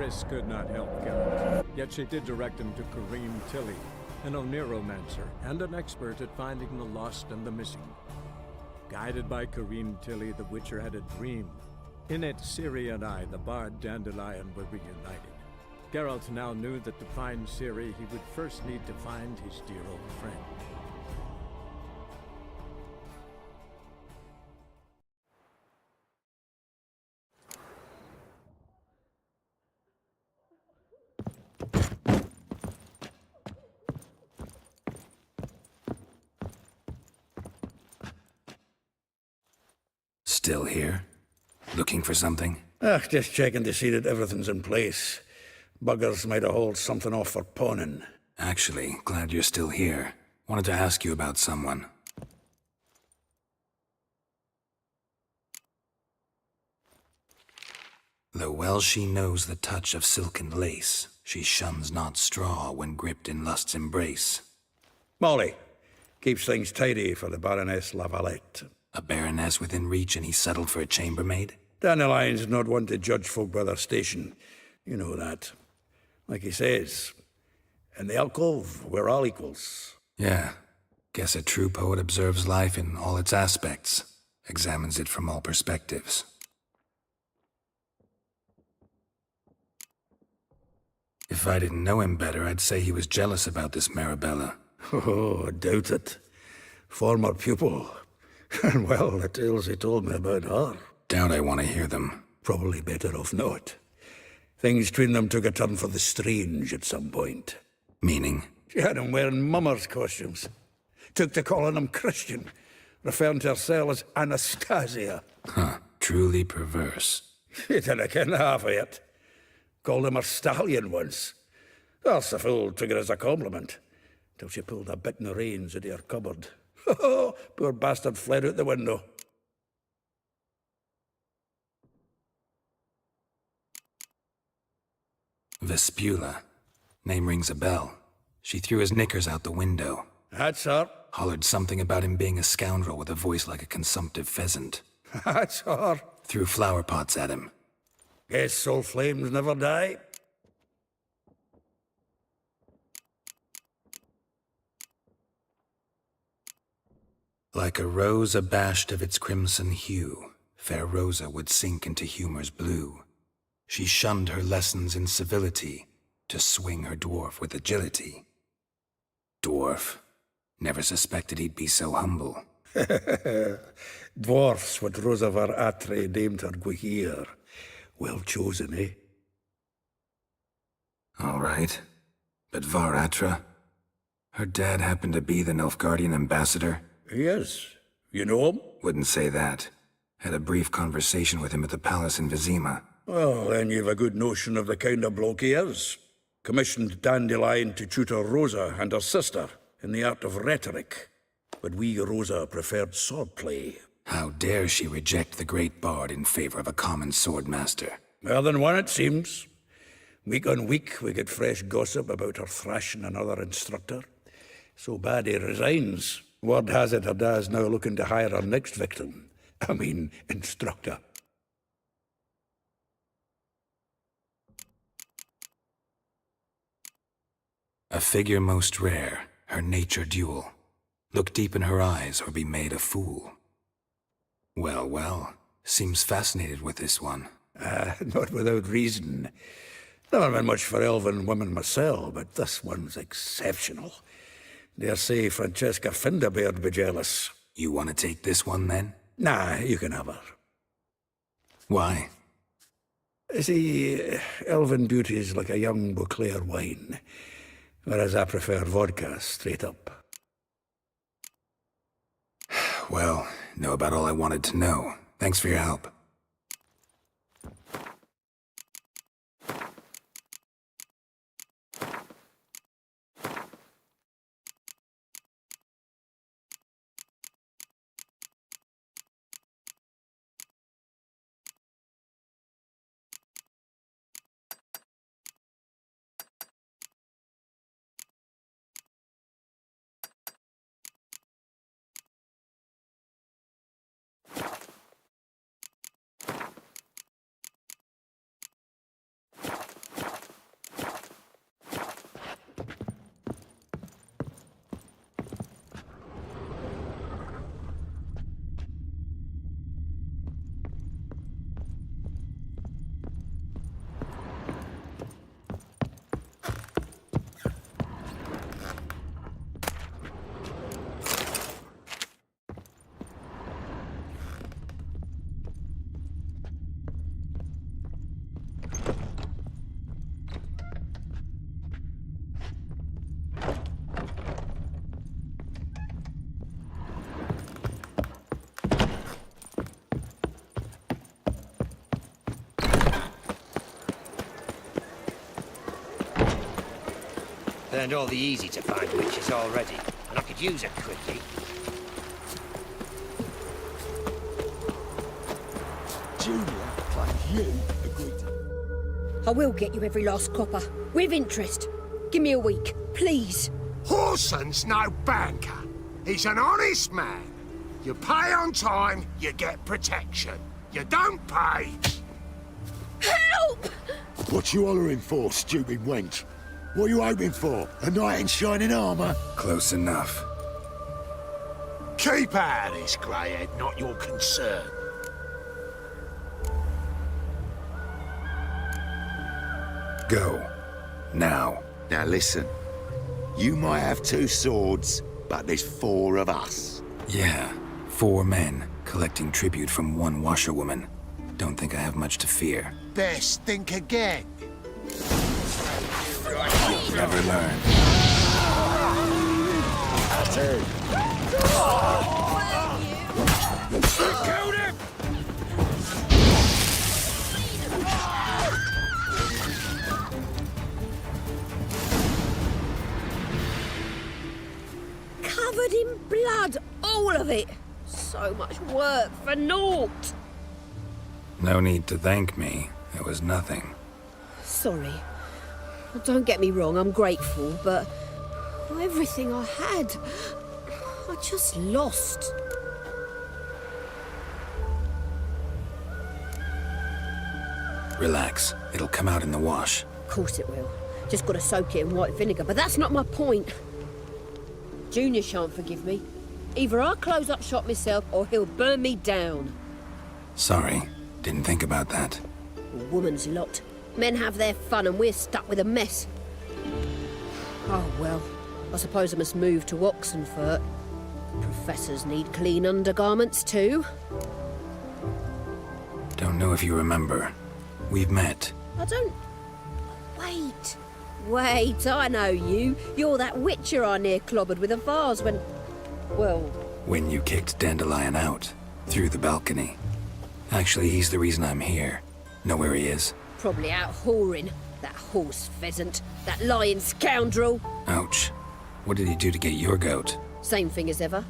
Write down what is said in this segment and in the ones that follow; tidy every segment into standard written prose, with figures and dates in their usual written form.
Triss could not help Geralt, yet she did direct him to Kareem Tilly, an Oniromancer and an expert at finding the lost and the missing. Guided by Kareem Tilly, the Witcher had a dream. In it, Ciri and I, the bard Dandelion, were reunited. Geralt now knew that to find Ciri, he would first need to find his dear old friend. Still here? Looking for something? Just checking to see that everything's in place. Buggers might have hauled something off for pawning. Actually, glad you're still here. Wanted to ask you about someone. Though well she knows the touch of silken lace, she shuns not straw when gripped in lust's embrace. Molly. Keeps things tidy for the Baroness Lavalette. A baroness within reach and he settled for a chambermaid? Dandelion's not one to judge folk by their station. You know that. Like he says, in the alcove, we're all equals. Yeah. Guess a true poet observes life in all its aspects, examines it from all perspectives. If I didn't know him better, I'd say he was jealous about this Marabella. Oh, I doubt it. Former pupil. And well, the tales he told me about her. Doubt I want to hear them. Probably better off not. Things between them took a turn for the strange at some point. Meaning? She had him wearing mummers' costumes. Took to calling him Christian, referring to herself as Anastasia. Huh, truly perverse. She didn't ken half of it. Called him a stallion once. That's a fool took it as a compliment, till she pulled a bit in the reins out of her cupboard. Oh, poor bastard fled out the window. Vespula. Name rings a bell. She threw his knickers out the window. That's her. Hollered something about him being a scoundrel with a voice like a consumptive pheasant. That's her. Threw flower pots at him. Guess soul flames never die. Like a rose abashed of its crimson hue, fair Rosa would sink into humor's blue. She shunned her lessons in civility, to swing her dwarf with agility. Dwarf. Never suspected he'd be so humble. Dwarfs what Rosa var Atre named her Guihir. Well chosen, eh? All right. But Var Atra? Her dad happened to be the Nilfgaardian ambassador? Yes. You know him? Wouldn't say that. Had a brief conversation with him at the palace in Vizima. Well, then you've a good notion of the kind of bloke he is. Commissioned Dandelion to tutor Rosa and her sister in the art of rhetoric. But we, Rosa, preferred swordplay. How dare she reject the great bard in favor of a common swordmaster? More than one, it seems. Week on week, we get fresh gossip about her thrashing another instructor. So bad he resigns. Word has it her dad's now looking to hire her next victim. I mean, instructor. A figure most rare, her nature dual. Look deep in her eyes or be made a fool. Well, well, seems fascinated with this one. Not without reason. Never been much for elven women myself, but this one's exceptional. Dare say Francesca Finderbeard be jealous. You want to take this one, then? Nah, you can have her. Why? See, elven beauty's like a young Beauclair wine, whereas I prefer vodka straight up. Well, know about all I wanted to know. Thanks for your help. Burned all the easy-to-find witches already, and I could use a quickie. Julia claims you agreed to... I will get you every last copper, with interest. Give me a week, please. Horson's no banker. He's an honest man. You pay on time, you get protection. You don't pay... Help! What you hollering for, stupid wench? What you hoping for? A knight in shining armour? Close enough. Keep out of this, greyhead, not your concern. Go. Now. Now listen. You might have 2 swords, but there's 4 of us. Yeah, 4 men collecting tribute from 1 washerwoman. Don't think I have much to fear. Best think again. You'll never learn. Killed him! Covered in blood, all of it. So much work for naught. No need to thank me. It was nothing. Sorry. Don't get me wrong, I'm grateful, but everything I had, I just lost. Relax. It'll come out in the wash. Of course it will. Just gotta soak it in white vinegar, but that's not my point. Junior shan't forgive me. Either I'll close up shop myself or he'll burn me down. Sorry. Didn't think about that. A woman's lot. Men have their fun and we're stuck with a mess. Oh well, I suppose I must move to Oxenfurt. Professors need clean undergarments too. Don't know if you remember. We've met. I don't... Wait, I know you. You're that witcher I near clobbered with a vase when... Well... When you kicked Dandelion out. Through the balcony. Actually, he's the reason I'm here. Know where he is? Probably out whoring. That horse pheasant. That lying scoundrel. Ouch. What did he do to get your goat? Same thing as ever.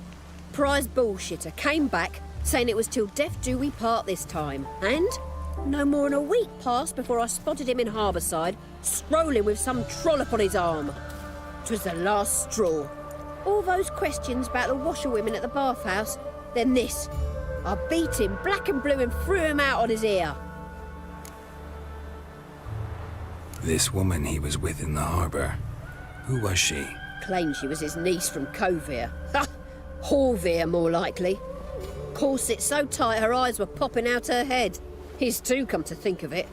Prize bullshitter came back, saying it was till death do we part this time. And no more than a week passed before I spotted him in Harbourside, strolling with some trollop on his arm. 'Twas the last straw. All those questions about the washerwomen at the bathhouse, then this. I beat him black and blue and threw him out on his ear. This woman he was with in the harbour. Who was she? Claimed she was his niece from Covere. Ha! Horvere, more likely. Corset so tight her eyes were popping out her head. His too, come to think of it.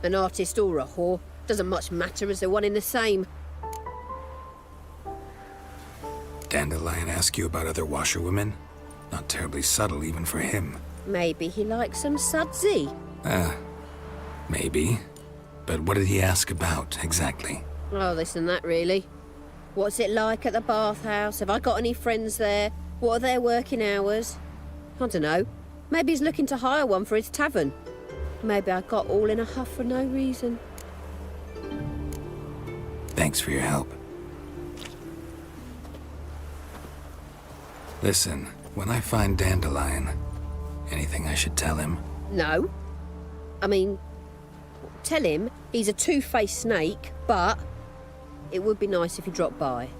An artist or a whore. Doesn't much matter as they're one in the same. Dandelion ask you about other washerwomen? Not terribly subtle even for him. Maybe he likes some sudsy. Maybe. But what did he ask about, exactly? Oh, this and that, really. What's it like at the bathhouse? Have I got any friends there? What are their working hours? I don't know. Maybe he's looking to hire one for his tavern. Maybe I got all in a huff for no reason. Thanks for your help. Listen, when I find Dandelion, anything I should tell him? No. I mean, tell him he's a two-faced snake, but it would be nice if he dropped by.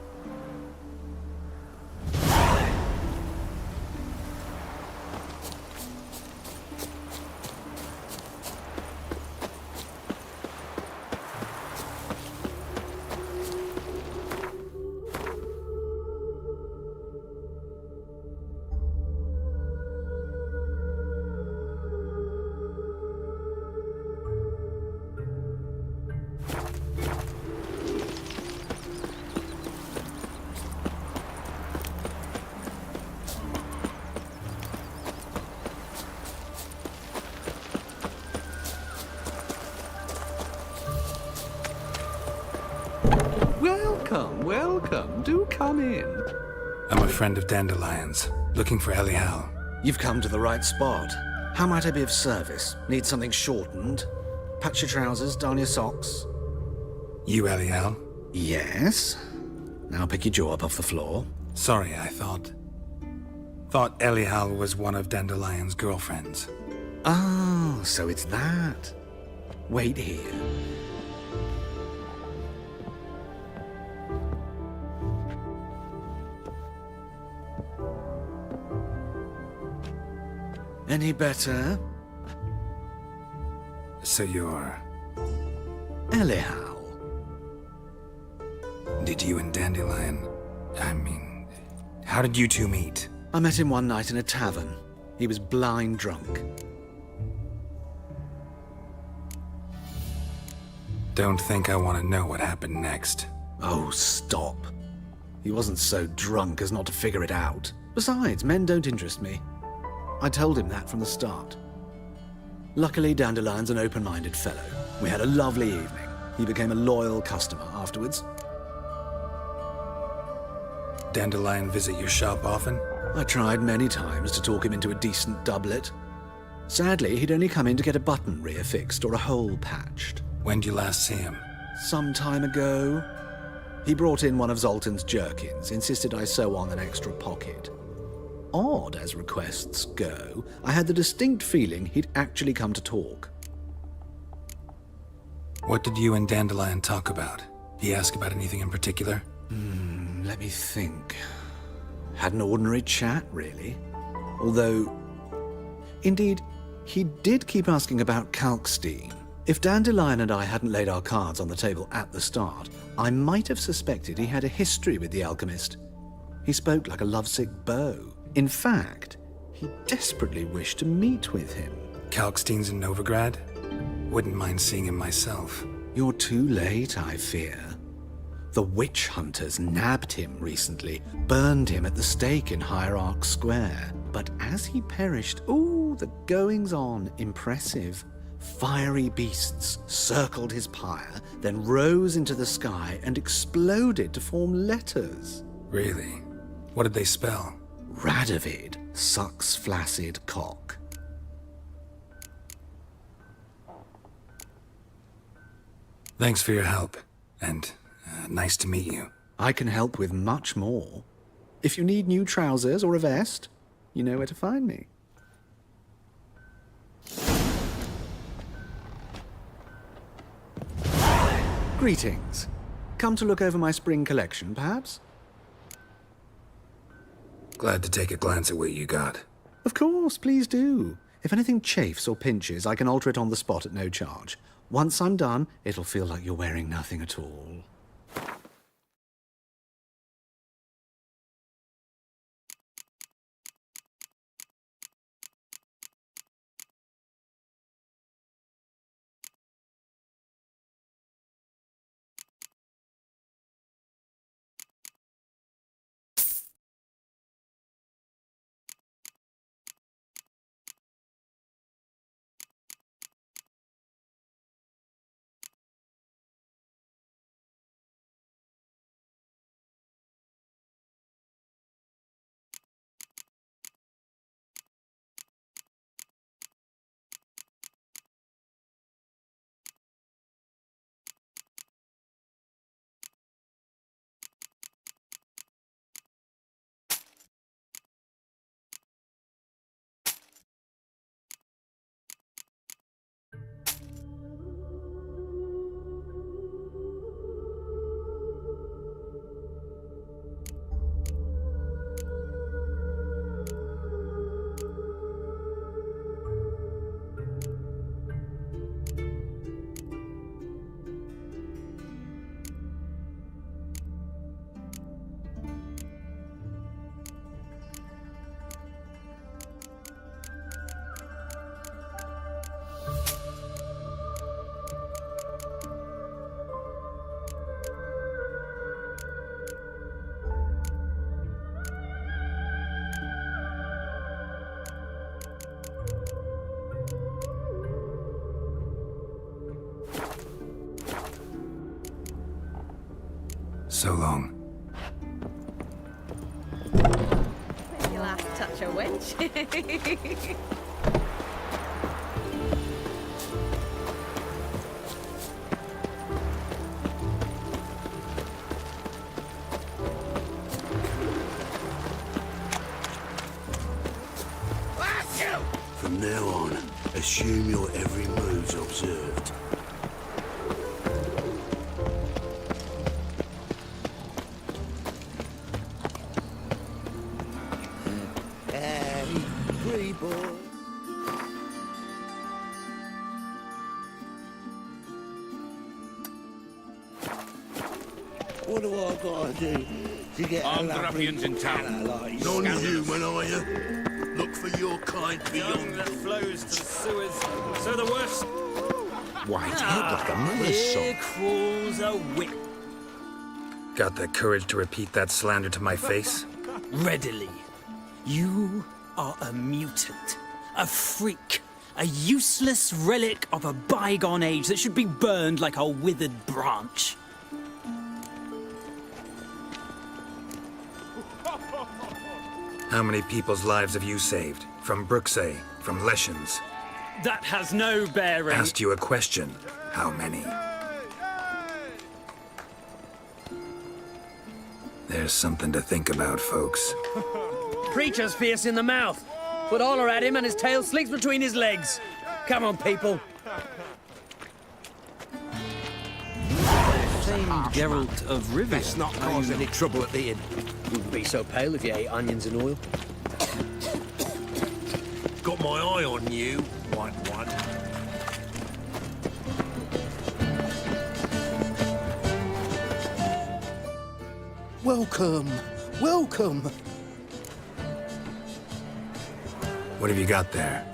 Welcome. Do come in. I'm a friend of Dandelion's, looking for Elial. You've come to the right spot. How might I be of service? Need something shortened? Patch your trousers, darn your socks? You Elial? Yes? Now pick your jaw up off the floor. Sorry, I thought Elihal was one of Dandelion's girlfriends. Oh, so it's that. Wait here. Any better? So you're... Elihal. Did you and Dandelion... how did you two meet? I met him one night in a tavern. He was blind drunk. Don't think I want to know what happened next. Oh, stop. He wasn't so drunk as not to figure it out. Besides, men don't interest me. I told him that from the start. Luckily, Dandelion's an open-minded fellow. We had a lovely evening. He became a loyal customer afterwards. Dandelion visit your shop often? I tried many times to talk him into a decent doublet. Sadly, he'd only come in to get a button reaffixed or a hole patched. When did you last see him? Some time ago. He brought in one of Zoltan's jerkins, insisted I sew on an extra pocket. Odd as requests go, I had the distinct feeling he'd actually come to talk. What did you and Dandelion talk about? He ask about anything in particular? Let me think. Had an ordinary chat, really. Although, indeed, he did keep asking about Kalkstein. If Dandelion and I hadn't laid our cards on the table at the start, I might have suspected he had a history with the alchemist. He spoke like a lovesick beau. In fact, he desperately wished to meet with him. Kalkstein's in Novigrad? Wouldn't mind seeing him myself. You're too late, I fear. The witch hunters nabbed him recently, burned him at the stake in Hierarch Square. But as he perished, ooh, the goings-on, impressive. Fiery beasts circled his pyre, then rose into the sky and exploded to form letters. Really? What did they spell? Radovid sucks flaccid cock. Thanks for your help, and nice to meet you. I can help with much more. If you need new trousers or a vest, you know where to find me. Greetings. Come to look over my spring collection, perhaps? Glad to take a glance at what you got. Of course, please do. If anything chafes or pinches, I can alter it on the spot at no charge. Once I'm done, it'll feel like you're wearing nothing at all. So long. Your last touch a wench. Assume your every move's observed. Hey, free boy. What do I gotta do to get Armed ruffians in town. Non-human, are you? Look for your kind beyond that flows to the sewers. So the worst. White out like a mother's Here son. crawls a whip. Got the courage to repeat that slander to my face? Readily. You are a mutant. A freak. A useless relic of a bygone age that should be burned like a withered branch. How many people's lives have you saved? From Bruxay, from Leshens? That has no bearing. Asked you a question. How many? There's something to think about, folks. Preacher's fierce in the mouth. Put holler at him and his tail slinks between his legs. Come on, people. Famed Geralt of Rivia. Let's not cause any trouble at the inn. Wouldn't be so pale if you ate onions and oil. Got my eye on you, white one. Welcome, welcome. What have you got there?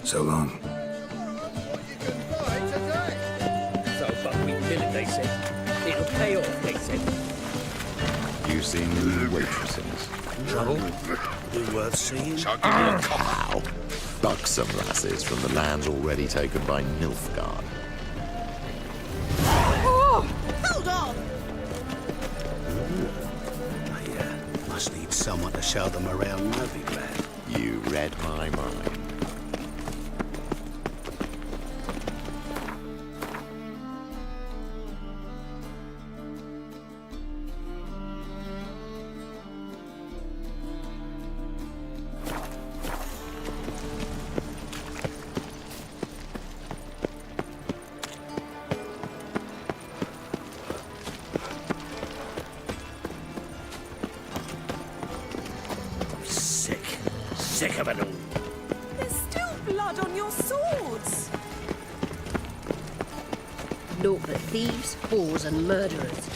So long. So buckwheat millet, they said. It'll pay off, they said. You seen the waitresses? Trouble? Be worth seeing? Wow. Buxom lasses from the lands already taken by Nilfgaard. Oh! Hold on! I must need someone to show them around Novigrad. You read my mind. Sick of it all. There's still blood on your swords. Naught but thieves, whores and murderers.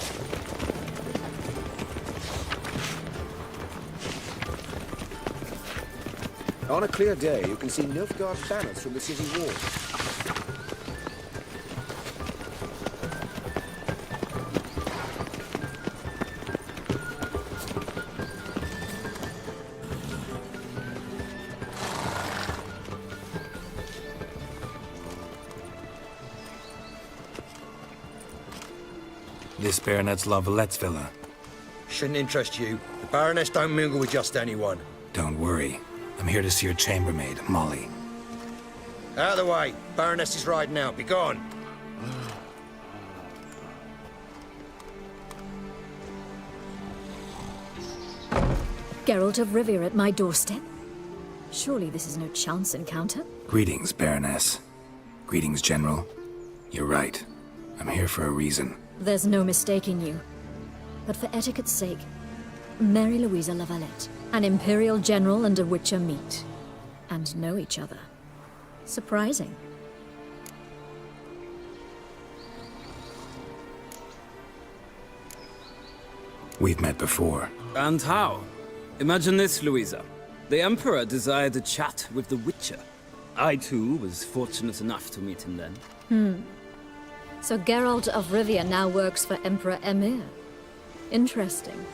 On a clear day, you can see Nilfgaard banners from the city wall. This Baronet's Lavallette's villa. Shouldn't interest you. The Baroness don't mingle with just anyone. Don't worry. I'm here to see your chambermaid, Molly. Out of the way. Baroness is riding out. Be gone. Geralt of Rivia at my doorstep? Surely this is no chance encounter? Greetings, Baroness. Greetings, General. You're right. I'm here for a reason. There's no mistaking you. But for etiquette's sake, Mary Louisa Lavalette. An Imperial General and a Witcher meet. And know each other. Surprising. We've met before. And how? Imagine this, Louisa. The Emperor desired a chat with the Witcher. I, too, was fortunate enough to meet him then. So Geralt of Rivia now works for Emperor Emir. Interesting.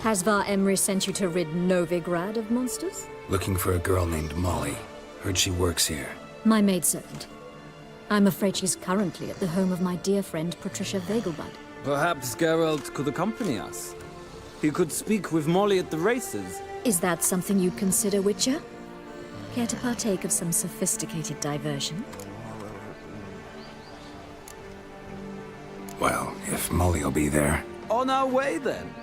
Has Var Emry sent you to rid Novigrad of monsters? Looking for a girl named Molly. Heard she works here. My maidservant. I'm afraid she's currently at the home of my dear friend Patricia Vegelbud. Perhaps Geralt could accompany us. He could speak with Molly at the races. Is that something you'd consider, Witcher? Care to partake of some sophisticated diversion? Well, if Molly'll be there. On our way, then.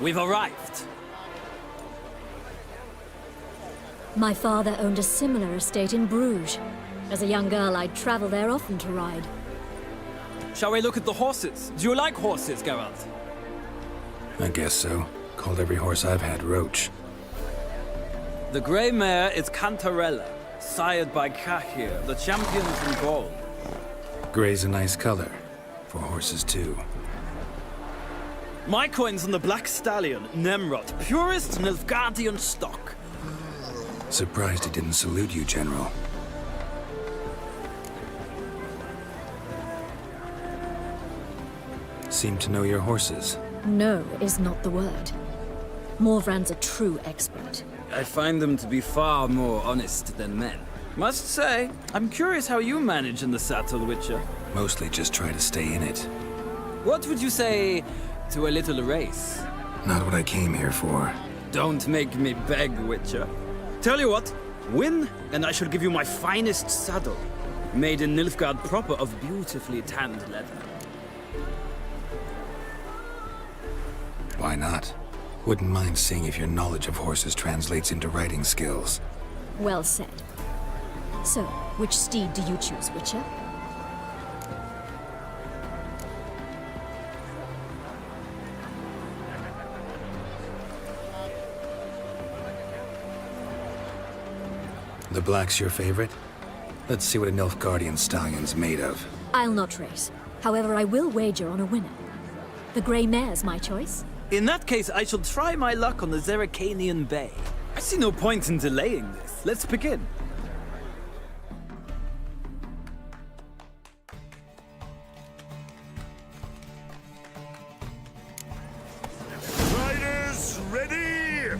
We've arrived. My father owned a similar estate in Bruges. As a young girl, I'd travel there often to ride. Shall we look at the horses? Do you like horses, Geralt? I guess so. Called every horse I've had Roach. The grey mare is Cantarella, sired by Cahir, the champions in gold. Gray's a nice color. For horses, too. My coin's on the Black Stallion, Nemrod, purest Nilfgaardian stock. Surprised he didn't salute you, General. Seem to know your horses. No is not the word. Morvran's a true expert. I find them to be far more honest than men. Must say, I'm curious how you manage in the saddle, Witcher. Mostly just try to stay in it. What would you say to a little race? Not what I came here for. Don't make me beg, Witcher. Tell you what, win, and I shall give you my finest saddle. Made in Nilfgaard proper of beautifully tanned leather. Why not? Wouldn't mind seeing if your knowledge of horses translates into riding skills. Well said. So, which steed do you choose, Witcher? The black's your favorite? Let's see what a Nilfgaardian stallion's made of. I'll not race. However, I will wager on a winner. The grey mare's my choice. In that case, I shall try my luck on the Zeracanian Bay. I see no point in delaying this. Let's begin. Riders, ready?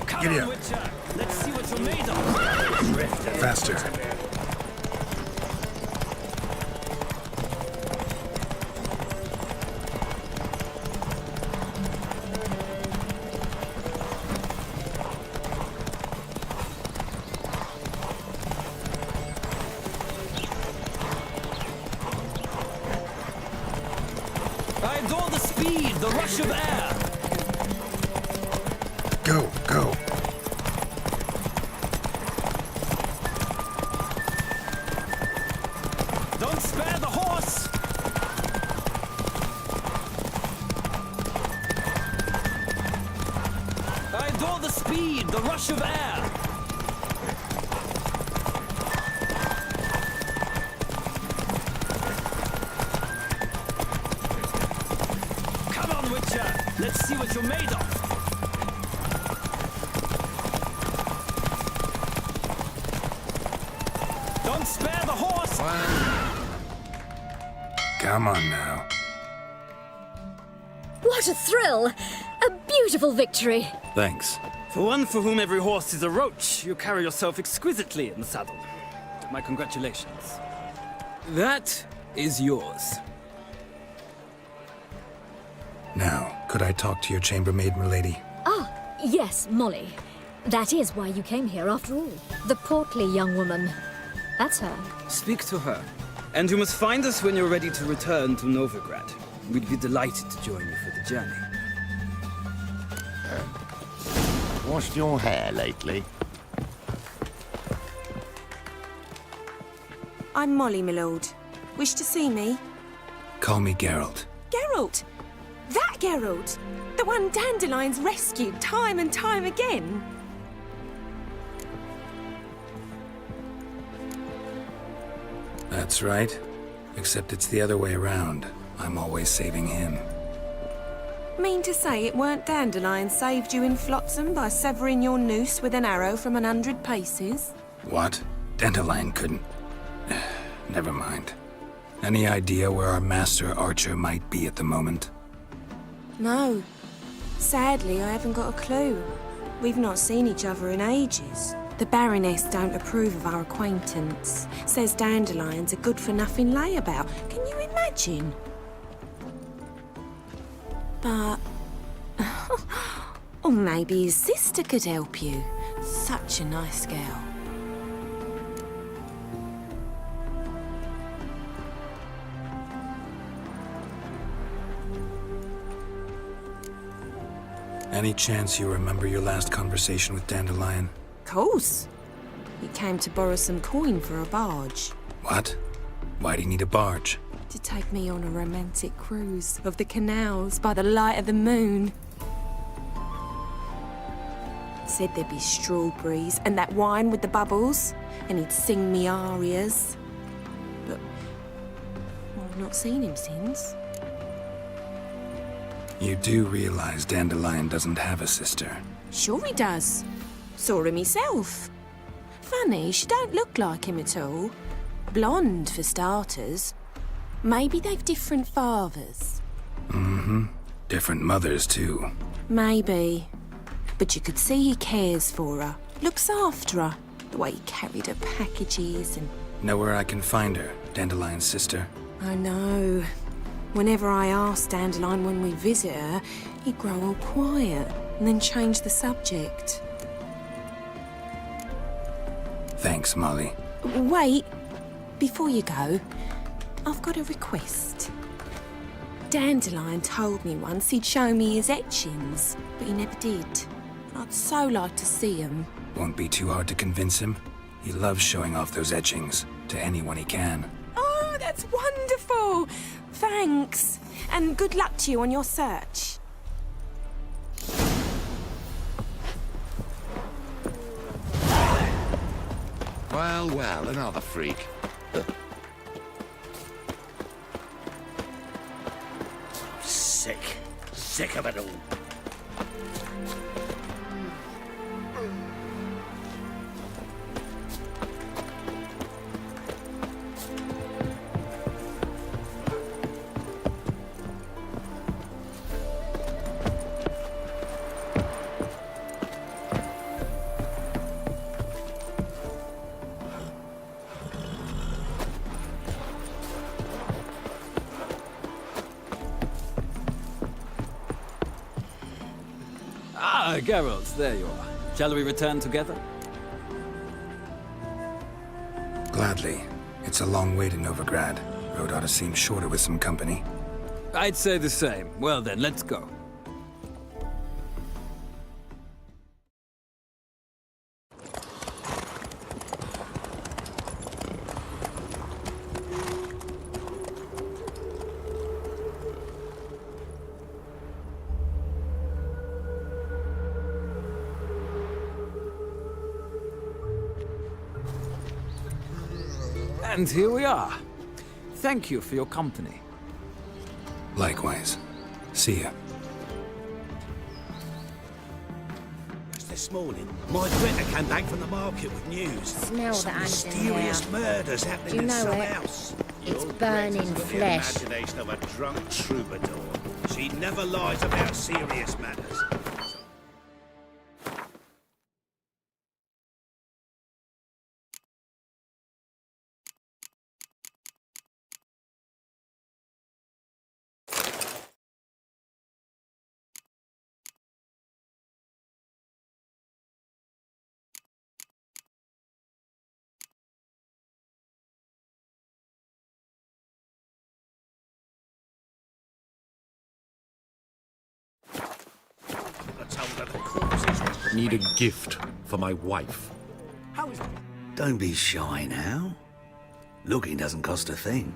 Come Giddy on, up. Witcher. Let's see what you're made of. Faster. I adore the speed, the rush of air. Go, go. Don't spare the horse. I adore the speed, the rush of air. Come on, Witcher. Let's see what you're made of. Don't spare the horse. Come on now. What a thrill! A beautiful victory! Thanks. For one for whom every horse is a roach, you carry yourself exquisitely in the saddle. My congratulations. That is yours. Now, could I talk to your chambermaid, milady? Ah, yes, Molly. That is why you came here, after all. The portly young woman. That's her. Speak to her. And you must find us when you're ready to return to Novigrad. We'd be delighted to join you for the journey. Washed your hair lately? I'm Molly, my lord. Wish to see me? Call me Geralt. Geralt! That Geralt! The one Dandelion's rescued time and time again! That's right. Except it's the other way around. I'm always saving him. Mean to say it weren't Dandelion saved you in Flotsam by severing your noose with an arrow from 100 paces? What? Dandelion couldn't... Never mind. Any idea where our master archer might be at the moment? No. Sadly, I haven't got a clue. We've not seen each other in ages. The Baroness don't approve of our acquaintance. Says Dandelion's a good-for-nothing layabout. Can you imagine? But... or maybe his sister could help you. Such a nice girl. Any chance you remember your last conversation with Dandelion? Course. He came to borrow some coin for a barge. What? Why do you need a barge? To take me on a romantic cruise of the canals by the light of the moon. Said there'd be strawberries and that wine with the bubbles, and he'd sing me arias. But I've not seen him since. You do realize Dandelion doesn't have a sister? Sure he does. Saw him myself. Funny, she don't look like him at all. Blonde, for starters. Maybe they've different fathers. Mm-hmm. Different mothers, too. Maybe. But you could see he cares for her. Looks after her. The way he carried her packages and... Know where I can find her, Dandelion's sister? I know. Whenever I asked Dandelion when we visit her, he'd grow all quiet and then change the subject. Thanks, Molly. Wait. Before you go, I've got a request. Dandelion told me once he'd show me his etchings, but he never did. I'd so like to see them. Won't be too hard to convince him. He loves showing off those etchings to anyone he can. Oh, that's wonderful! Thanks. And good luck to you on your search. Well, well, another freak. Sick of it all. Geralt, there you are. Shall we return together? Gladly. It's a long way to Novigrad. Road ought to seem shorter with some company. I'd say the same. Well then, let's go. And here we are. Thank you for your company. Likewise. See ya. Just this morning, my printer came back from the market with news. Smell Some that mysterious murders happening Do you in know some it? house. It's Your burning Greta's got flesh. The imagination of a drunk troubadour. She never lies about serious matters. Need a gift for my wife. How is it? Don't be shy now. Looking doesn't cost a thing.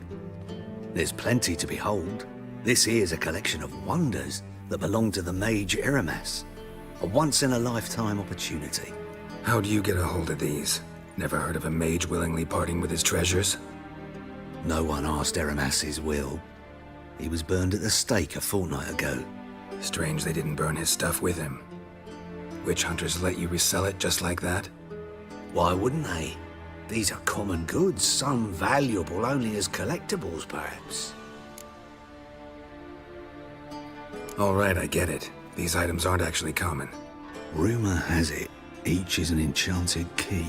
There's plenty to behold. This here's a collection of wonders that belong to the mage Eramas. A once-in-a-lifetime opportunity. How do you get a hold of these? Never heard of a mage willingly parting with his treasures? No one asked Eramas' will. He was burned at the stake a fortnight ago. Strange they didn't burn his stuff with him. Witch hunters let you resell it just like that? Why wouldn't they? These are common goods, some valuable only as collectibles, perhaps. All right, I get it. These items aren't actually common. Rumor has it, each is an enchanted key.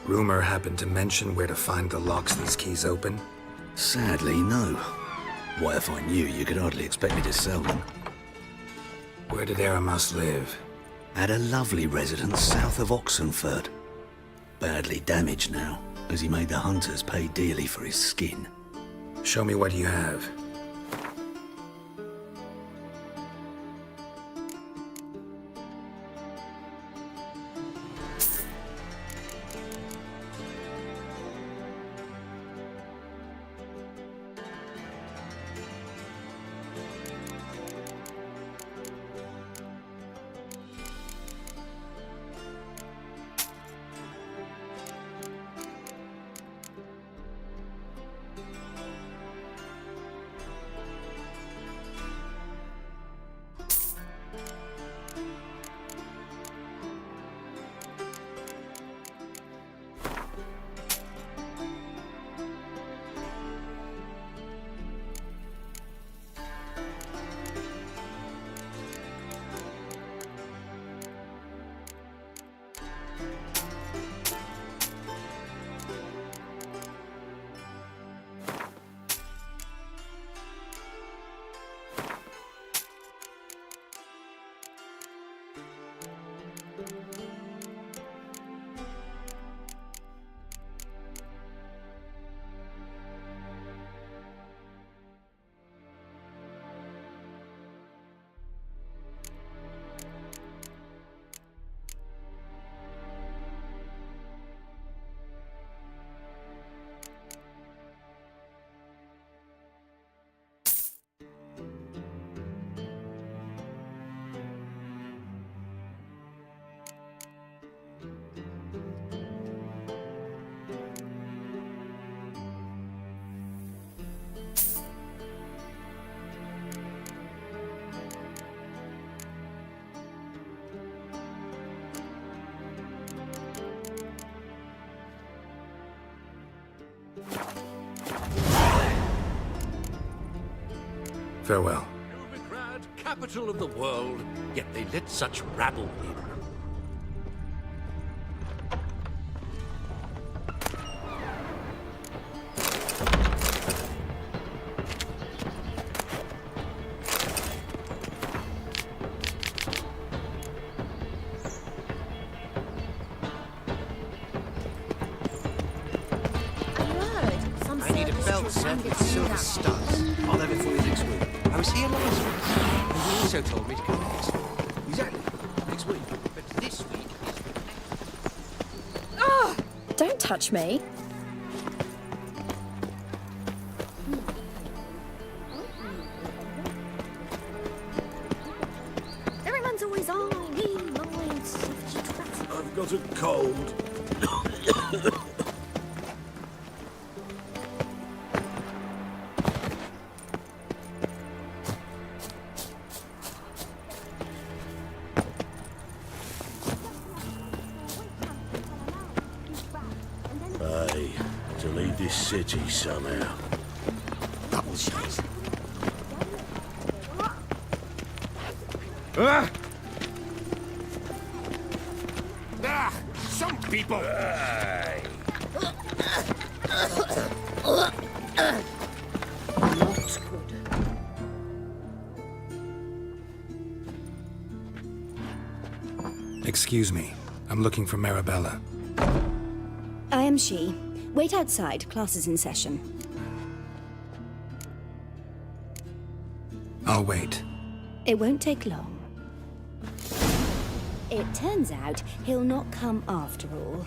Rumor happened to mention where to find the locks these keys open? Sadly, no. What if I knew? You could hardly expect me to sell them. Where did Eramas live? At a lovely residence south of Oxenford. Badly damaged now, as he made the hunters pay dearly for his skin. Show me what you have. Farewell. Novigrad, capital of the world, yet they let such rabble in. I need a belt set with silver studs. I'll have it for you next week. I was here last week, and you also told me to come next week. Exactly. Next week. But this week is... Oh! Don't touch me. Everyone's always on me, I've got a cold. To leave this city somehow. Double shots. Some people. Excuse me. I'm looking for Marabella. I am she. Wait outside. Class is in session. I'll wait. It won't take long. It turns out he'll not come after all.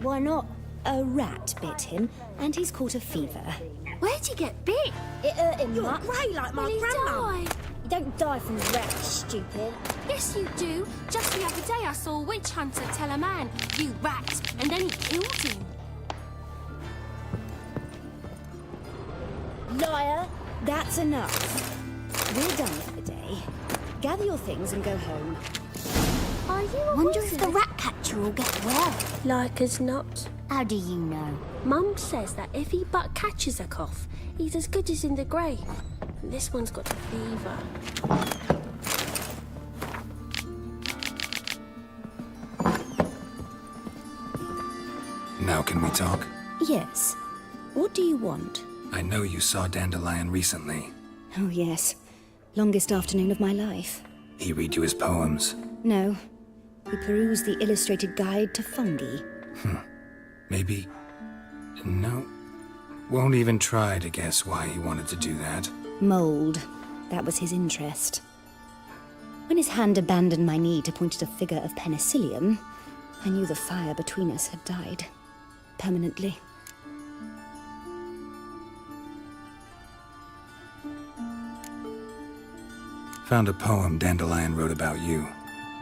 Why not? A rat bit him, and he's caught a fever. Where'd he get bit? It hurt him. You're grey like my grandma. You don't die from rats, stupid. Yes, you do. Just the other day I saw a witch hunter tell a man, "You rat," and then he killed him. Liar! That's enough. We're done for the day. Gather your things and go home. Are you a Wonder wizard? if the rat catcher will get well. Like as not. How do you know? Mum says that if he but catches a cough, he's as good as in the grave. And this one's got a fever. Now can we talk? Yes. What do you want? I know you saw Dandelion recently. Oh, yes. Longest afternoon of my life. He read you his poems. No. We perused the illustrated guide to fungi. Maybe... No. Won't even try to guess why he wanted to do that. Mold. That was his interest. When his hand abandoned my knee to point at a figure of penicillium, I knew the fire between us had died. Permanently. Found a poem Dandelion wrote about you.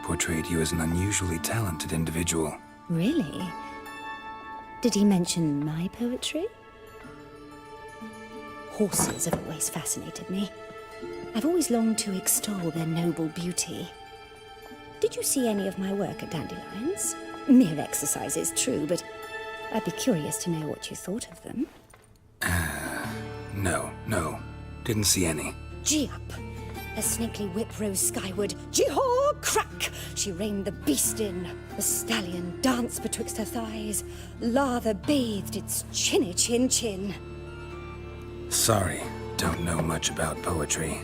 Portrayed you as an unusually talented individual. Really? Did he mention my poetry? Horses have always fascinated me. I've always longed to extol their noble beauty. Did you see any of my work at Dandelions? Mere exercises, true, but I'd be curious to know what you thought of them. No. Didn't see any. Gee up! A snakely whip rose skyward. Gee-haw! Crack! She reined the beast in. The stallion danced betwixt her thighs. Lather bathed its chinny chin. Sorry, don't know much about poetry.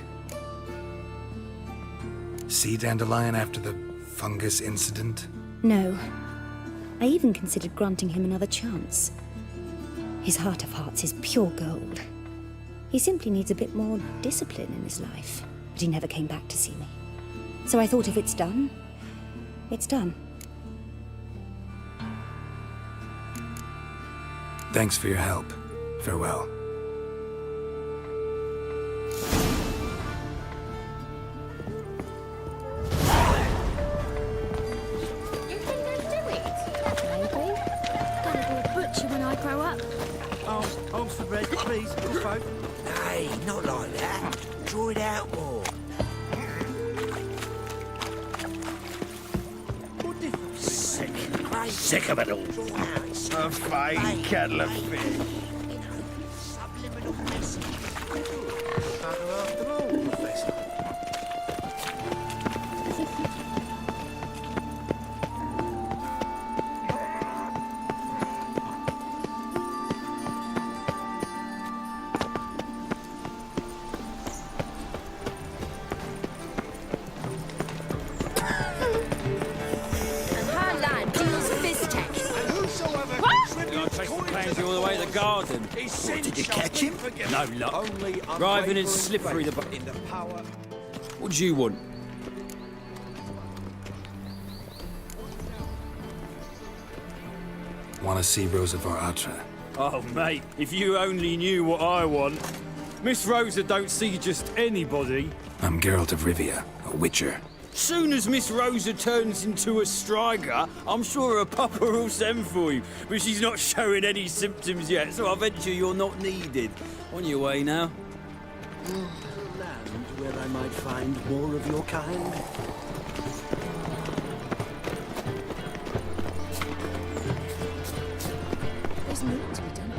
See Dandelion after the fungus incident? No. I even considered granting him another chance. His heart of hearts is pure gold. He simply needs a bit more discipline in his life. But he never came back to see me. So I thought if it's done, it's done. Thanks for your help. Farewell. You think they'll do it? Maybe. Gonna be a butcher when I grow up. Arms for bread, please, little folk. Hey, not like that. Draw it out more. Sick of it all. A fine kettle of fish. Subliminal message. After all, Professor. All the way to the garden. Did you catch him? No luck. Driving and slippery the What do you want? Want to see Rosa Atra? Oh, mate, if you only knew what I want. Miss Rosa don't see just anybody. I'm Geralt of Rivia, a witcher. Soon as Miss Rosa turns into a striker, I'm sure her papa will send for you. But she's not showing any symptoms yet, so I venture you're not needed. On your way now. Land where I might find more of your kind. There's more to be done.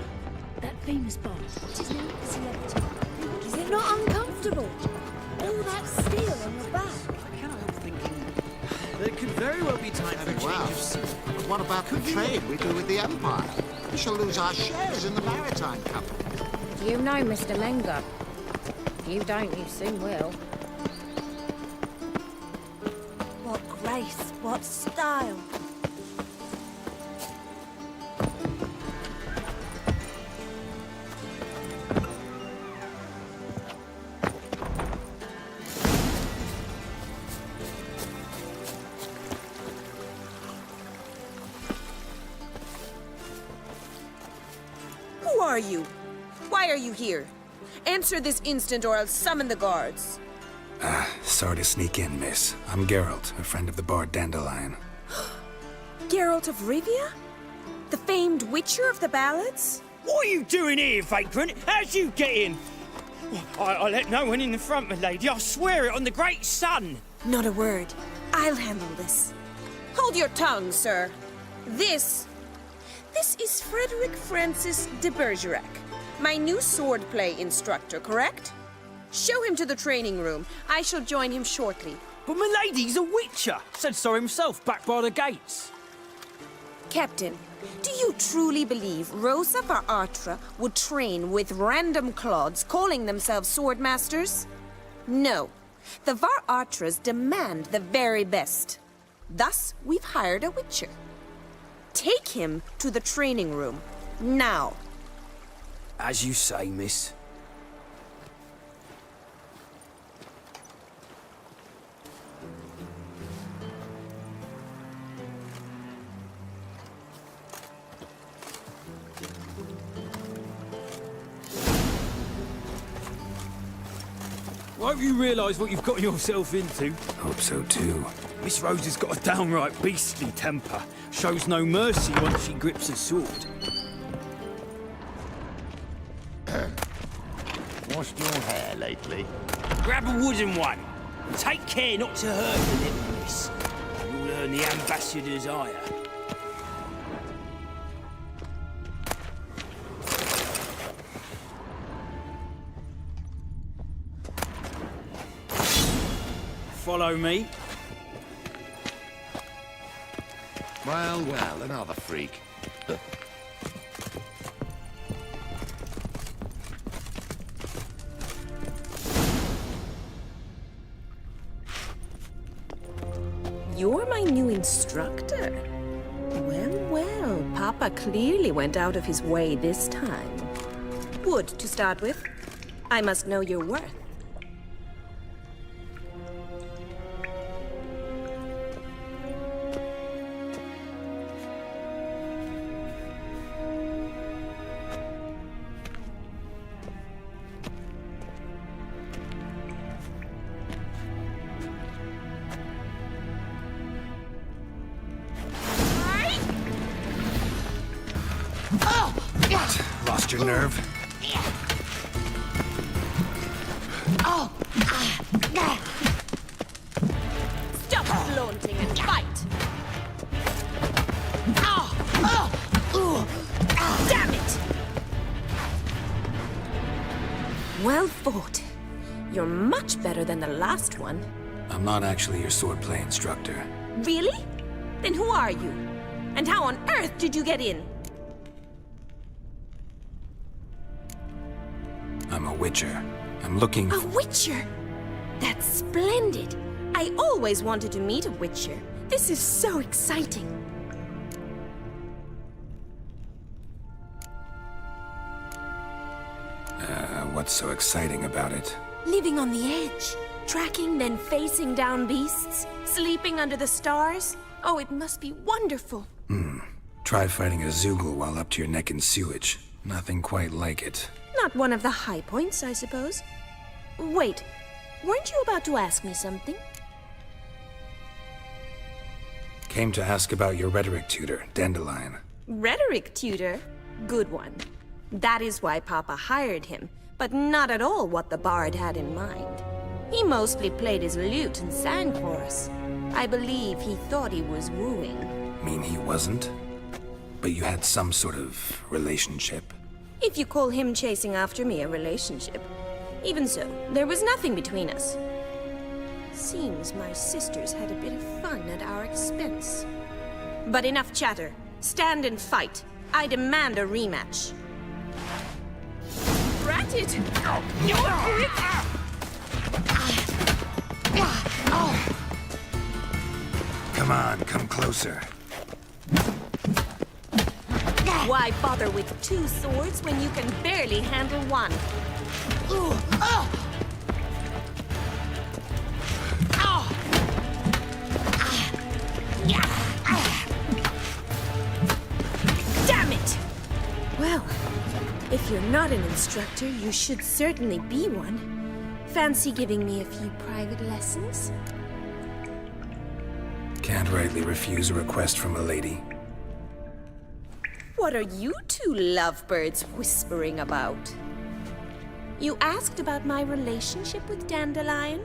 That famous bar, what's his name? Celebrity. Is it not uncomfortable? All that steel on your back. There could very well be time for a change of scene. But what about the trade we do with the Empire? We shall lose our shares in the maritime company. You know, Mr. Menger. If you don't, you soon will. What grace, what style. you? Why are you here? Answer this instant or I'll summon the guards. Sorry to sneak in, miss. I'm Geralt, a friend of the bard Dandelion. Geralt of Rivia? The famed witcher of the ballads? What are you doing here, vagrant? How'd you get in? I let no one in the front, my lady. I swear it on the great sun. Not a word. I'll handle this. Hold your tongue, sir. This is Frederick Francis de Bergerac, my new swordplay instructor, correct? Show him to the training room. I shall join him shortly. But my lady's a witcher. Said so himself back by the gates. Captain, do you truly believe Rosa var Artra would train with random clods calling themselves swordmasters? No. The var Artras demand the very best. Thus, we've hired a witcher. Take him to the training room, now. As you say, miss. Won't you realise what you've got yourself into? Hope so too. Miss Rose has got a downright beastly temper. Shows no mercy once she grips a sword. Washed your hair lately? Grab a wooden one. And take care not to hurt the little miss. You'll earn the ambassador's ire. Follow me. Well, well, another freak. You're my new instructor? Well, well, Papa clearly went out of his way this time. Wood, to start with. I must know your worth. Lost your nerve? Stop flaunting and fight! Damn it! Well fought. You're much better than the last one. I'm not actually your swordplay instructor. Really? Then who are you? And how on earth did you get in? I'm a witcher. I'm looking A for... witcher? That's splendid. I always wanted to meet a witcher. This is so exciting. What's so exciting about it? Living on the edge. Tracking, then facing down beasts. Sleeping under the stars. Oh, it must be wonderful. Try fighting a Zoogle while up to your neck in sewage. Nothing quite like it. Not one of the high points, I suppose. Wait, weren't you about to ask me something? Came to ask about your rhetoric tutor, Dandelion. Rhetoric tutor? Good one. That is why Papa hired him, but not at all what the bard had in mind. He mostly played his lute and sang for us. I believe he thought he was wooing. Mean he wasn't? But you had some sort of relationship? If you call him chasing after me a relationship. Even so, there was nothing between us. Seems my sisters had a bit of fun at our expense. But enough chatter. Stand and fight. I demand a rematch. Rat it! Come on, come closer. Why bother with two swords when you can barely handle one? Damn it! Well, If you're not an instructor, you should certainly be one. Fancy giving me a few private lessons? Can't rightly refuse a request from a lady. What are you two lovebirds whispering about? You asked about my relationship with Dandelion?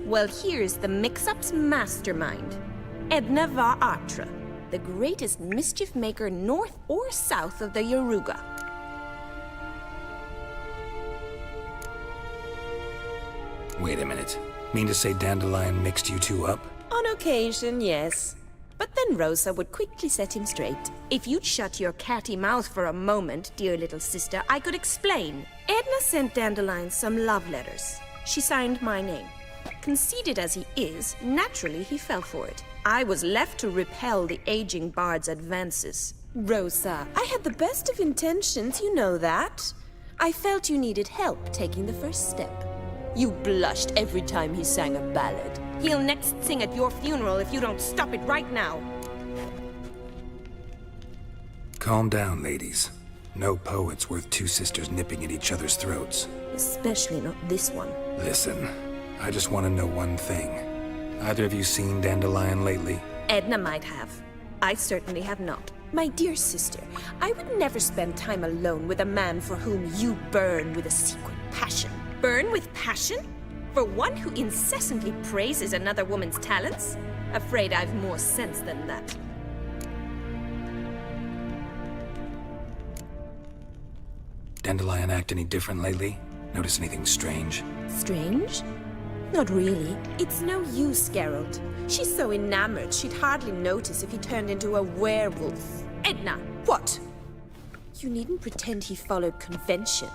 Well, here's the mix-up's mastermind. Edna Va Atra, the greatest mischief maker north or south of the Yaruga. Wait a minute. Mean to say Dandelion mixed you two up? On occasion, yes. But then Rosa would quickly set him straight. If you'd shut your catty mouth for a moment, dear little sister, I could explain. Edna sent Dandelion some love letters. She signed my name. Conceited as he is, naturally he fell for it. I was left to repel the aging bard's advances. Rosa, I had the best of intentions, you know that. I felt you needed help taking the first step. You blushed every time he sang a ballad. He'll next sing at your funeral if you don't stop it right now. Calm down, ladies. No poet's worth two sisters nipping at each other's throats. Especially not this one. Listen, I just want to know one thing. Either of you seen Dandelion lately? Edna might have. I certainly have not. My dear sister, I would never spend time alone with a man for whom you burn with a secret passion. Burn with passion? For one who incessantly praises another woman's talents? Afraid I've more sense than that. Dandelion act any different lately? Notice anything strange? Strange? Not really. It's no use, Geralt. She's so enamored she'd hardly notice if he turned into a werewolf. Edna, what? You needn't pretend he followed convention.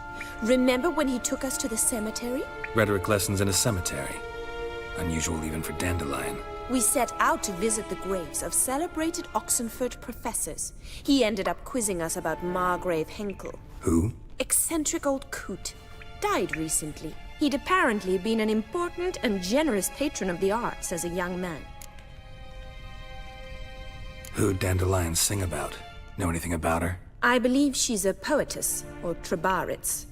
Remember when he took us to the cemetery? Rhetoric lessons in a cemetery. Unusual even for Dandelion. We set out to visit the graves of celebrated Oxenford professors. He ended up quizzing us about Margrave Henkel. Who? Eccentric old coot. Died recently. He'd apparently been an important and generous patron of the arts as a young man. Who'd Dandelion sing about? Know anything about her? I believe she's a poetess, or trabaritz.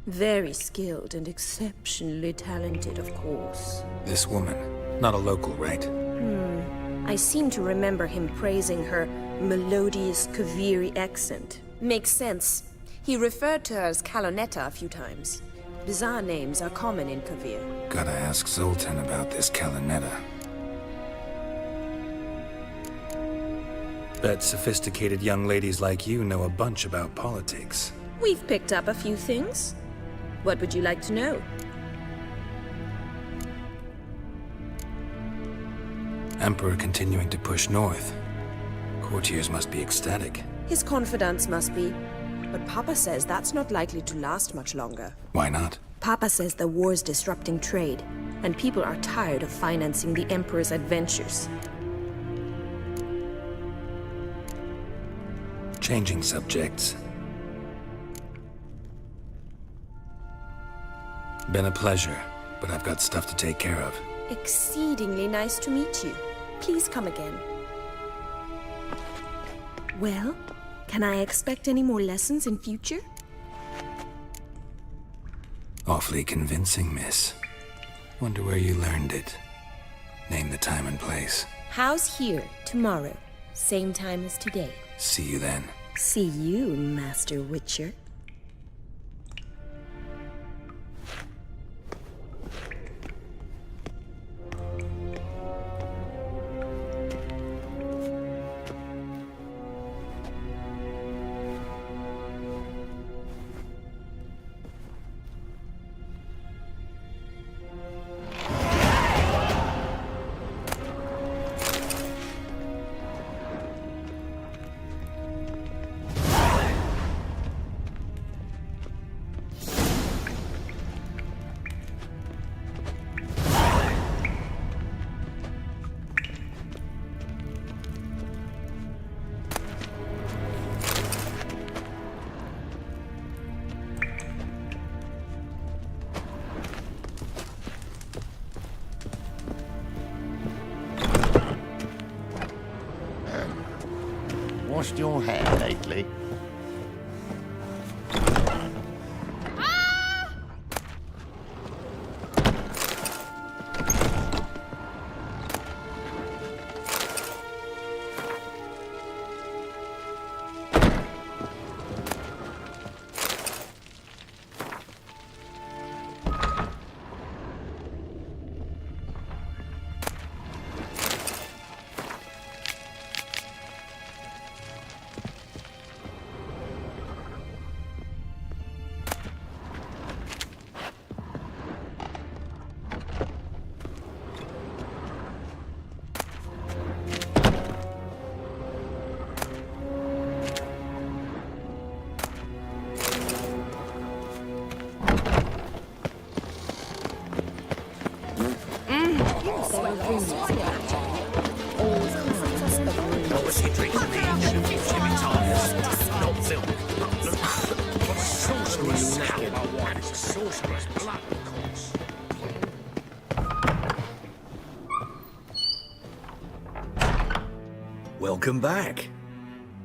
Very skilled and exceptionally talented, of course. This woman. Not a local, right? I seem to remember him praising her melodious Kaviri accent. Makes sense. He referred to her as Kalonetta a few times. Bizarre names are common in Kavir. Gotta ask Zoltan about this Kalonetta. Bet sophisticated young ladies like you know a bunch about politics. We've picked up a few things. What would you like to know? Emperor continuing to push north. Courtiers must be ecstatic. His confidants must be. But Papa says that's not likely to last much longer. Why not? Papa says the war's disrupting trade, and people are tired of financing the Emperor's adventures. Changing subjects. Been a pleasure, but I've got stuff to take care of. Exceedingly nice to meet you. Please come again. Well, can I expect any more lessons in future? Awfully convincing, miss. Wonder where you learned it. Name the time and place. How's here, tomorrow? Same time as today. See you then. See you, Master Witcher. Washed your hair lately? Obviously drinks the ancient Tibetans, not milk. What sorcerer's scalp I want is a sorcerer's blood, of course. Welcome back.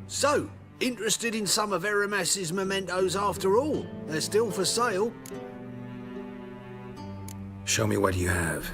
So, interested in some of Aramas's mementos after all? They're still for sale. Show me what you have.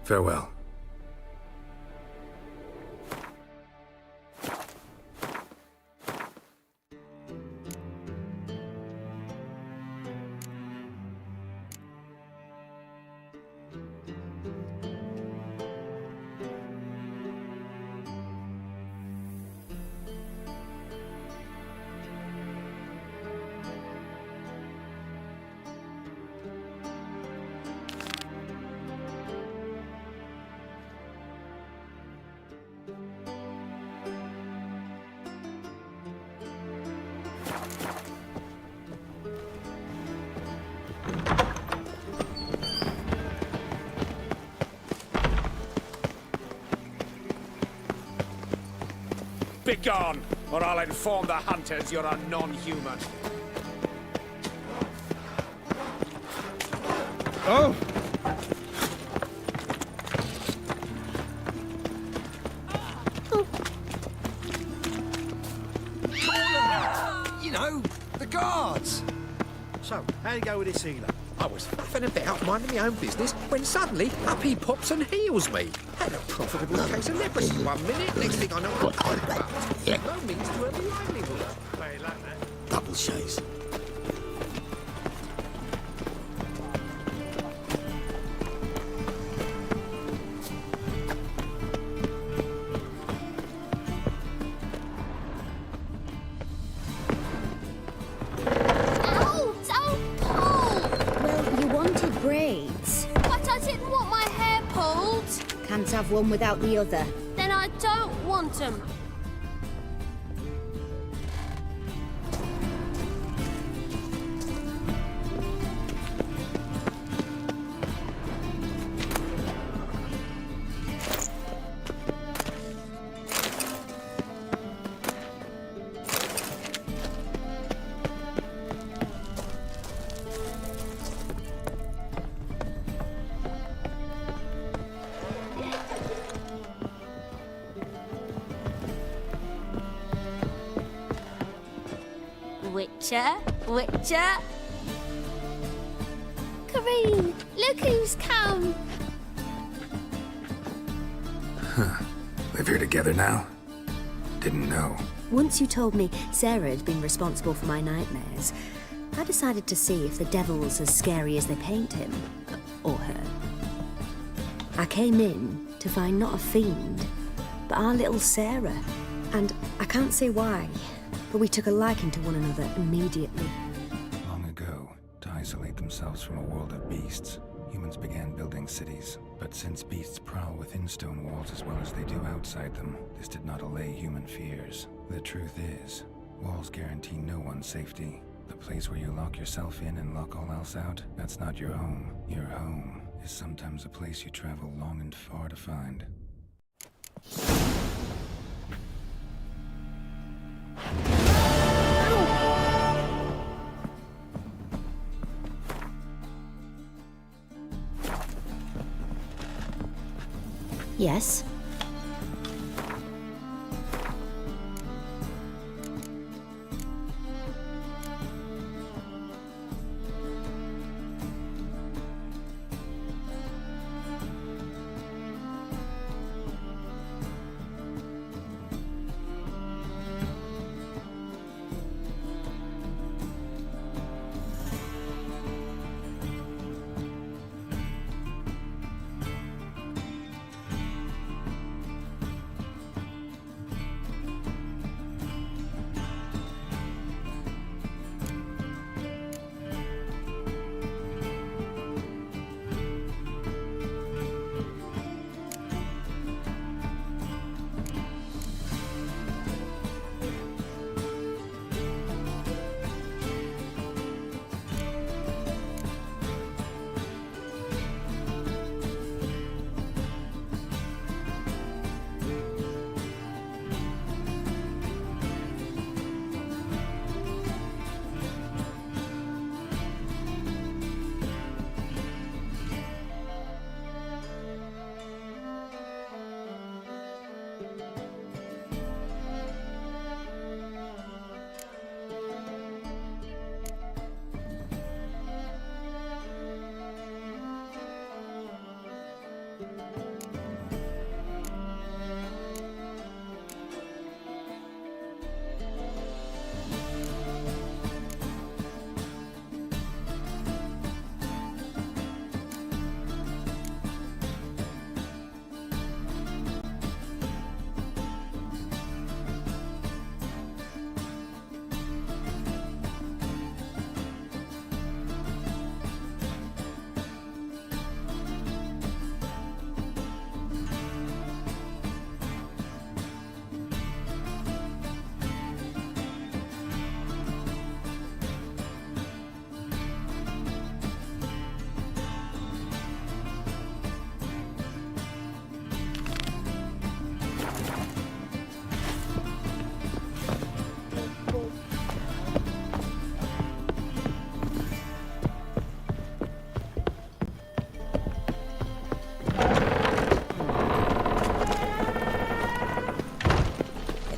Farewell. Begone, or I'll inform the hunters you're a non-human. Oh! You know, the guards. So, how you go with this healer? I was faffing about minding my own business when suddenly up he pops and heals me. Had a profitable case of leprosy 1 minute, next thing I know I'm bankrupt. No means to earn a livelihood. Play like that. Double chase. Ow! So cold! Well, you wanted braids. But I didn't want my hair pulled. Can't have one without the other. Then I don't want them. Witcher, Witcher. Kareen, look who's come. Huh. Live here together now? Didn't know. Once you told me Sarah had been responsible for my nightmares, I decided to see if the devil's as scary as they paint him. Or her. I came in to find not a fiend, but our little Sarah. And I can't say why, but we took a liking to one another immediately. Long ago, to isolate themselves from a world of beasts, humans began building cities. But since beasts prowl within stone walls as well as they do outside them, this did not allay human fears. The truth is, walls guarantee no one's safety. The place where you lock yourself in and lock all else out, that's not your home. Your home is sometimes a place you travel long and far to find. Yes?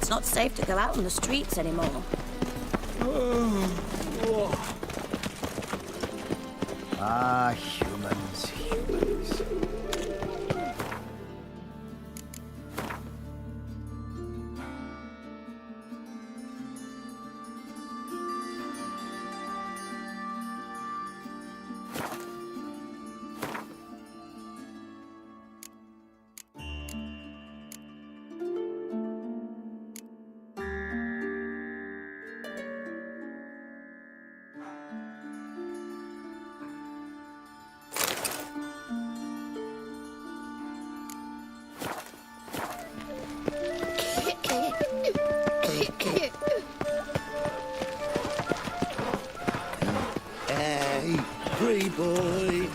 Not safe to go out on the streets anymore. Humans. Hey, pretty boy.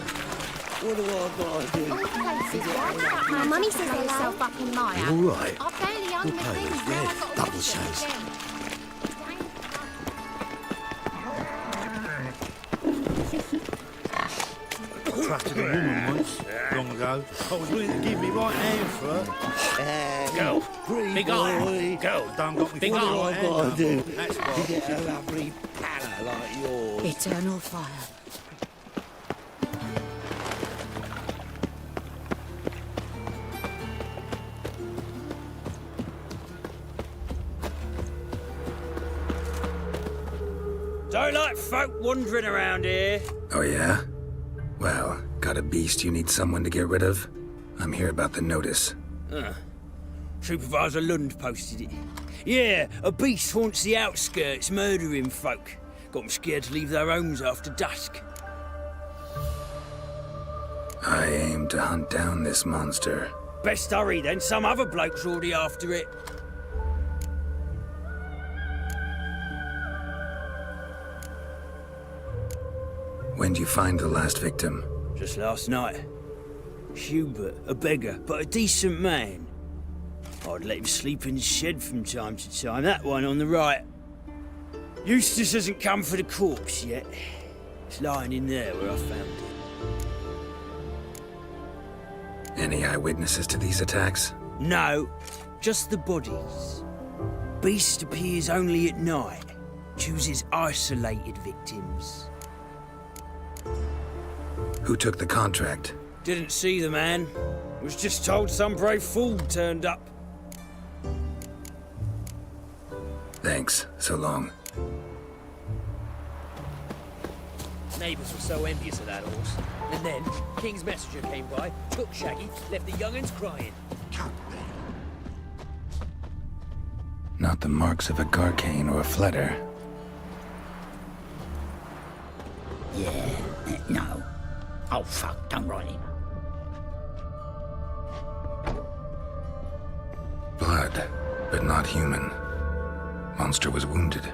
What do I gotta do? My mummy says they yourself up in my All right. I barely hung the things. Now I've got to Double wash them says. again. I trusted a woman once. long ago. I was willing to give me right hand for her. Go. Big eye. Go. Done got me Big fully eye. right hand. What I've got to do That's to right. get a lovely pallor like yours. Eternal fire. Don't like folk wandering around here. Oh, yeah? Well, got a beast you need someone to get rid of? I'm here about the notice. Supervisor Lund posted it. Yeah, a beast haunts the outskirts, murdering folk. Got them scared to leave their homes after dusk. I aim to hunt down this monster. Best hurry then, some other bloke's already after it. When'd you find the last victim? Just last night. Hubert, a beggar, but a decent man. I'd let him sleep in his shed from time to time, that one on the right. Eustace hasn't come for the corpse yet. It's lying in there where I found it. Any eyewitnesses to these attacks? No, just the bodies. Beast appears only at night. Chooses isolated victims. Who took the contract? Didn't see the man. Was just told some brave fool turned up. Thanks. So long. Neighbours were so envious of that horse. And then, King's messenger came by, took Shaggy, left the young'uns crying. Not the marks of a Garcane or a Fletter. Yeah, no. Oh, fuck, don't write it. Blood, but not human. Monster was wounded.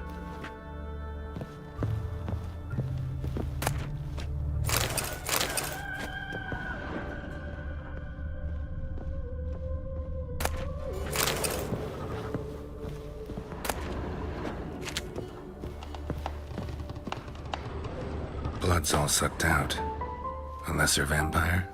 Blood's all sucked out. A lesser vampire?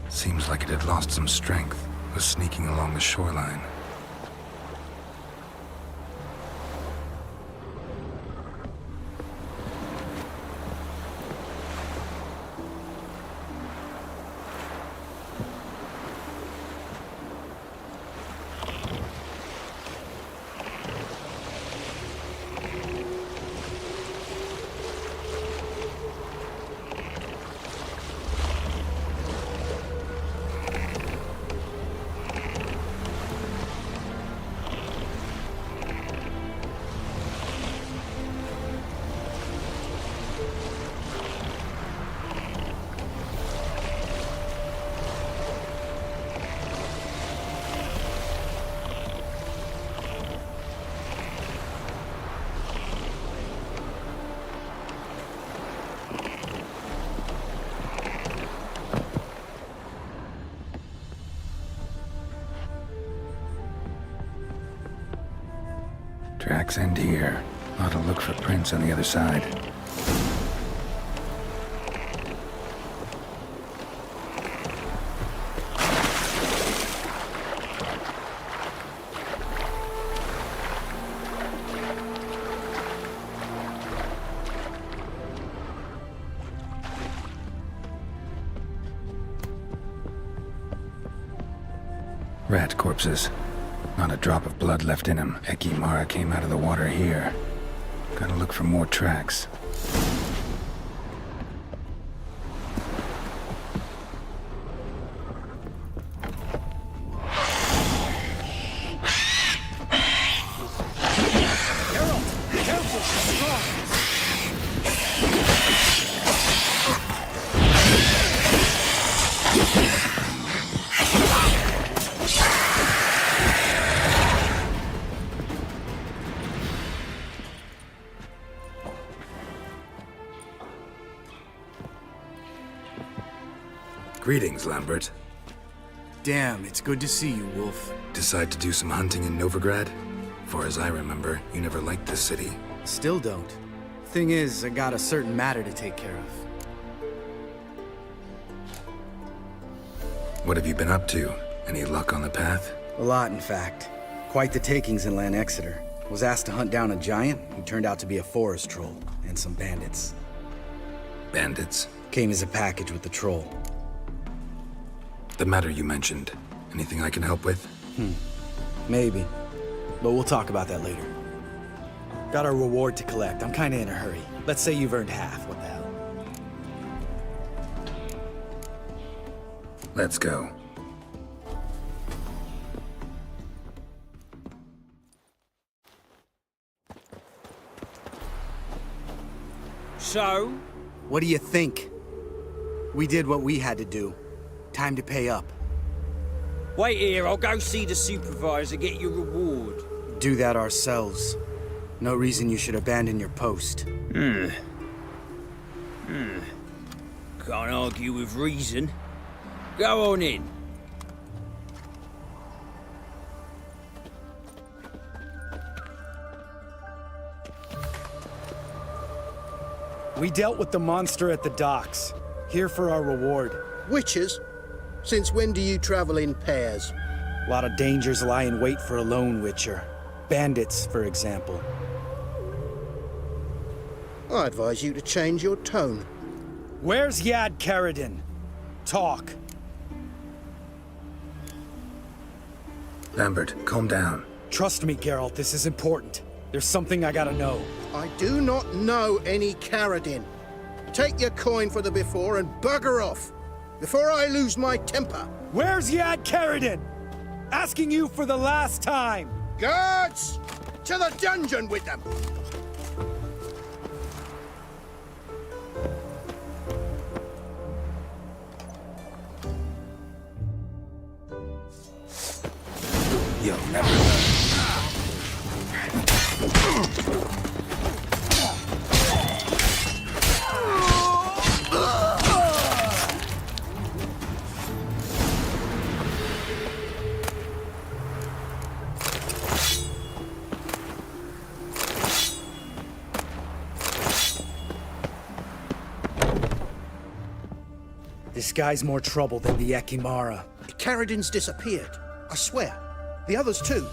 Seems like it had lost some strength, was sneaking along the shoreline. Tracks end here. Ought to look for prints on the other side. Rat corpses. Not a drop of blood left in him. Ekimara came out of the water here. Gotta look for more tracks. Greetings, Lambert. Damn, it's good to see you, Wolf. Decide to do some hunting in Novigrad? Far as I remember, you never liked this city. Still don't. Thing is, I got a certain matter to take care of. What have you been up to? Any luck on the path? A lot, in fact. Quite the takings in Lan Exeter. Was asked to hunt down a giant who turned out to be a forest troll, and some bandits. Bandits? Came as a package with the troll. The matter you mentioned. Anything I can help with? Maybe. But we'll talk about that later. Got our reward to collect. I'm kinda in a hurry. Let's say you've earned half. What the hell? Let's go. So? What do you think? We did what we had to do. Time to pay up. Wait here, I'll go see the supervisor, get your reward. Do that ourselves. No reason you should abandon your post. Can't argue with reason. Go on in. We dealt with the monster at the docks. Here for our reward. Witches? Since when do you travel in pairs? A lot of dangers lie in wait for a lone witcher. Bandits, for example. I advise you to change your tone. Where's Yad Karadin? Talk. Lambert, calm down. Trust me, Geralt, this is important. There's something I gotta know. I do not know any Karadin. Take your coin for the before and bugger off, before I lose my temper. Where's Yad Karadin? Asking you for the last time. Guards! To the dungeon with them! You'll never learn. This guy's more trouble than the Ekimara. Karadin's disappeared, I swear. The others too.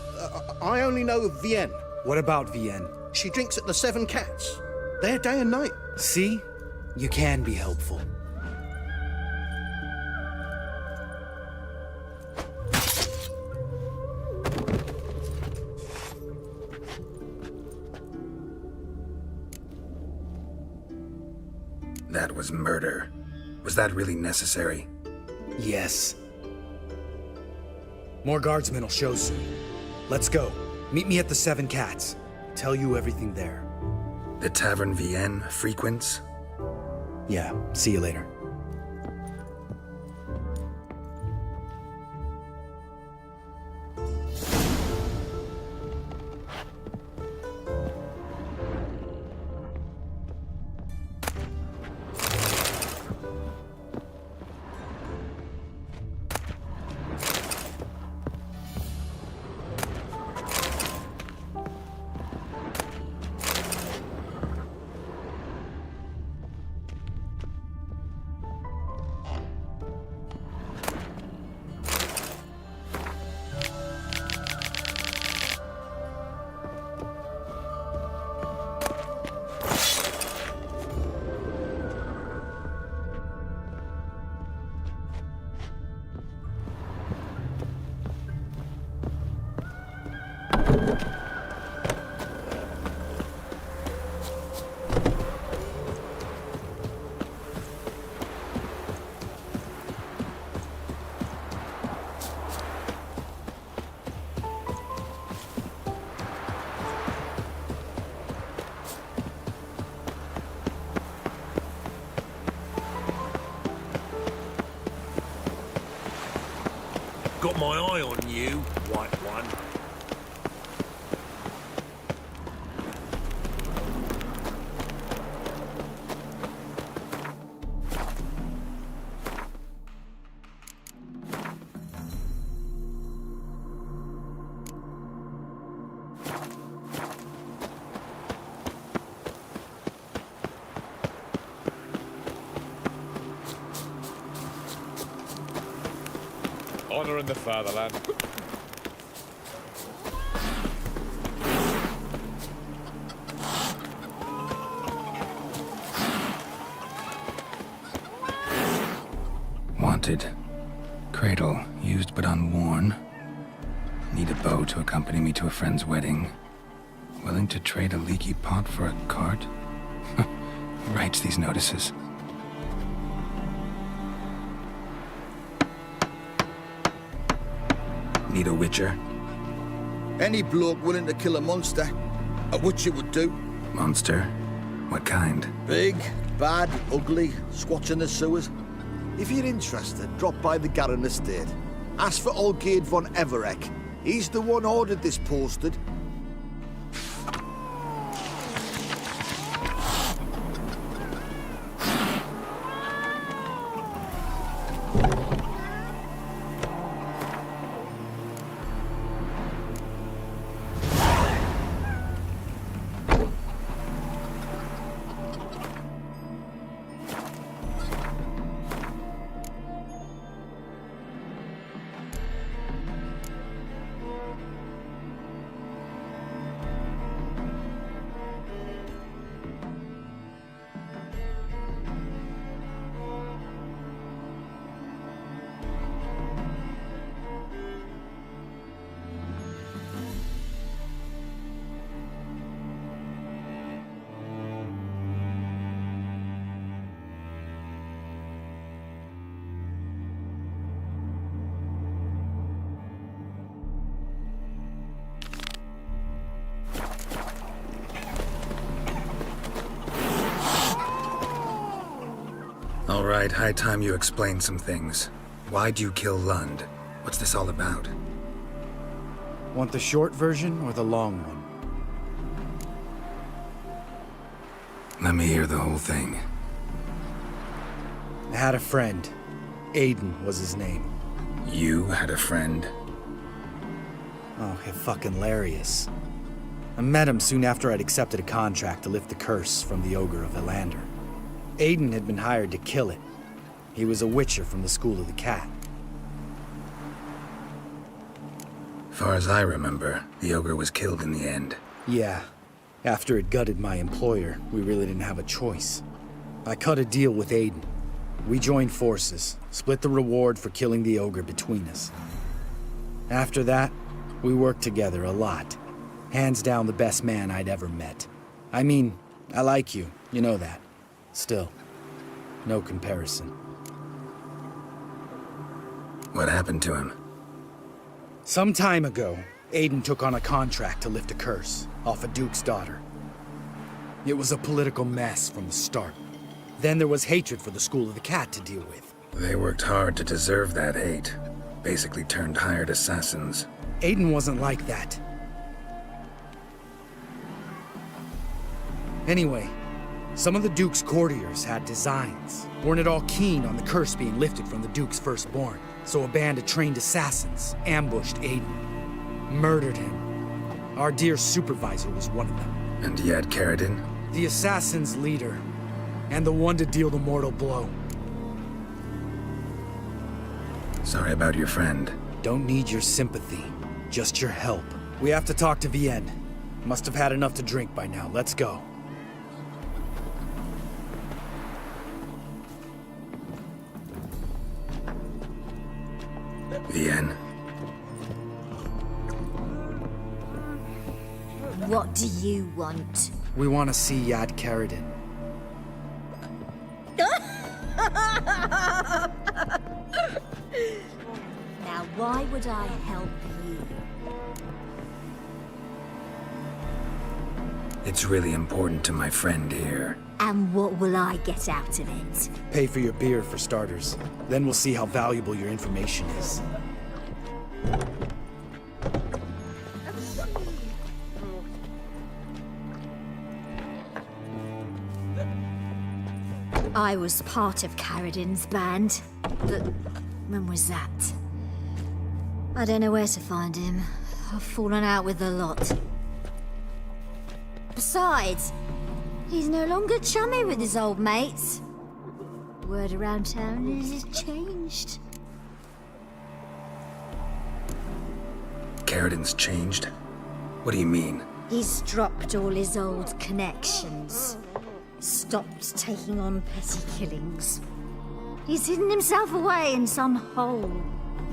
I only know of Vienne. What about Vienne? She drinks at the Seven Cats. There day and night. See? You can be helpful. That was murder. Was that really necessary? Yes. More guardsmen will show soon. Let's go. Meet me at the Seven Cats. Tell you everything there. The Tavern Vienne frequents? Yeah, see you later. Got my eye on you, white one. mother and the fatherland. Wanted. Cradle, used but unworn. Need a bow to accompany me to a friend's wedding. Willing to trade a leaky pot for a cart? Who writes these notices? Need a witcher? Any bloke willing to kill a monster. A witcher would do. Monster? What kind? Big, bad, ugly, squats in the sewers. If you're interested, drop by the Garren estate. Ask for Olgierd von Everek. He's the one ordered this posted. All right, high time you explain some things. Why'd you kill Lund? What's this all about? Want the short version or the long one? Let me hear the whole thing. I had a friend. Aiden was his name. You had a friend? Oh, fucking hilarious. I met him soon after I'd accepted a contract to lift the curse from the Ogre of Elander. Aiden had been hired to kill it. He was a witcher from the School of the Cat. Far as I remember, the Ogre was killed in the end. Yeah. After it gutted my employer, we really didn't have a choice. I cut a deal with Aiden. We joined forces, split the reward for killing the Ogre between us. After that, we worked together a lot. Hands down the best man I'd ever met. I mean, I like you, you know that. Still, no comparison. What happened to him? Some time ago, Aiden took on a contract to lift a curse off a duke's daughter. It was a political mess from the start. Then there was hatred for the School of the Cat to deal with. They worked hard to deserve that hate. Basically turned hired assassins. Aiden wasn't like that. Anyway, some of the Duke's courtiers had designs. Weren't at all keen on the curse being lifted from the Duke's firstborn. So a band of trained assassins ambushed Aiden. Murdered him. Our dear supervisor was one of them. And you had Carradine? The assassin's leader. And the one to deal the mortal blow. Sorry about your friend. Don't need your sympathy. Just your help. We have to talk to Vienne. Must have had enough to drink by now. Let's go. Vienne. What do you want? We want to see Yad Carradine. Now, why would I help you? It's really important to my friend here. And what will I get out of it? Pay for your beer, for starters. Then we'll see how valuable your information is. I was part of Carradine's band, but when was that? I don't know where to find him. I've fallen out with the lot. Besides, he's no longer chummy with his old mates. Word around town is he's changed. Carradin's changed? What do you mean? He's dropped all his old connections. Stopped taking on petty killings. He's hidden himself away in some hole.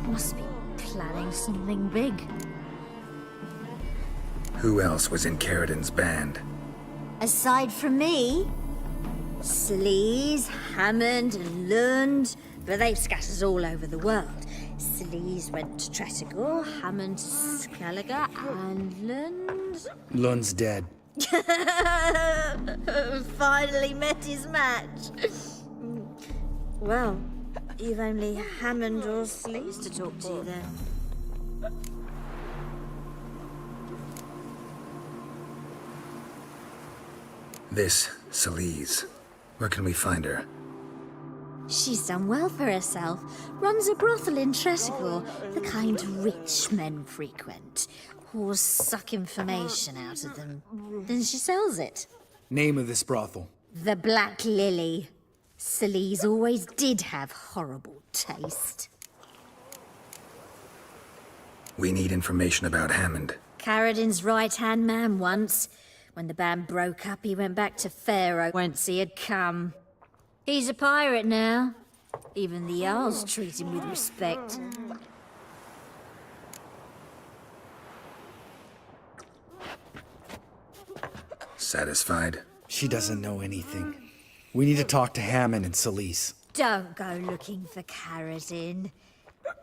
Must be planning something big. Who else was in Carradin's band? Aside from me, Sleaze, Hammond and Lund, but they've scattered all over the world. Sleaze went to Tretigor, Hammond to Skellige, and Lund... Lund's dead. Finally met his match. Well, you've only Hammond or Sleaze to talk to then. This Sleaze. Where can we find her? She's done well for herself. Runs a brothel in Tretigor, the kind rich men frequent. Whores suck information out of them. Then she sells it. Name of this brothel? The Black Lily. Sleaze always did have horrible taste. We need information about Hammond. Carradin's right-hand man once. When the band broke up, he went back to Pharaoh whence he had come. He's a pirate now. Even the Jarls treat him with respect. Satisfied? She doesn't know anything. We need to talk to Hammond and Sleaze. Don't go looking for Carradin.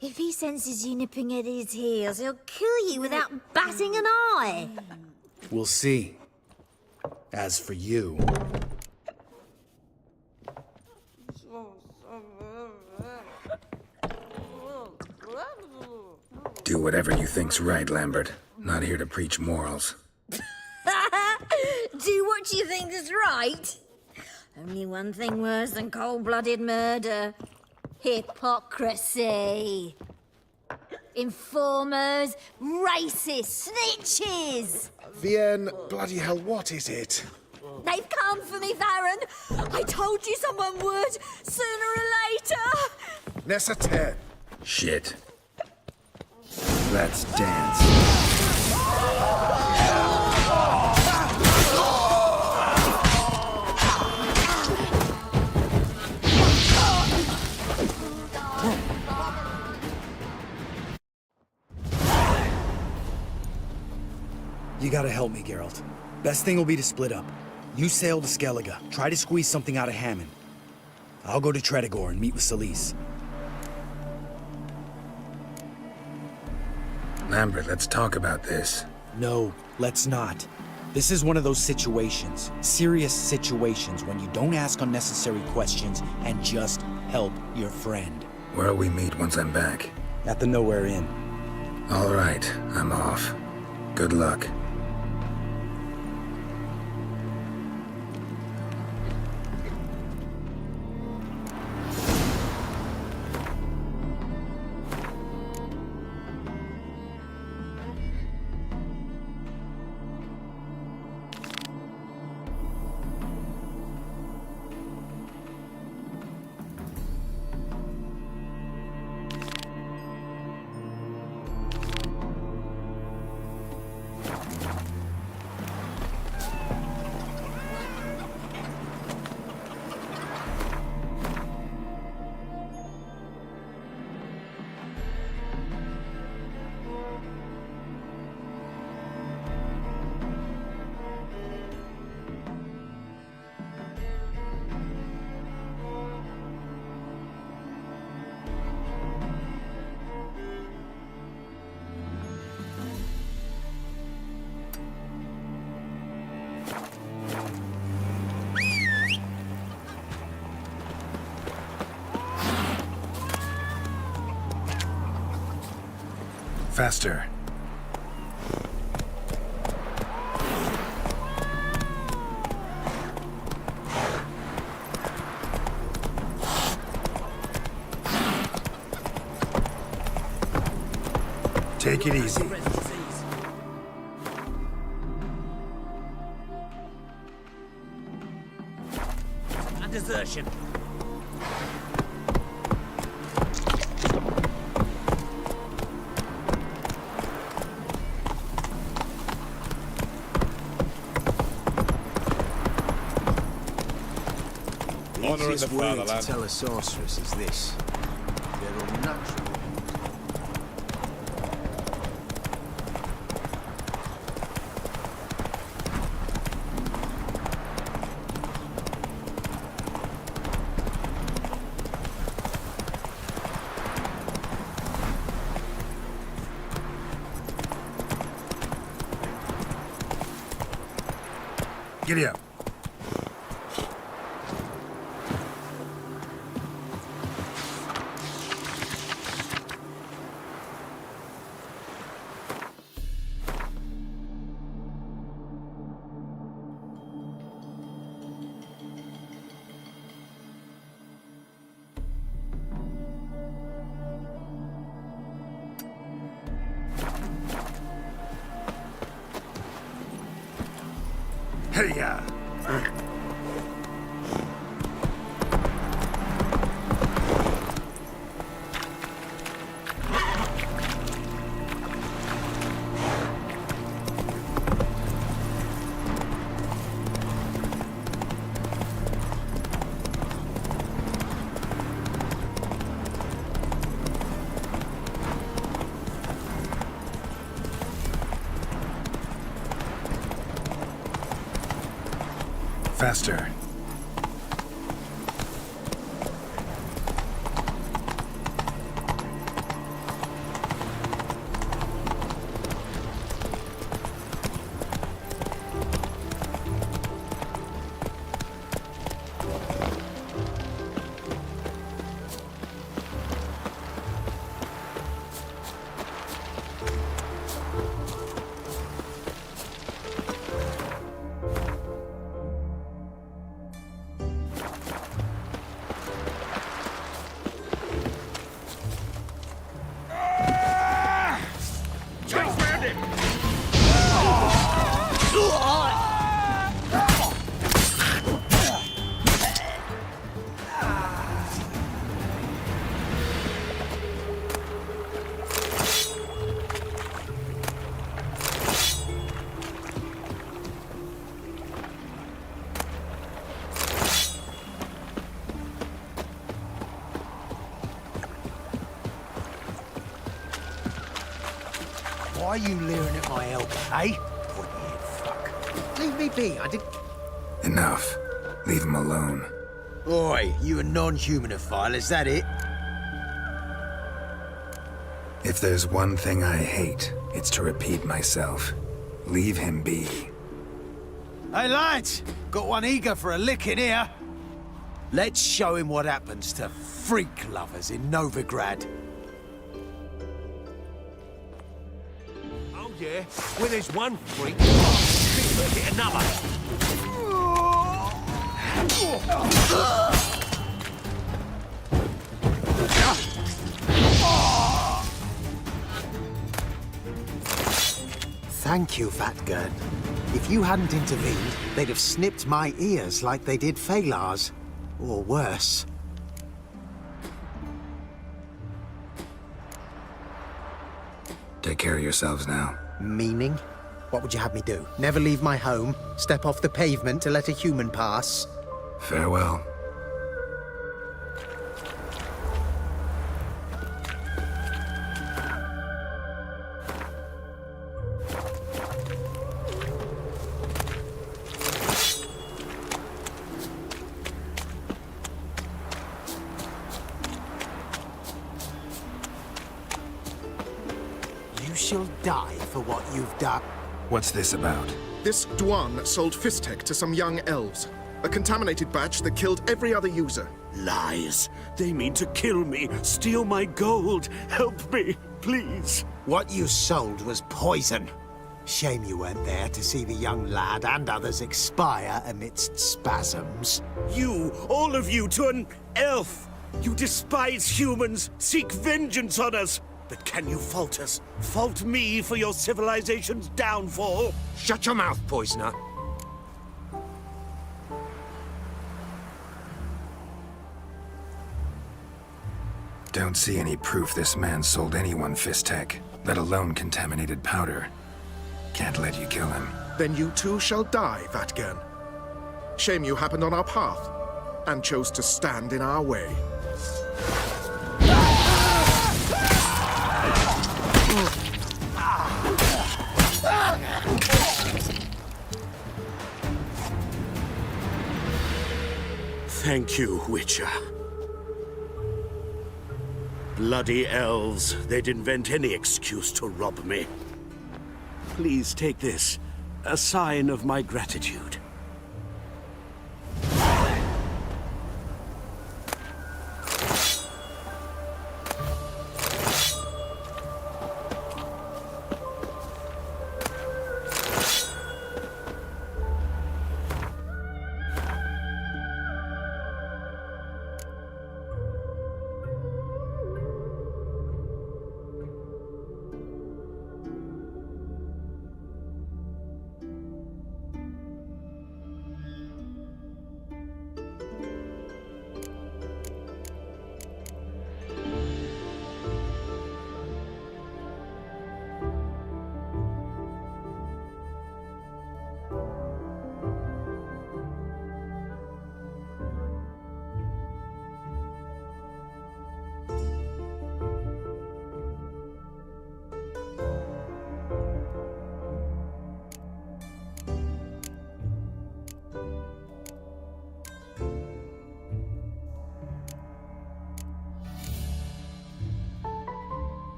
If he senses you nipping at his heels, he'll kill you without batting an eye. We'll see. As for you... Do whatever you think's right, Lambert. Not here to preach morals. Do what you think is right. Only one thing worse than cold-blooded murder. Hypocrisy. Informers, racists, snitches. Vienne, bloody hell, what is it? They've come for me, Baron. I told you someone would, sooner or later. Necessary. Shit. Let's dance. You gotta help me, Geralt. Best thing will be to split up. You sail to Skellige, try to squeeze something out of Hammond. I'll go to Tretigor and meet with Sleaze. Lambert, let's talk about this. No, let's not. This is one of those situations, serious situations, when you don't ask unnecessary questions and just help your friend. Where'll we meet once I'm back? At the Nowhere Inn. All right, I'm off. Good luck. Faster. Take it easy. And desertion. honour in the easiest way to fatherland. tell a sorceress is this. They're unnatural. Giddy up. Hey-ya! Faster. Why are you leering at my elbow, eh? Pointy-head fuck. Leave me be, I did... Enough. Leave him alone. Oi, you a non-humanophile, is that it? If there's one thing I hate, it's to repeat myself. Leave him be. Hey, lads! Got one eager for a lick in here. Let's show him what happens to freak lovers in Novigrad. Oh, yeah? Where there's one freak, we'll get another. Thank you, Vatgern. If you hadn't intervened, they'd have snipped my ears like they did Phalar's. Or worse. Take care of yourselves now. Meaning? What would you have me do? Never leave my home? Step off the pavement to let a human pass? Farewell. You shall die for what you've done. What's this about? This Dwan sold FSTech to some young elves. A contaminated batch that killed every other user. Lies. They mean to kill me, steal my gold. Help me, please. What you sold was poison. Shame you weren't there to see the young lad and others expire amidst spasms. You, all of you, to an elf. You despise humans, seek vengeance on us. But can you fault us? Fault me for your civilization's downfall? Shut your mouth, poisoner. Don't see any proof this man sold anyone FSTech, let alone contaminated powder. Can't let you kill him. Then you too shall die, Vatgern. Shame you happened on our path. and chose to stand in our way. Thank you, Witcher. Bloody elves, they'd invent any excuse to rob me. Please take this, a sign of my gratitude.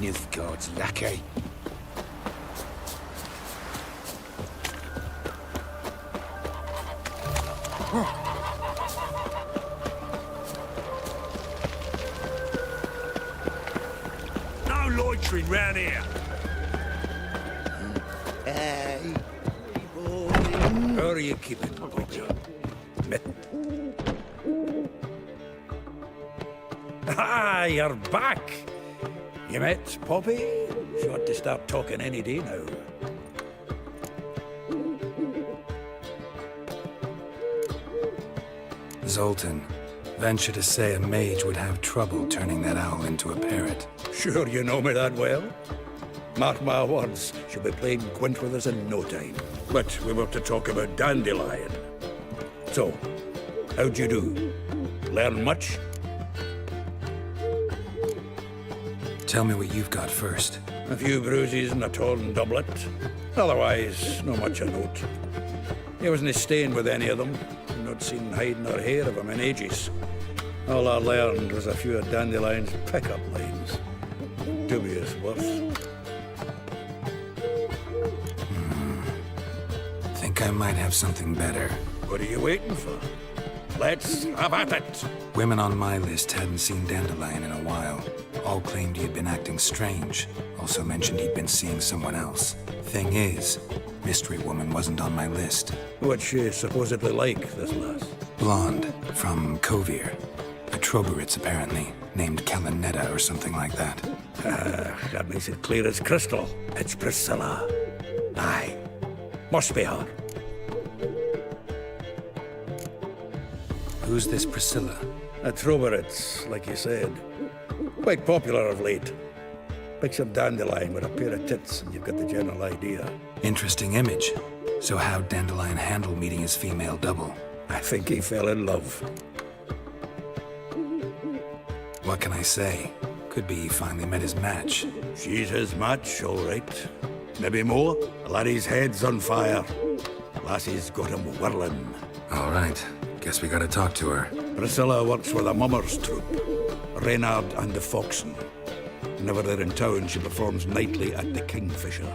Nilfgaard's lackey. No loitering round here. Hey, boy. How are you keeping, Bobby? Ah, you're back. You met Poppy? She ought to start talking any day now. Zoltan, venture to say a mage would have trouble turning that owl into a parrot. Sure you know me that well? Mark my words, she'll be playing Gwent with us in no time. But we were to talk about Dandelion. So, how'd you do? Learn much? Tell me what you've got first. A few bruises and a torn doublet. Otherwise, no much of note. He wasn't staying with any of them. Not seen hide nor hair of him in ages. All I learned was a few of Dandelion's pickup lines. Dubious worse. Think I might have something better. What are you waiting for? Let's have at it! Women on my list hadn't seen Dandelion in a while. All claimed he had been acting strange. Also mentioned he'd been seeing someone else. Thing is, Mystery Woman wasn't on my list. What's she supposedly like, this lass? Blonde, from Kovir. A Troberitz, apparently. Named Kalinetta or something like that. That makes it clear as crystal. It's Priscilla. Aye. Must be her. Who's this Priscilla? A Troberitz, like you said. Quite popular of late. Picture Dandelion with a pair of tits and you've got the general idea. Interesting image. So how'd Dandelion handle meeting his female double? I think he fell in love. What can I say? Could be he finally met his match. She's his match, all right. Maybe more. The laddie's head's on fire. Lassie's got him whirling. All right. Guess we gotta talk to her. Priscilla works with a mummers troupe. Reynard and the Foxen. Whenever they're in town, she performs nightly at the Kingfisher.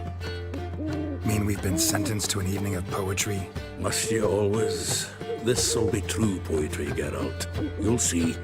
Mean we've been sentenced to an evening of poetry? Must you always? This'll be true poetry, Geralt. You'll see.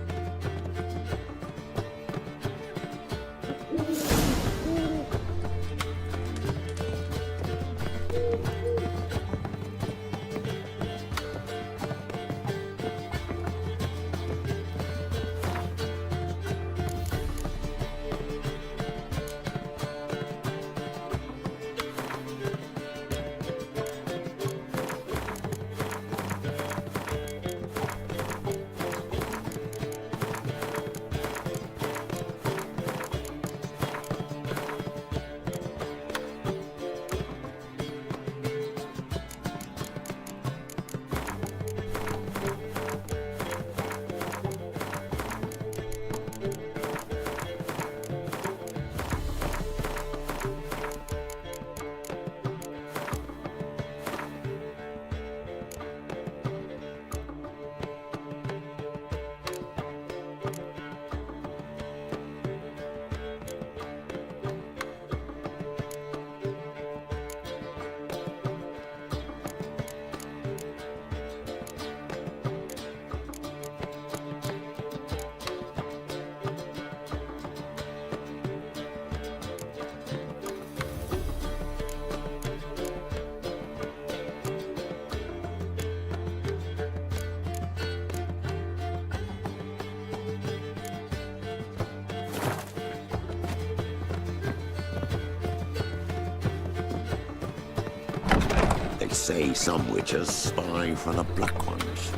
They say some witches spy for the black ones.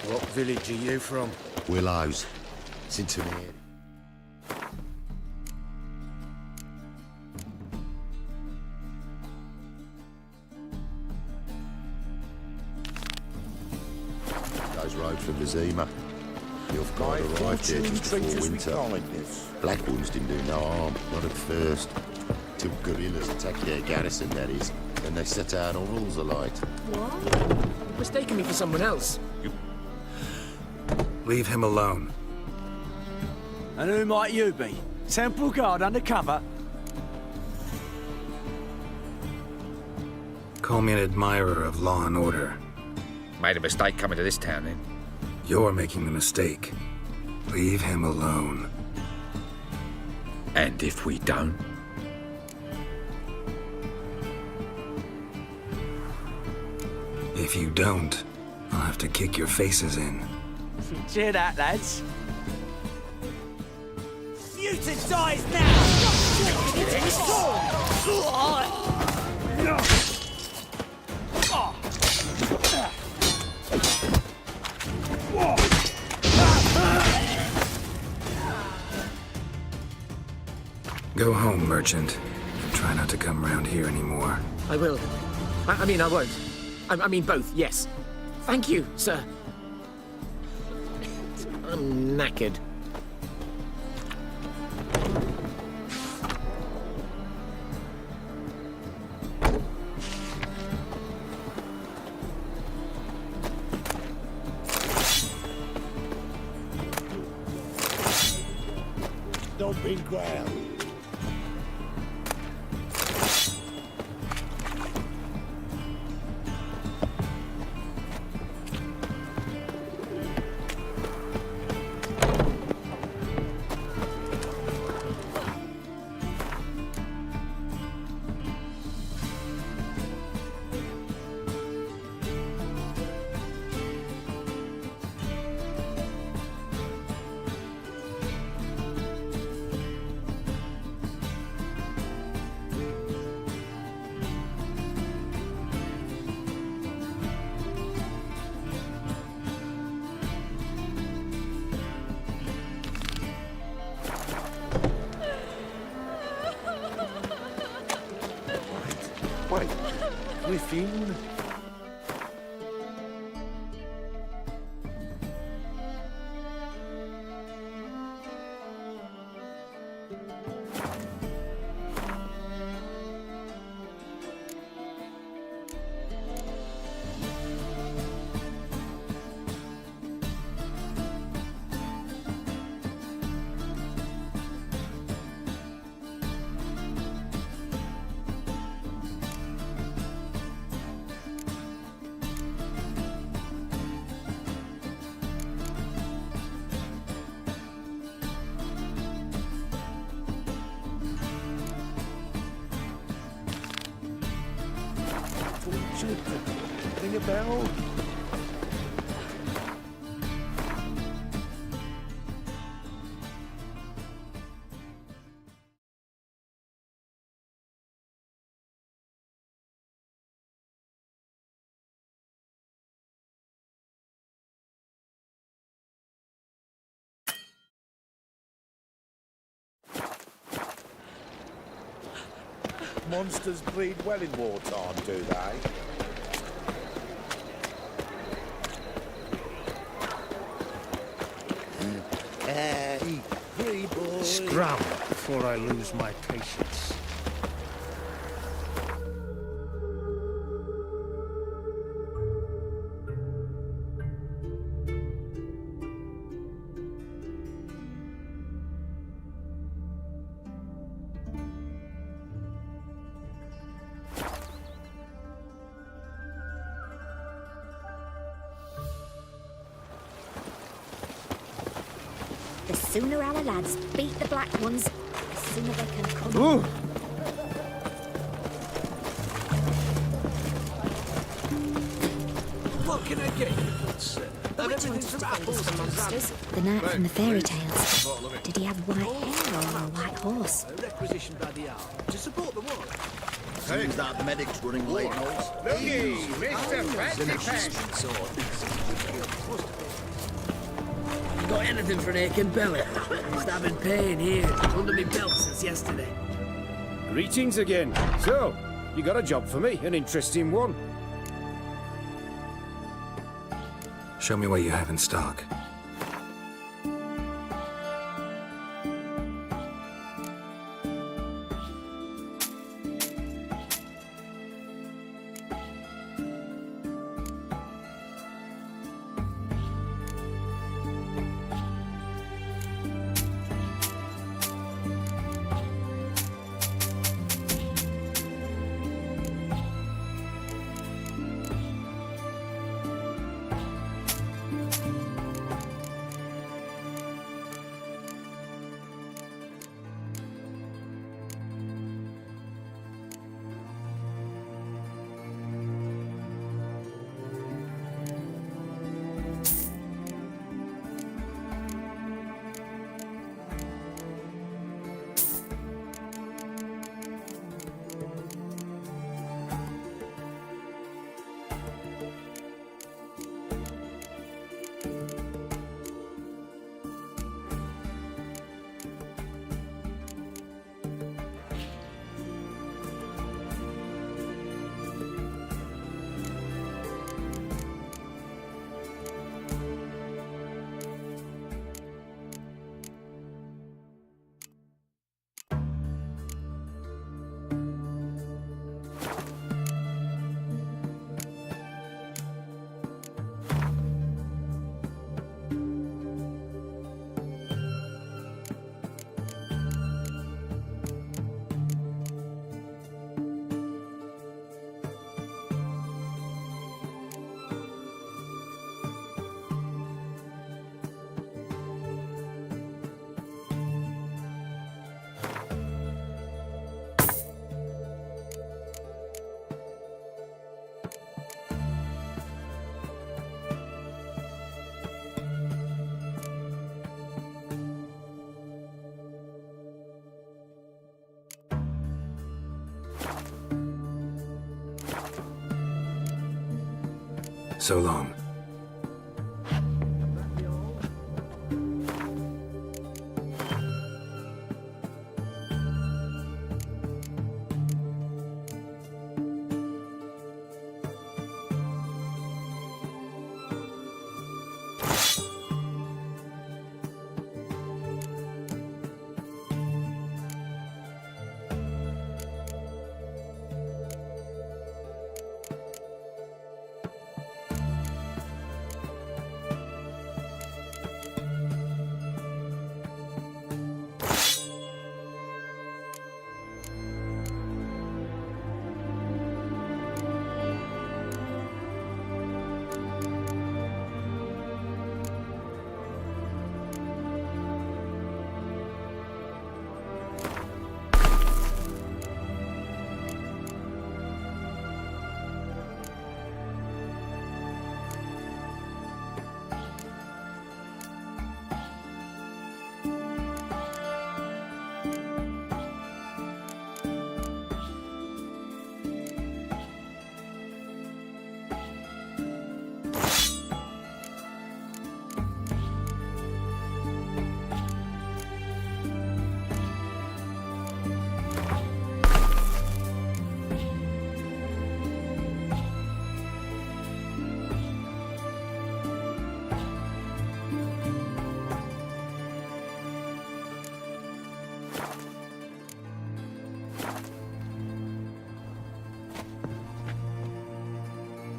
What village are you from? Willows. It's into the area. Those roads from Vizima. You've got arrived here just before winter. Black ones didn't do no harm, not at first. Till guerrillas attacked their garrison, that is. Then they set our rules alight. What? Mistaken me for someone else. Leave him alone. And who might you be? Temple Guard undercover? Call me an admirer of law and order. Made a mistake coming to this town, then. You're making the mistake. Leave him alone. And if we don't? If you don't, I'll have to kick your faces in. Cheer that, lads. Mutant dies now! Go home, merchant. And try not to come round here anymore. I will. I mean, I won't. I mean both, yes. Thank you, sir. I'm knackered. Stomping ground. anything? Ring a bell? Monsters breed well in wartime, do they? Hey, free boy. Scram before I lose my patience. The sooner our lads beat the black ones, the sooner they can come. Ooh. What can I get you, good sir? Which one's the monsters? The knight from the fairy tales. Did he have white hair or a white horse? Requisitioned by the hour to support the war. Seems that medic's running late, Knowles. Looky, Mr. FANTECH. Got anything for an aching belly? Stabbing pain here, under me belt since yesterday. Greetings again. So, you got a job for me, an interesting one. Show me what you have in stock. So long.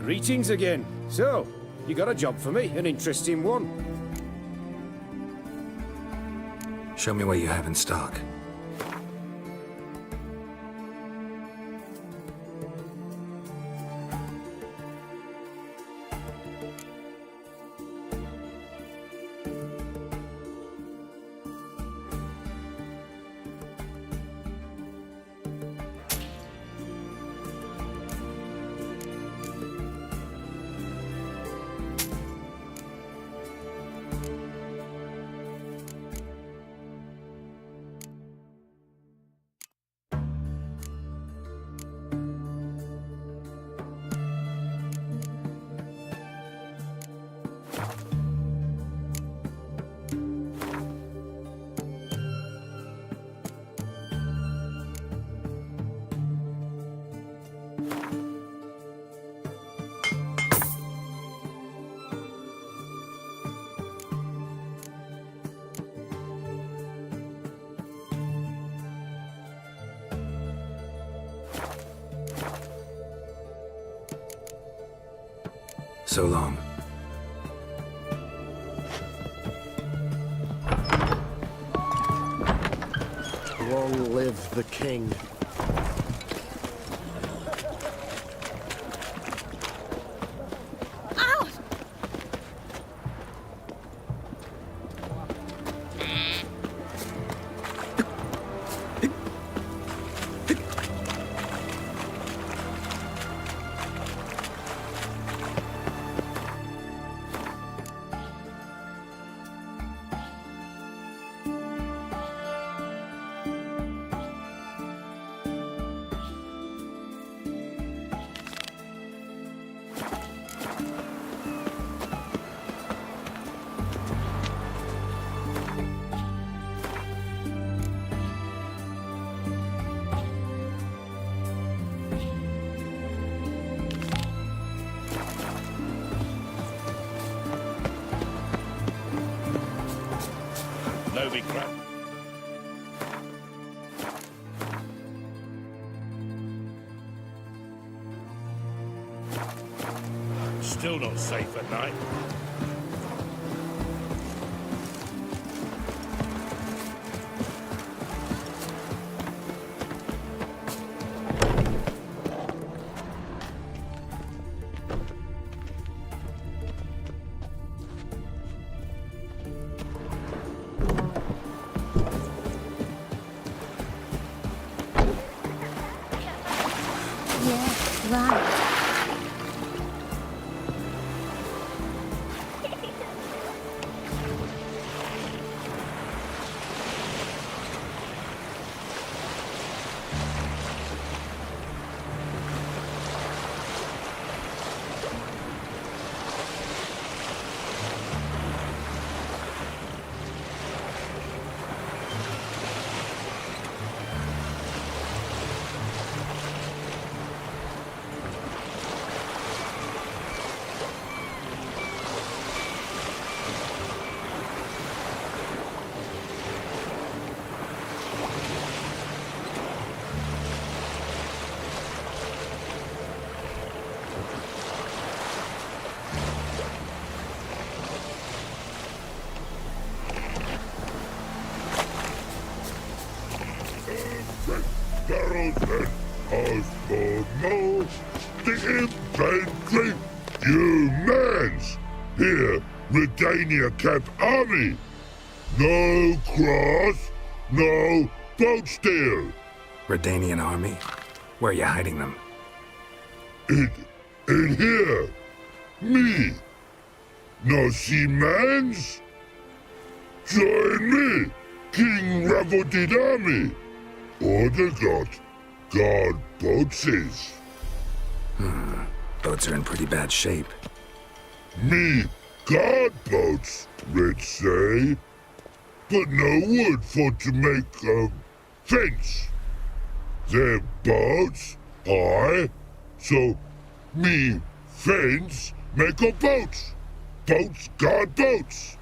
Greetings again. So, you got a job for me, an interesting one. Show me what you have in stock. So long. Long live the king. No big crap. Still not safe at night. As for no, the infantry, humans, here, Redania Camp Army. No cross, no boat steal. Redanian army? Where are you hiding them? In here, me. No seamans? Join me, King Ravodid Army. Order God boatses. Boats are in pretty bad shape. Me guard boats, let's say. But no wood for to make a fence. Their boats high, so me fence make a boats. Boats guard boats.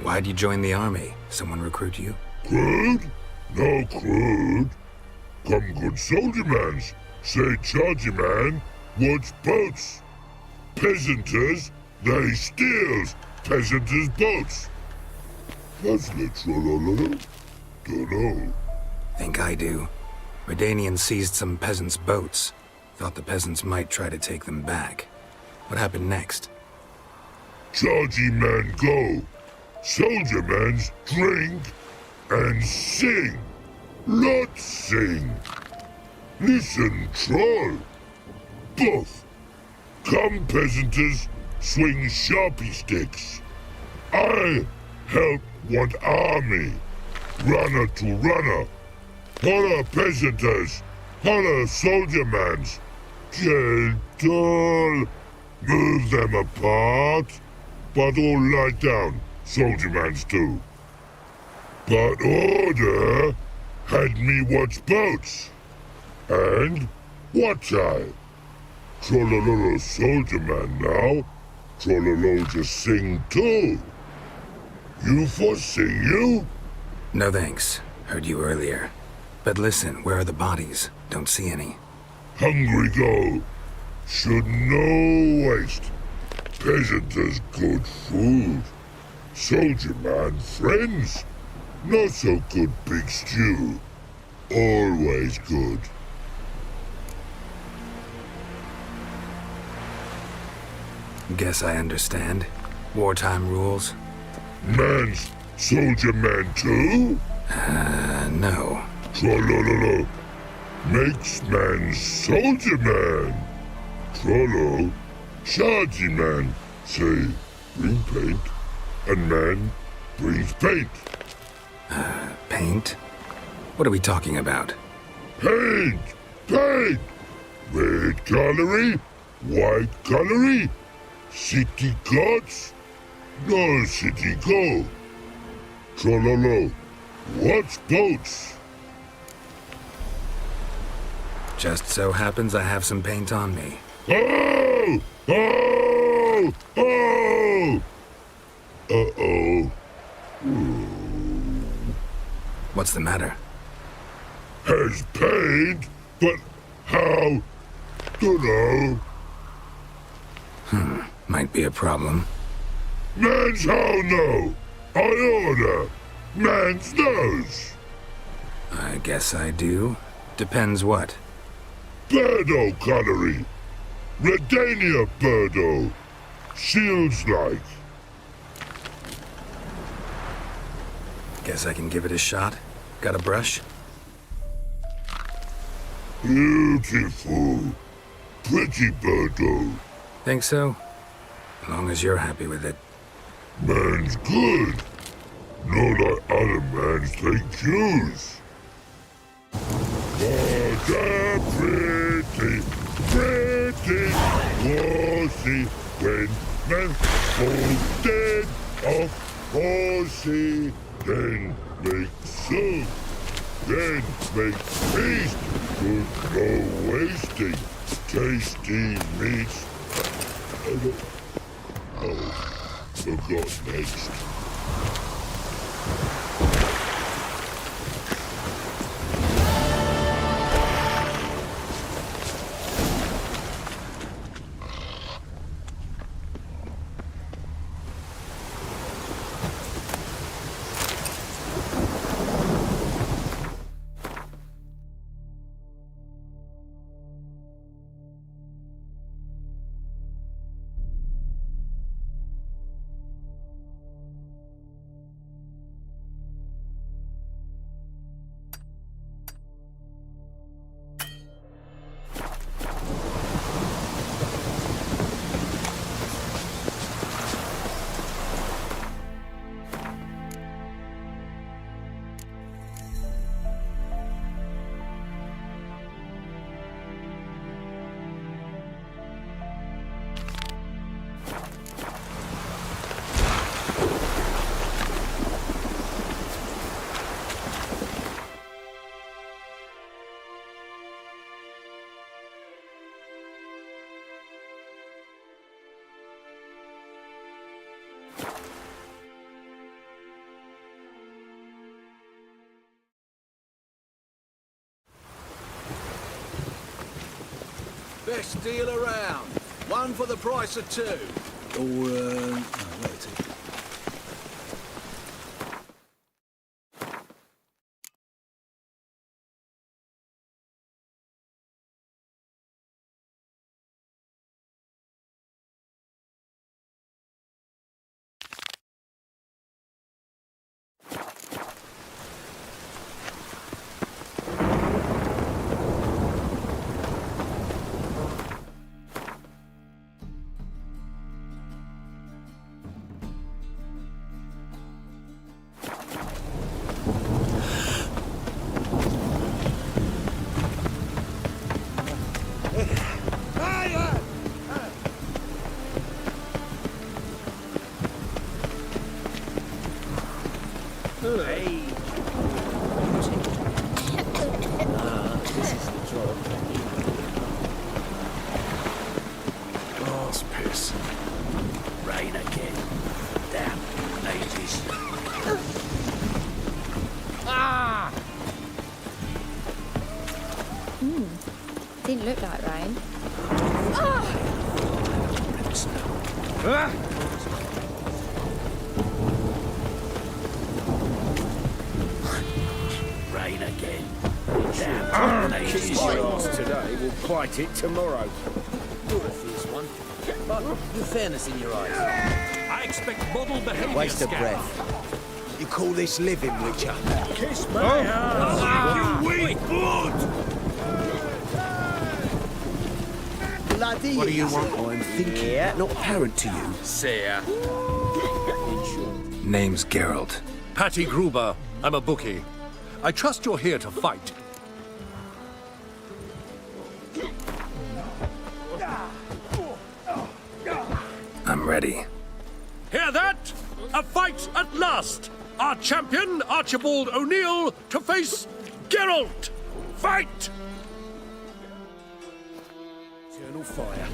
Why'd you join the army? Someone recruit you? Crude? No crude. Come good soldier mans, say chargy man, what's boats? Peasanters, they steals peasanters' boats. What's the trollololo? Dunno. Think I do. Redanians seized some peasants' boats. Thought the peasants might try to take them back. What happened next? Chargy man go. Soldier mans drink and sing. Lot sing. Listen, troll. Both. Come, peasanters, swing sharpie sticks. I help one army. Runner to runner. Holla, peasanters. Holla, soldier mans. Gentle. Move them apart. But all lie down, soldier mans do. But order had me watch boats. And watch I. Trollololo soldier man now. Trollolo just sing too. You for sing you? No thanks. Heard you earlier. But listen, where are the bodies? Don't see any. Hungry go. Should no waste. Peasanters good food. Soldier man friends. Not so good big stew. Always good. Guess I understand. Wartime rules? Man's soldier man too? No. Trollololo. Makes man soldier man. Trollo. Chargy man. Say, bring paint. And man brings paint. Paint? What are we talking about? Paint! Paint! Red colory, white colory, city gods, no city go. Trollolo, what's boats? Just so happens I have some paint on me. Oh! Oh! Oh! Uh-oh. What's the matter? Has paint, but how? Dunno. Might be a problem. Man's how no. I order. Man's knows. I guess I do. Depends what. Birdo colory. Redania birdo. Shields like. Guess I can give it a shot. Got a brush? Beautiful. Pretty birdo. Think so? As long as you're happy with it. Man's good. Not like other mans they choose. What a pretty, pretty horsey when man falls dead off horsey. Then make soup. Then make feast. With no wasting. Tasty meats. Forgot next. Best deal around. One for the price of two. Or, no, wait. Hey. This is the drop. Oh, it's piss. Rain again. Damn, ages. Ah! Didn't look like rain. Rain again. Damn, ages. Kiss today, we'll bite it tomorrow. You're a fierce one. But with fairness in your eyes. I expect model behavior. Waste of breath. You call this living, Witcher? Kiss my ass! You weak blood! Bloody what do you want? I'm thinking. Not apparent to you. See ya. Name's Geralt. Patty Gruber. I'm a bookie. I trust you're here to fight. I'm ready. Hear that? A fight at last! Our champion, Archibald O'Neill, to face Geralt! Fight! Eternal fire.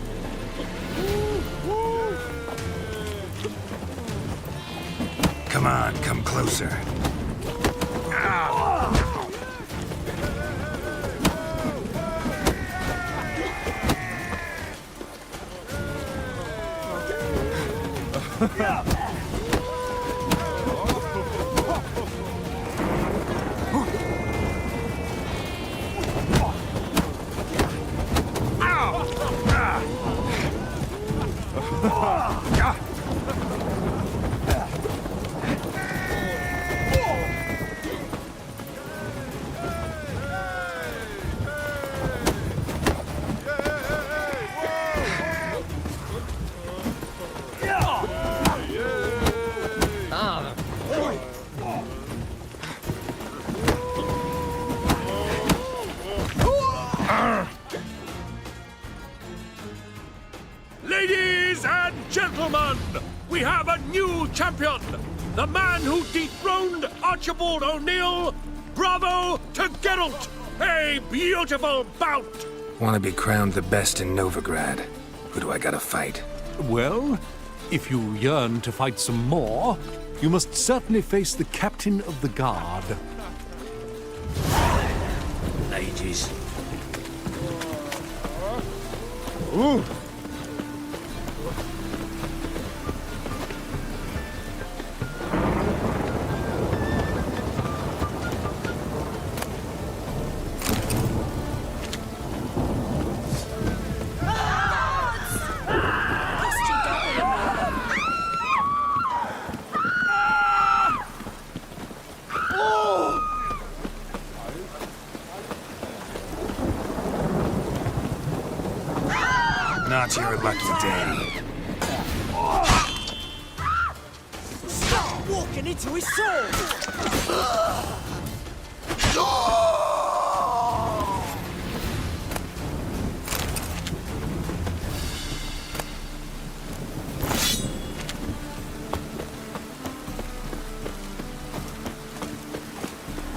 Come on, come closer. Ladies and gentlemen, we have a new champion! The man who dethroned Archibald O'Neill! Bravo to Geralt! A beautiful bout! Want to be crowned the best in Novigrad. Who do I gotta fight? Well, if you yearn to fight some more, you must certainly face the captain of the guard. Ages. Ooh. Not your lucky day. Stop walking into his sword!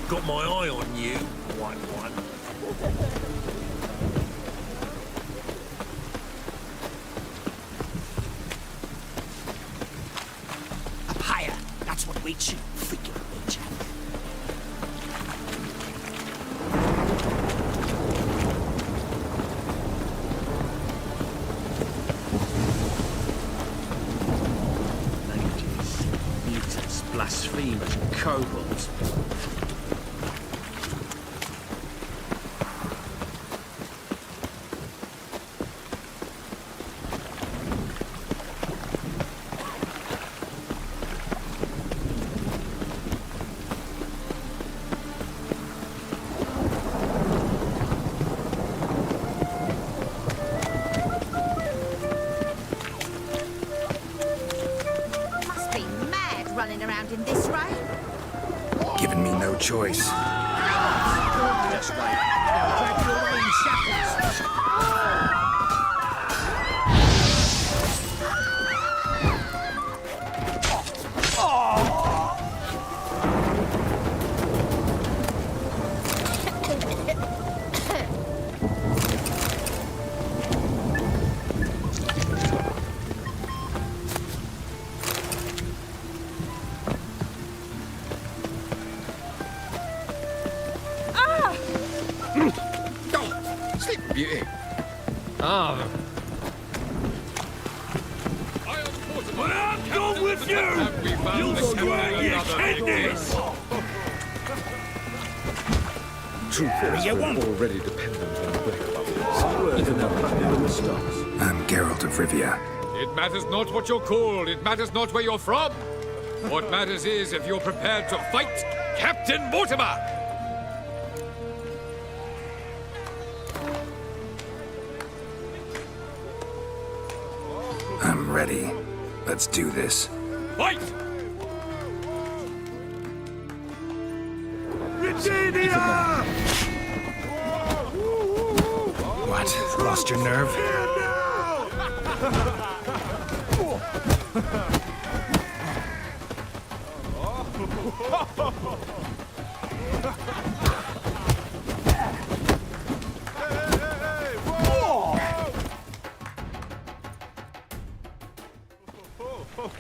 Got my eye on you, white one. Up higher. That's what waits you, freaking bitch. Blasphemous kobolds. Must be mad running around in this rain. Given me no choice. This way. They'll drag you away in shackles. Sleep, beauty. Ah. I'm going with you! You'll swear your kidneys! Troopers were already dependent on break even their platinum stocks. I'm Geralt of Rivia. It matters not what you're called. It matters not where you're from. What matters is if you're prepared to fight Captain Mortimer. I'm ready. Let's do this. Fight! Nvidia! What? Lost your nerve?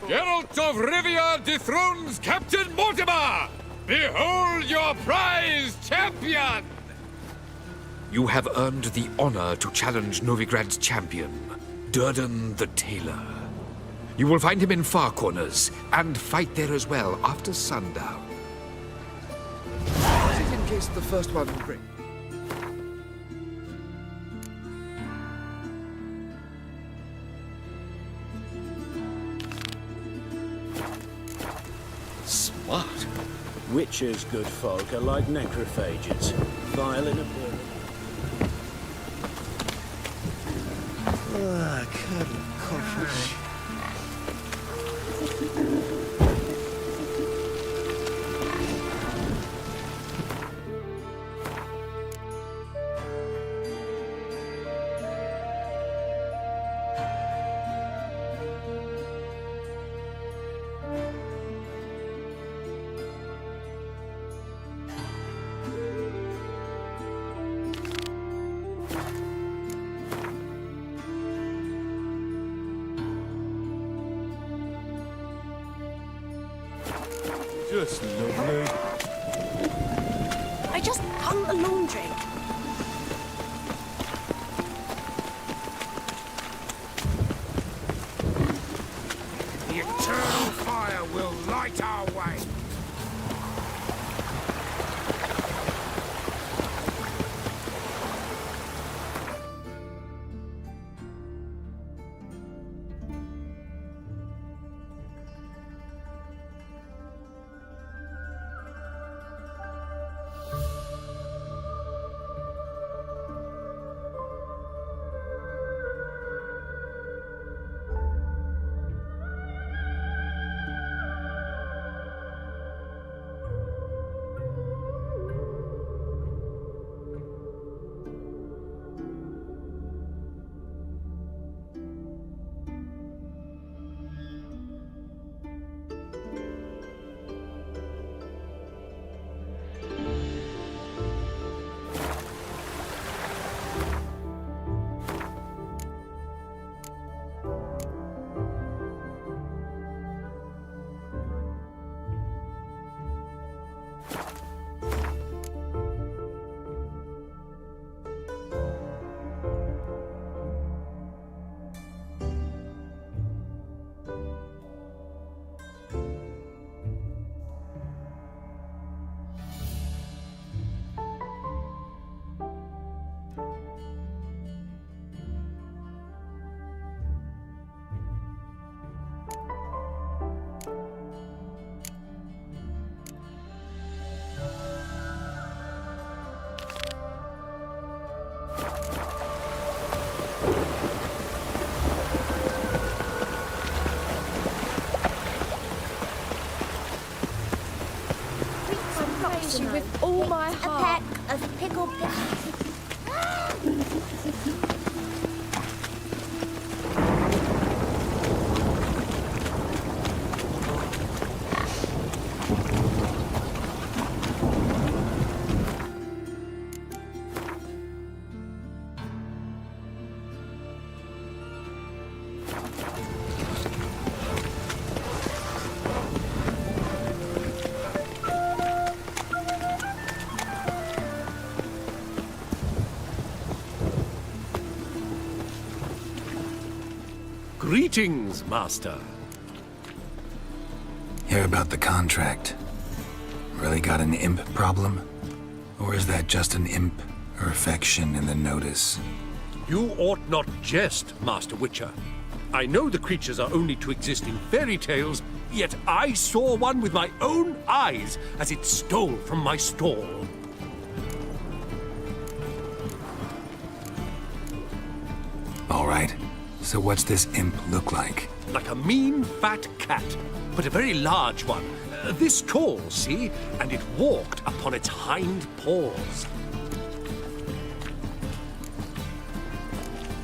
Geralt of Rivia dethrones Captain Mortimer! Behold your prize champion! You have earned the honor to challenge Novigrad's champion, Durden the Tailor. You will find him in Far Corners, and fight there as well after sundown. Was it in case the first one break? Smart. Witches, good folk, are like necrophages. Vile in appearance. Ah, curdled coffee. Just lovely. I just hung the laundry. The eternal fire will light our way. bless you with all my heart. A peck of pickled pickles. Greetings, Master. Hear about the contract. Really got an imp problem? Or is that just an imp perfection in the notice? You ought not jest, Master Witcher. I know the creatures are only to exist in fairy tales, yet I saw one with my own eyes as it stole from my stall. All right. So what's this imp look like? Like a mean, fat cat, but a very large one. This tall, see? And it walked upon its hind paws.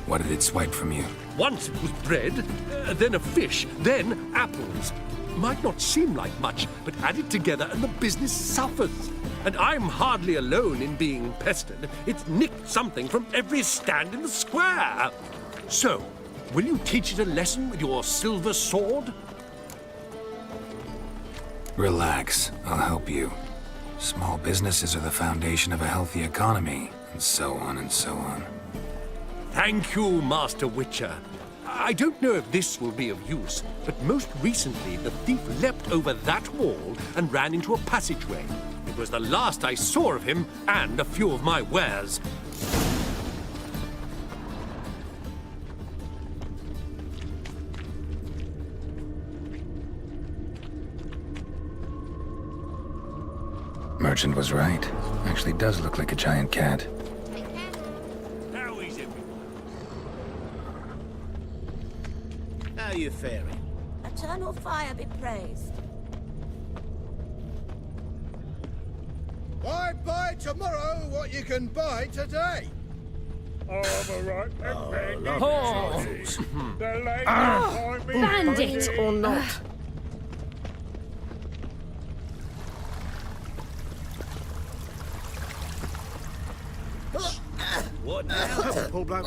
What did it swipe from you? Once it was bread, then a fish, then apples. Might not seem like much, but added together and the business suffers. And I'm hardly alone in being pestered. It's nicked something from every stand in the square. So, will you teach it a lesson with your silver sword? Relax, I'll help you. Small businesses are the foundation of a healthy economy, and so on and so on. Thank you, Master Witcher. I don't know if this will be of use, but most recently the thief leapt over that wall and ran into a passageway. It was the last I saw of him and a few of my wares. Merchant was right. Actually does look like a giant cat. How is it? How you faring? Eternal fire be praised. Why buy tomorrow what you can buy today? I'm a right Oh. bandit or not. What now? Pull back.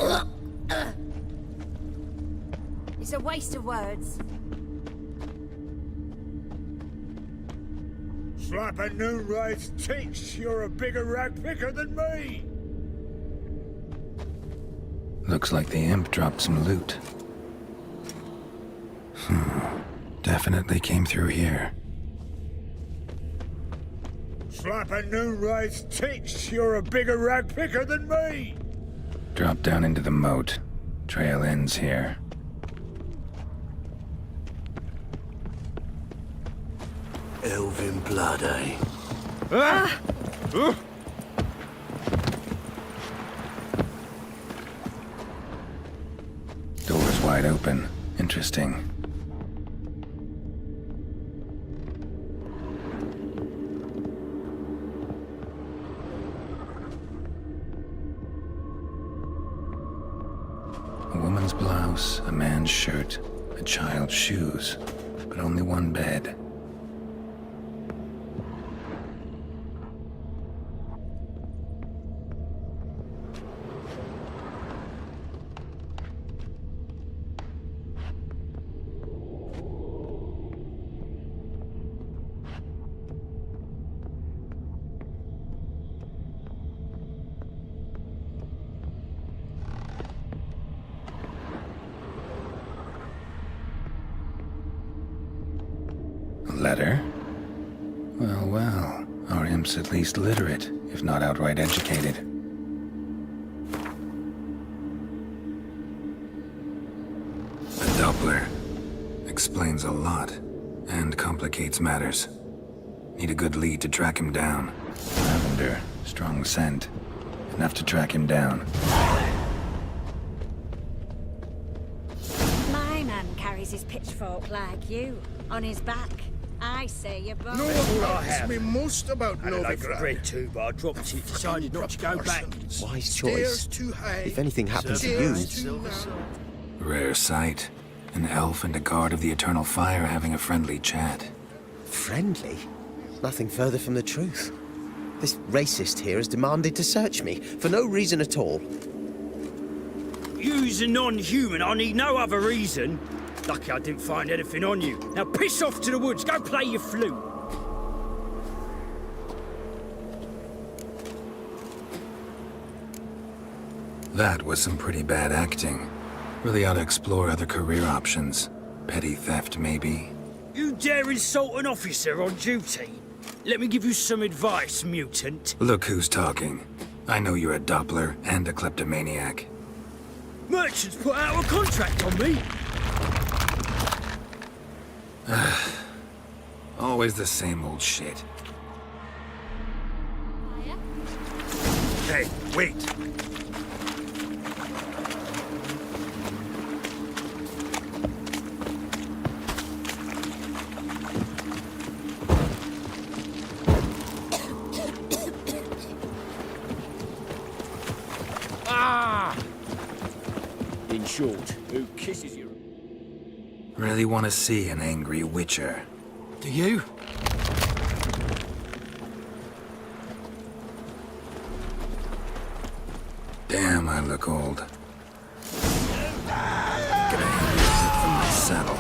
It's a waste of words. Slap a noon raid's teats, you're a bigger rag picker than me. Looks like the imp dropped some loot. Definitely came through here. Slap a noon raid's teats, you're a bigger rag picker than me. Drop down into the moat. Trail ends here. Elven blood, eh? Door's wide open. Interesting. A woman's blouse, a man's shirt, a child's shoes, but only one bed. Letter? Well, well, our imp's at least literate, if not outright educated. A Doppler. Explains a lot, and complicates matters. Need a good lead to track him down. Lavender, strong scent. Enough to track him down. My man carries his pitchfork like you, on his back. I say you both. No one asks me most about I like Novigrad. bread too, but I dropped it. Decided not to go back. Wise Stairs choice. too high. If anything happens to you... Stairs too narrow. Rare sight. An elf and a guard of the Eternal Fire having a friendly chat. Friendly? Nothing further from the truth. This racist here has demanded to search me, for no reason at all. You's a non-human. I need no other reason. Lucky I didn't find anything on you. Now piss off to the woods. Go play your flute. That was some pretty bad acting. Really ought to explore other career options. Petty theft, maybe? You dare insult an officer on duty? Let me give you some advice, mutant. Look who's talking. I know you're a Doppler and a kleptomaniac. Merchants put out a contract on me. Always the same old shit. Hey, wait. In short, who kisses you? Really want to see an angry witcher. Do you? Damn, I look old. Gonna hand you zip from my saddle.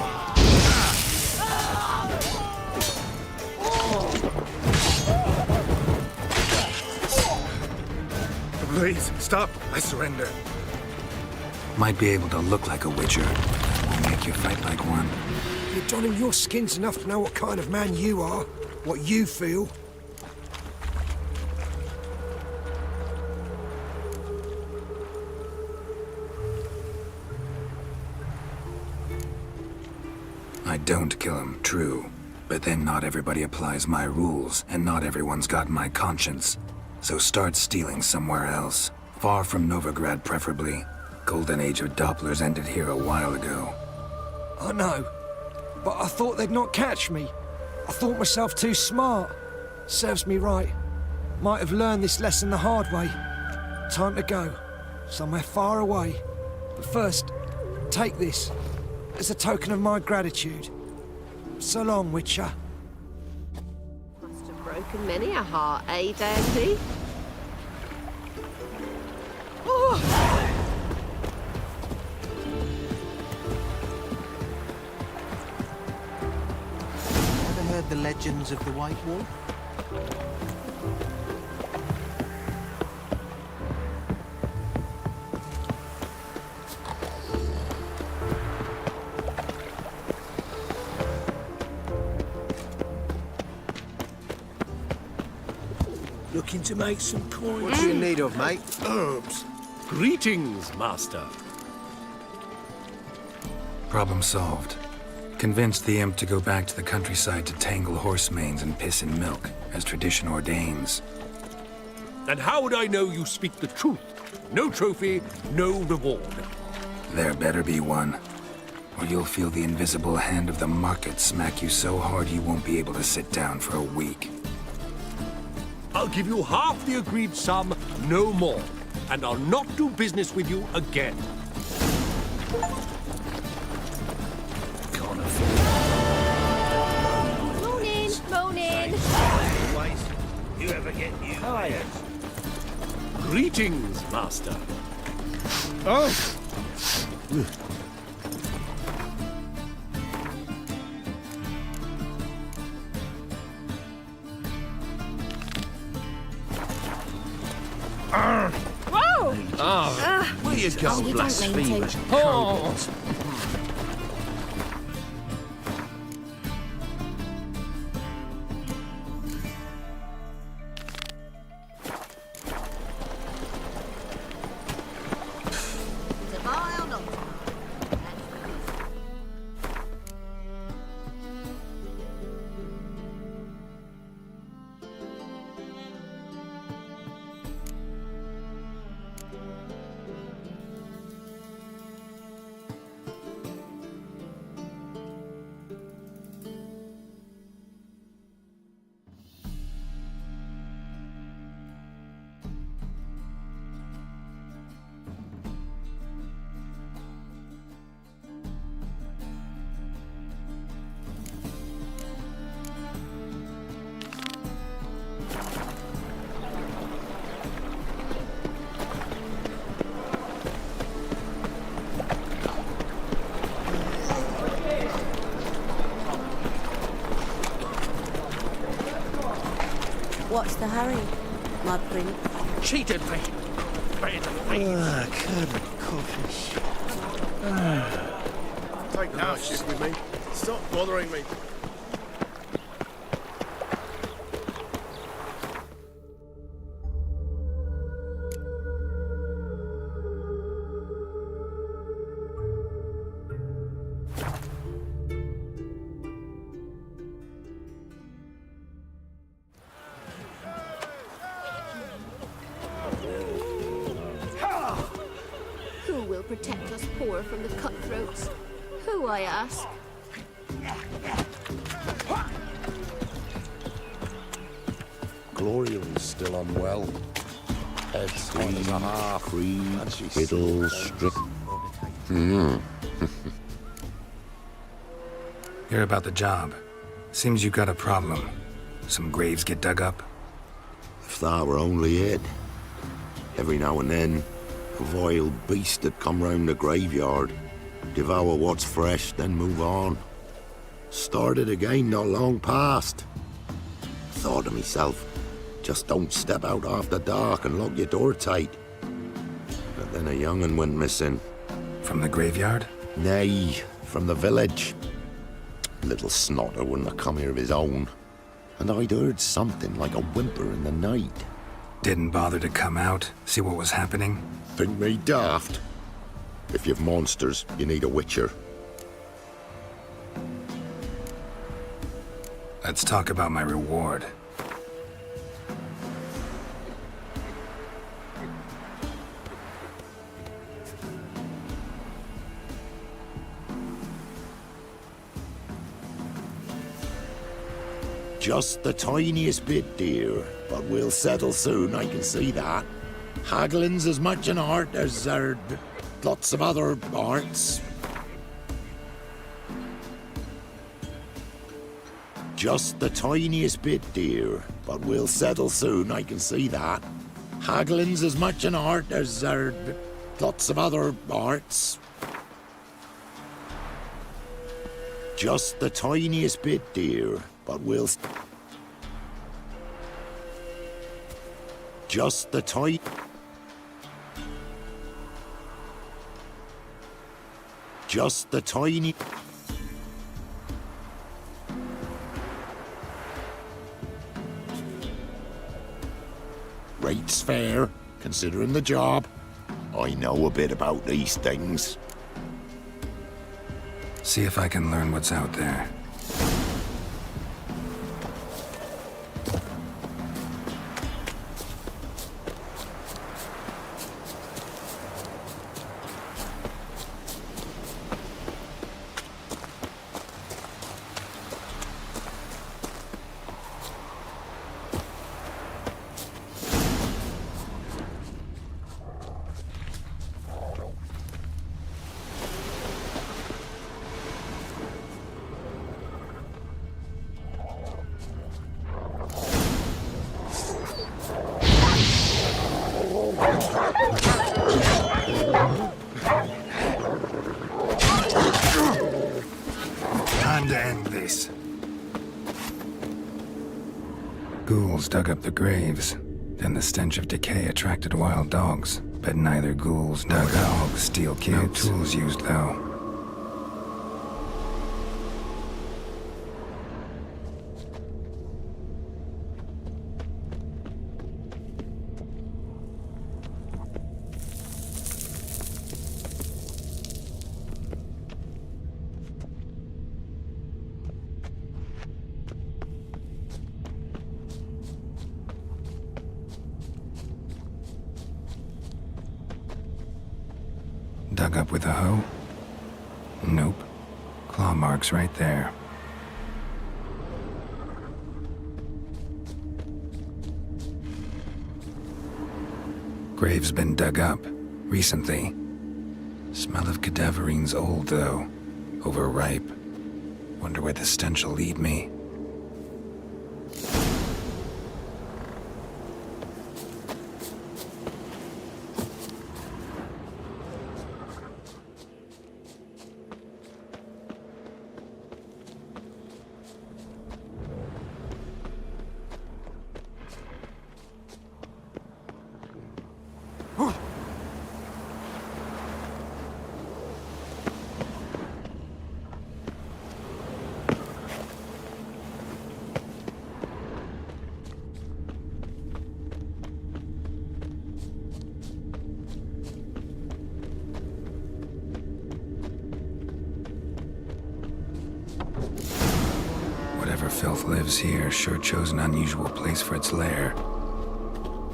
Please, stop. I surrender. Might be able to look like a witcher. Won't make you fight like one. You're donning your skins enough to know what kind of man you are, what you feel. I don't kill him, true. But then not everybody applies my rules, and not everyone's got my conscience. So start stealing somewhere else. Far from Novigrad, preferably. Golden age of Dopplers ended here a while ago. I know, but I thought they'd not catch me. I thought myself too smart. Serves me right. Might have learned this lesson the hard way. Time to go. Somewhere far away. But first, take this. As a token of my gratitude. So long, Witcher. Must have broken many a heart, eh, Dandy? Oh. Ever heard the legends of the White Wolf? Looking to make some coins. What do you need of, mate? Herbs. Greetings, Master. Problem solved. Convinced the imp to go back to the countryside to tangle horse manes and piss in milk, as tradition ordains. And how would I know you speak the truth? No trophy, no reward. There better be one. Or you'll feel the invisible hand of the market smack you so hard you won't be able to sit down for a week. I'll give you half the agreed sum, no more. And I'll not do business with you again. Morning, morning. You ever get you? Hi. Greetings, Master. Oh! Whoa! Ah, where you go, you don't mean blasphemers? to. Oh. What's the hurry, my prince? Cheated me. Take no shit with me. Stop bothering me. Who will protect us poor from the cutthroats? Who, I ask? Glorian's still unwell. Head's hot as a half. Creed, fiddle, strip. Hear about the job. Seems you got a problem. Some graves get dug up? If that were only it. Every now and then, a vile beast that come round the graveyard. Devour what's fresh, then move on. Started again not long past. Thought to myself, just don't step out after dark and lock your door tight. But then a young'un went missing. From the graveyard? Nay, from the village. Little snotter wouldn't have come here of his own. And I'd heard something like a whimper in the night. Didn't bother to come out, see what was happening? Think me daft? If you've monsters, you need a witcher. Let's talk about my reward. Just the tiniest bit, dear. But we'll settle soon, I can see that. Haggling's as much an art as lots of other arts. Just the tiniest bit, dear. But we'll settle soon, I can see that. Haggling's as much an art as lots of other arts. Just the tiniest bit, dear. But we'll... Just the tiny... Just the tiny... Rate's fair, considering the job. I know a bit about these things. See if I can learn what's out there. Time to end this. Ghouls dug up the graves. Then the stench of decay attracted wild dogs. But neither ghouls nor dogs steal kids. No tools used, though. Dug up with a hoe? Nope. Claw marks right there. Grave's been dug up. Recently. Smell of cadaverine's old, though. Overripe. Wonder where the stench will lead me. Whatever filth lives here sure chose an unusual place for its lair.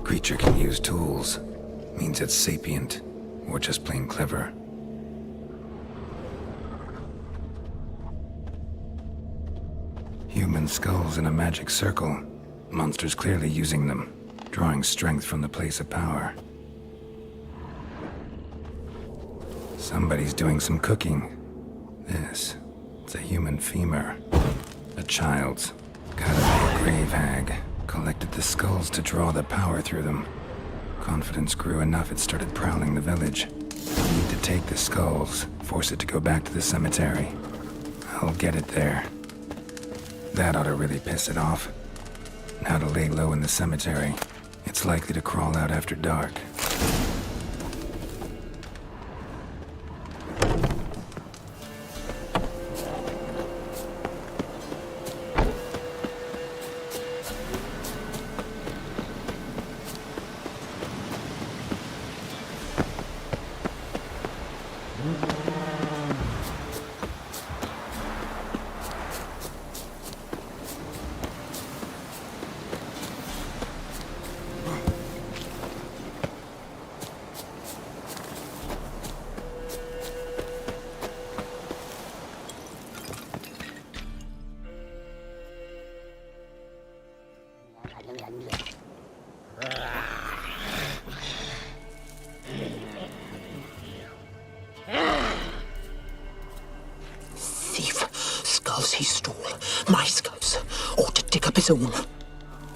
Creature can use tools. Means it's sapient, or just plain clever. Human skulls in a magic circle. Monsters clearly using them, drawing strength from the place of power. Somebody's doing some cooking. It's a human femur. A child's. Gotta be a grave hag. Collected the skulls to draw the power through them. Confidence grew enough it started prowling the village. Need to take the skulls, force it to go back to the cemetery. I'll get it there. That ought to really piss it off. Now to lay low in the cemetery. It's likely to crawl out after dark.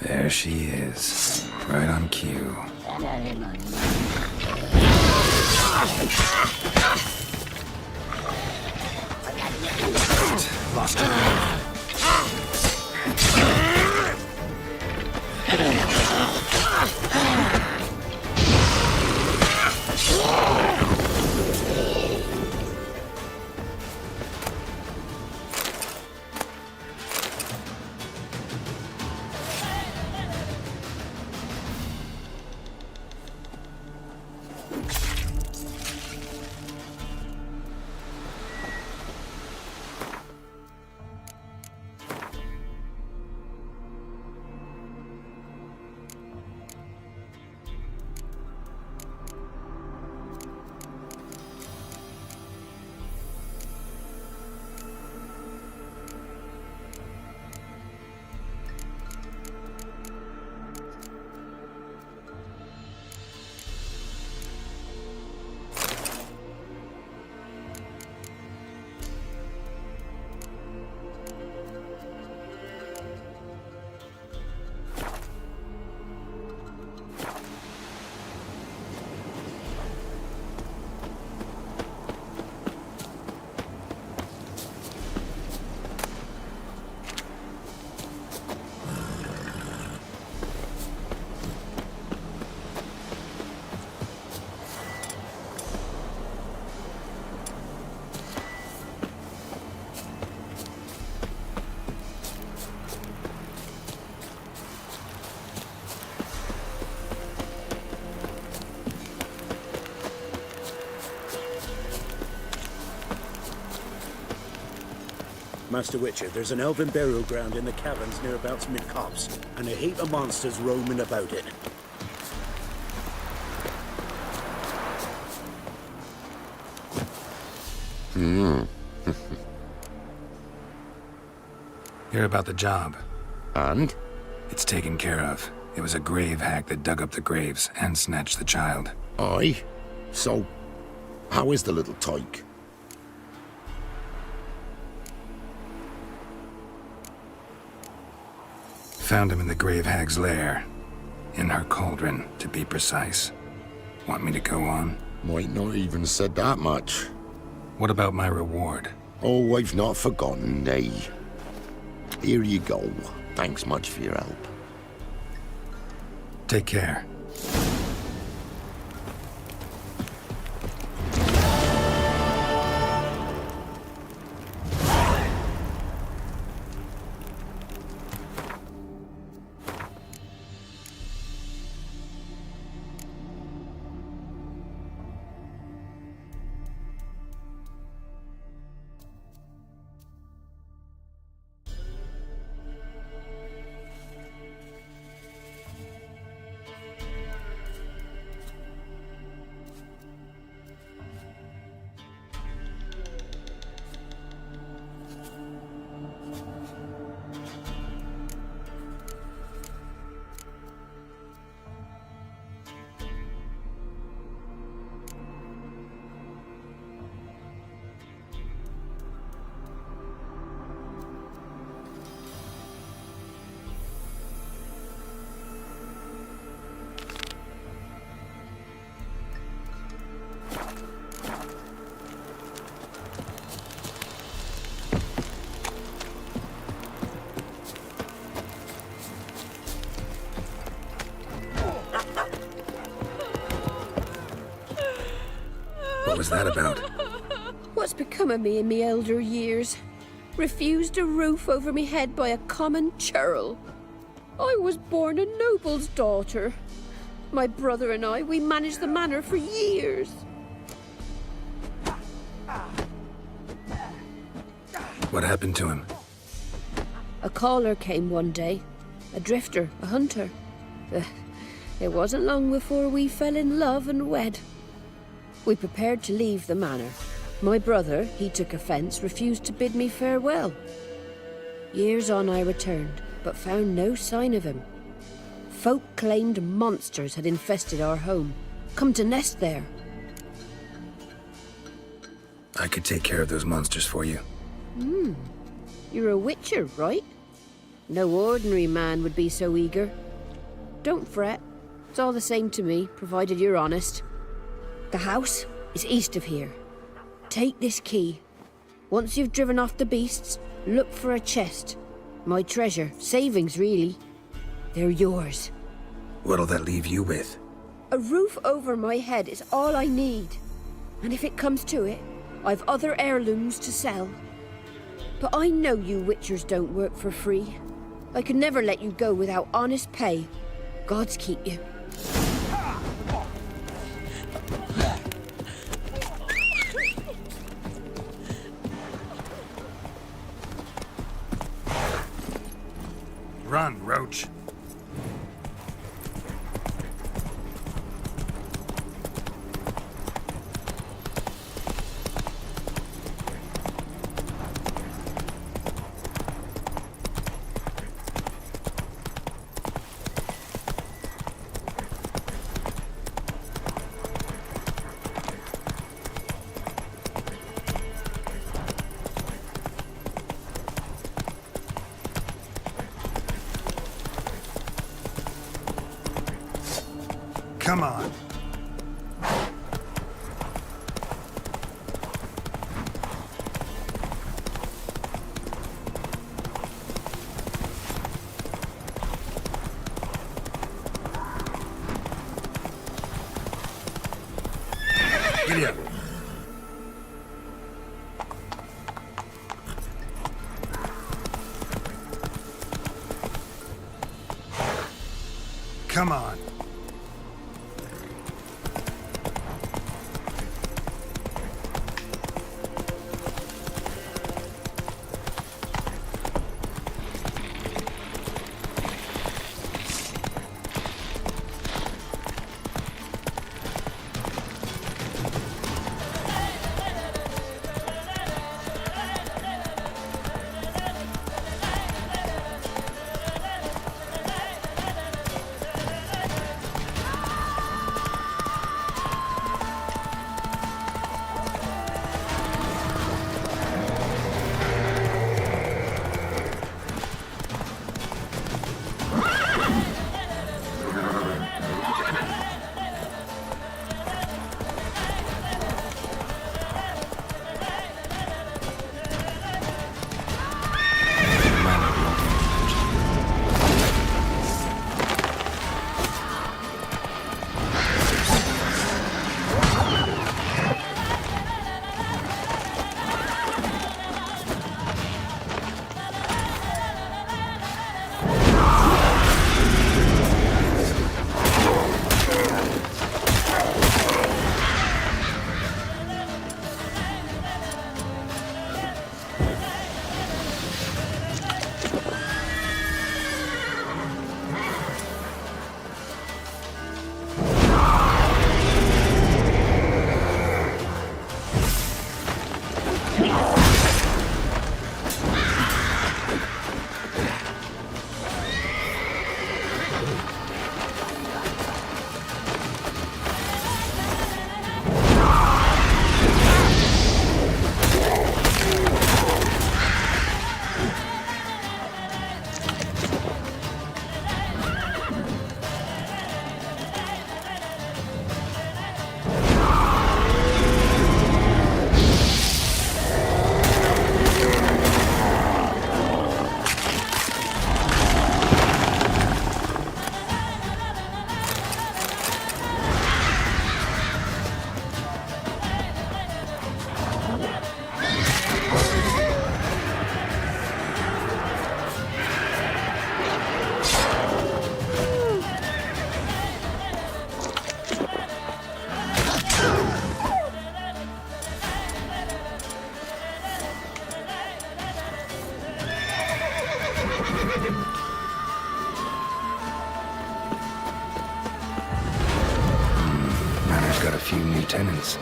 There she is, right on cue. Lost her. Master Witcher, there's an elven burial ground in the caverns nearabouts mid-copse, and a heap of monsters roaming about it. Hear about the job. And? It's taken care of. It was a grave hag that dug up the graves and snatched the child. Aye? So, how is the little tyke? Found him in the grave hag's lair. In her cauldron, to be precise. Want me to go on? Might not even said that much. What about my reward? Oh, I've not forgotten, nay. Here you go. Thanks much for your help. Take care. was that about? What's become of me in me elder years? Refused a roof over me head by a common churl. I was born a noble's daughter. My brother and I, we managed the manor for years. What happened to him? A caller came one day. A drifter, a hunter. It wasn't long before we fell in love and wed. We prepared to leave the manor. My brother, he took offence, refused to bid me farewell. Years on I returned, but found no sign of him. Folk claimed monsters had infested our home, come to nest there. I could take care of those monsters for you. You're a witcher, right? No ordinary man would be so eager. Don't fret. It's all the same to me, provided you're honest. The house is east of here. Take this key. Once you've driven off the beasts, look for a chest. My treasure, savings really. They're yours. What'll that leave you with? A roof over my head is all I need. And if it comes to it, I've other heirlooms to sell. But I know you witchers don't work for free. I could never let you go without honest pay. Gods keep you. Run, Roach. Come on. Giddy up. Come on. few new tenants.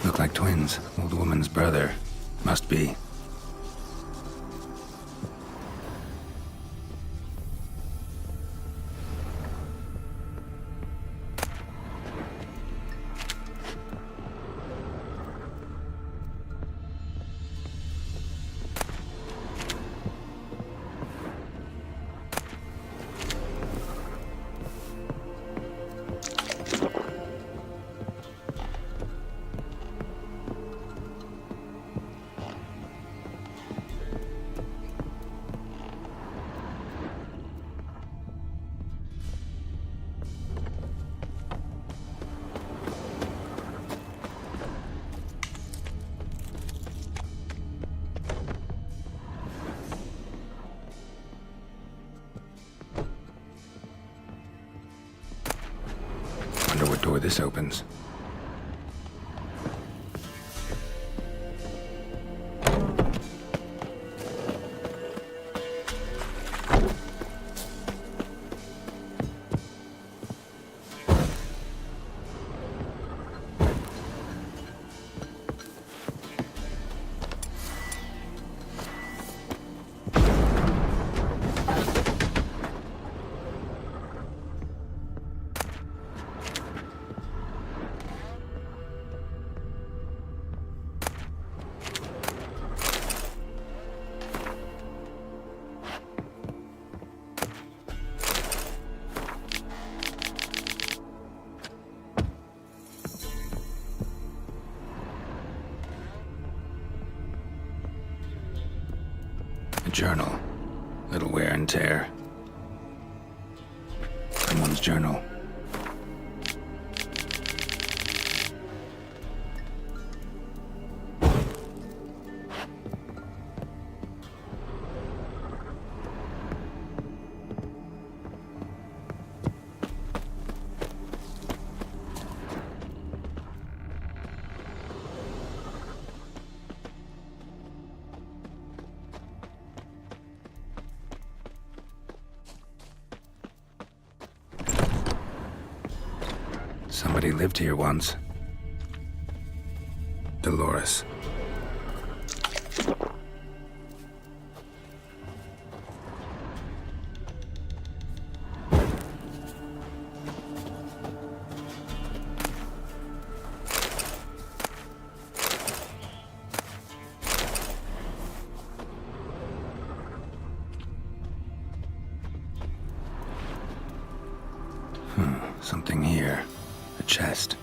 Look like twins. Old woman's brother. Must be. Wonder what door this opens. A journal. Little wear and tear. Someone's journal. Somebody lived here once. Dolores. Something here. A chest.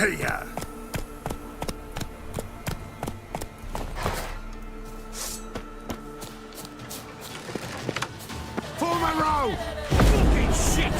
Here. Form a row! Fucking shit!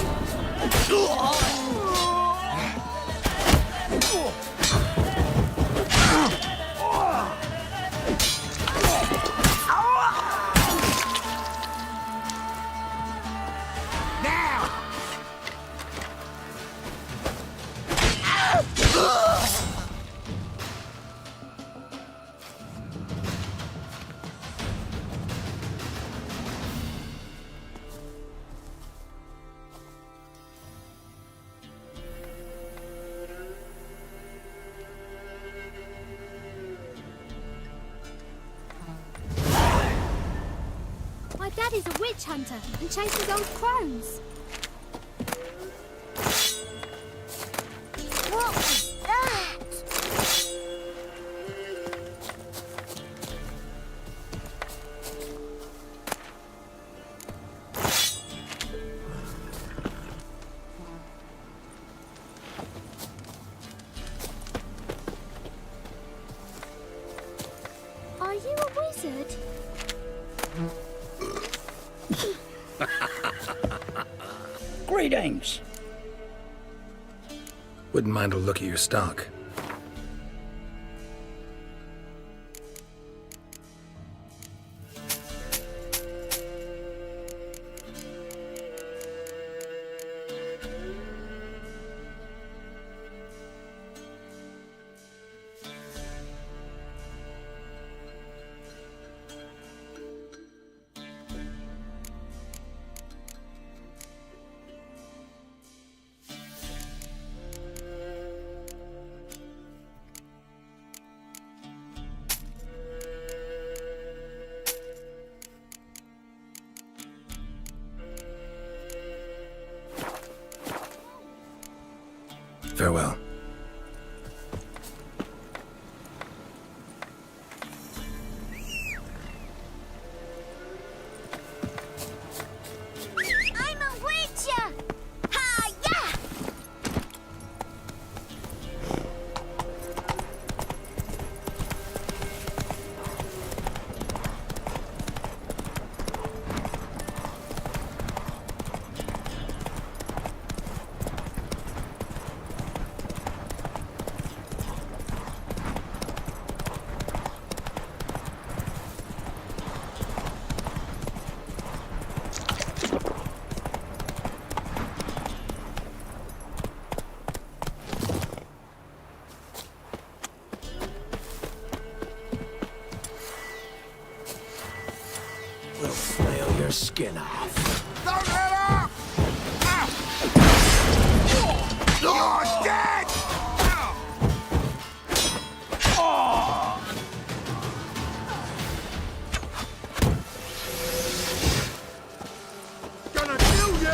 My daddy's a witch hunter and chases old crones. What was that? Are you a wizard? Greetings. Wouldn't mind a look at your stock. Farewell. I'm a witcher! Ha, yeah! We'll flail your skin off. Don't let up! You're dead! Gonna kill you!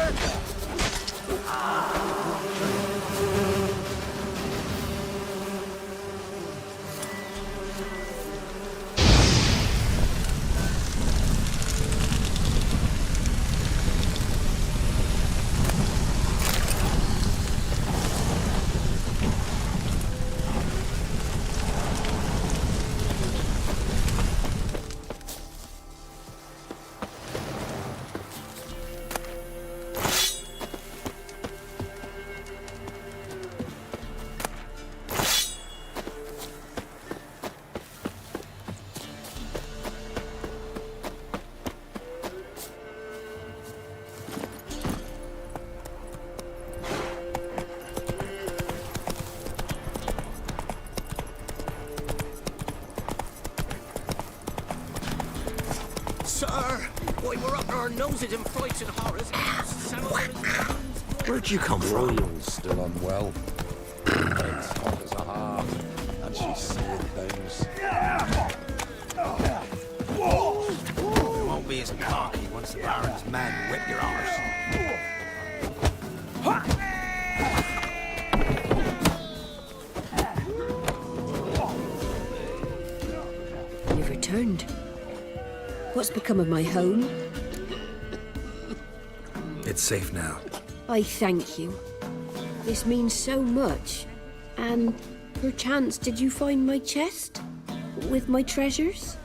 Sir, boy, we're up to our noses in frights and horrors. Where'd you come from? Royal's still unwell. Head's hot as a hearth, and she's seeing things. We won't be as cocky once the Baron's men whip your arse. You've returned. What's become of my home? It's safe now. I thank you. This means so much. And perchance did you find my chest? With my treasures?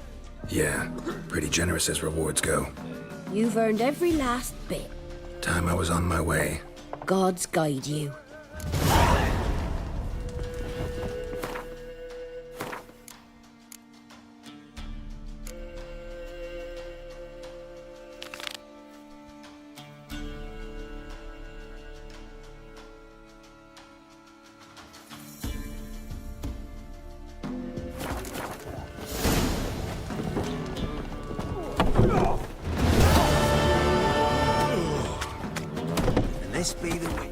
Yeah, pretty generous as rewards go. You've earned every last bit. Time I was on my way. Gods guide you. This be the week.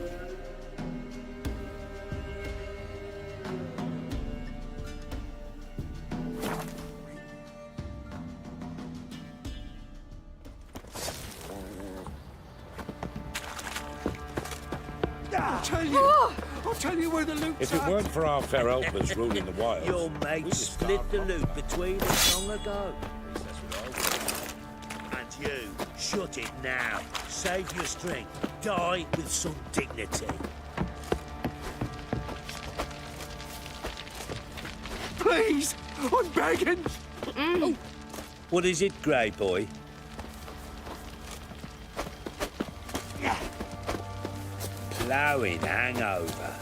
I'll tell you where the loot's If it weren't for our fair helpers ruling the wilds, Your mate split the loot between us long ago. And you, shut it now. Save your strength. Die with some dignity. Please! I'm begging! What is it, Grey Boy? Ploughing hangover.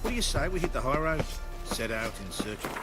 What do you say we hit the high road? Set out in search of...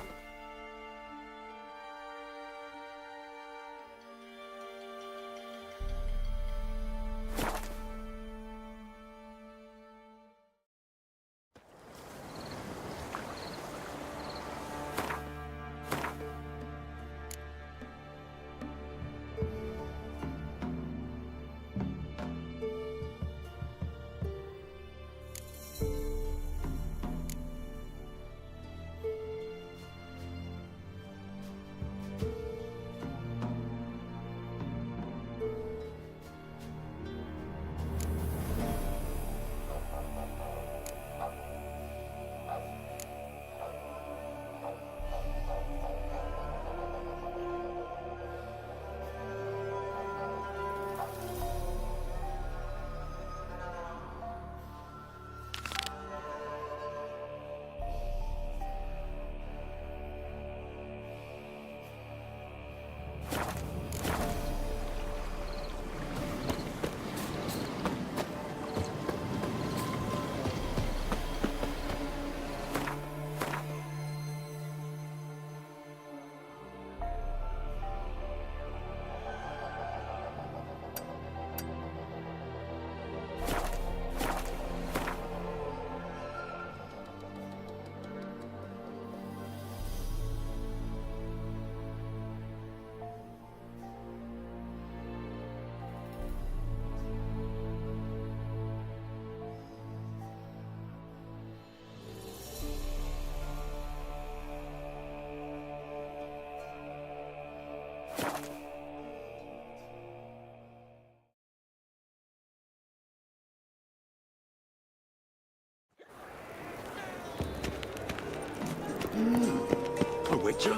Reggie.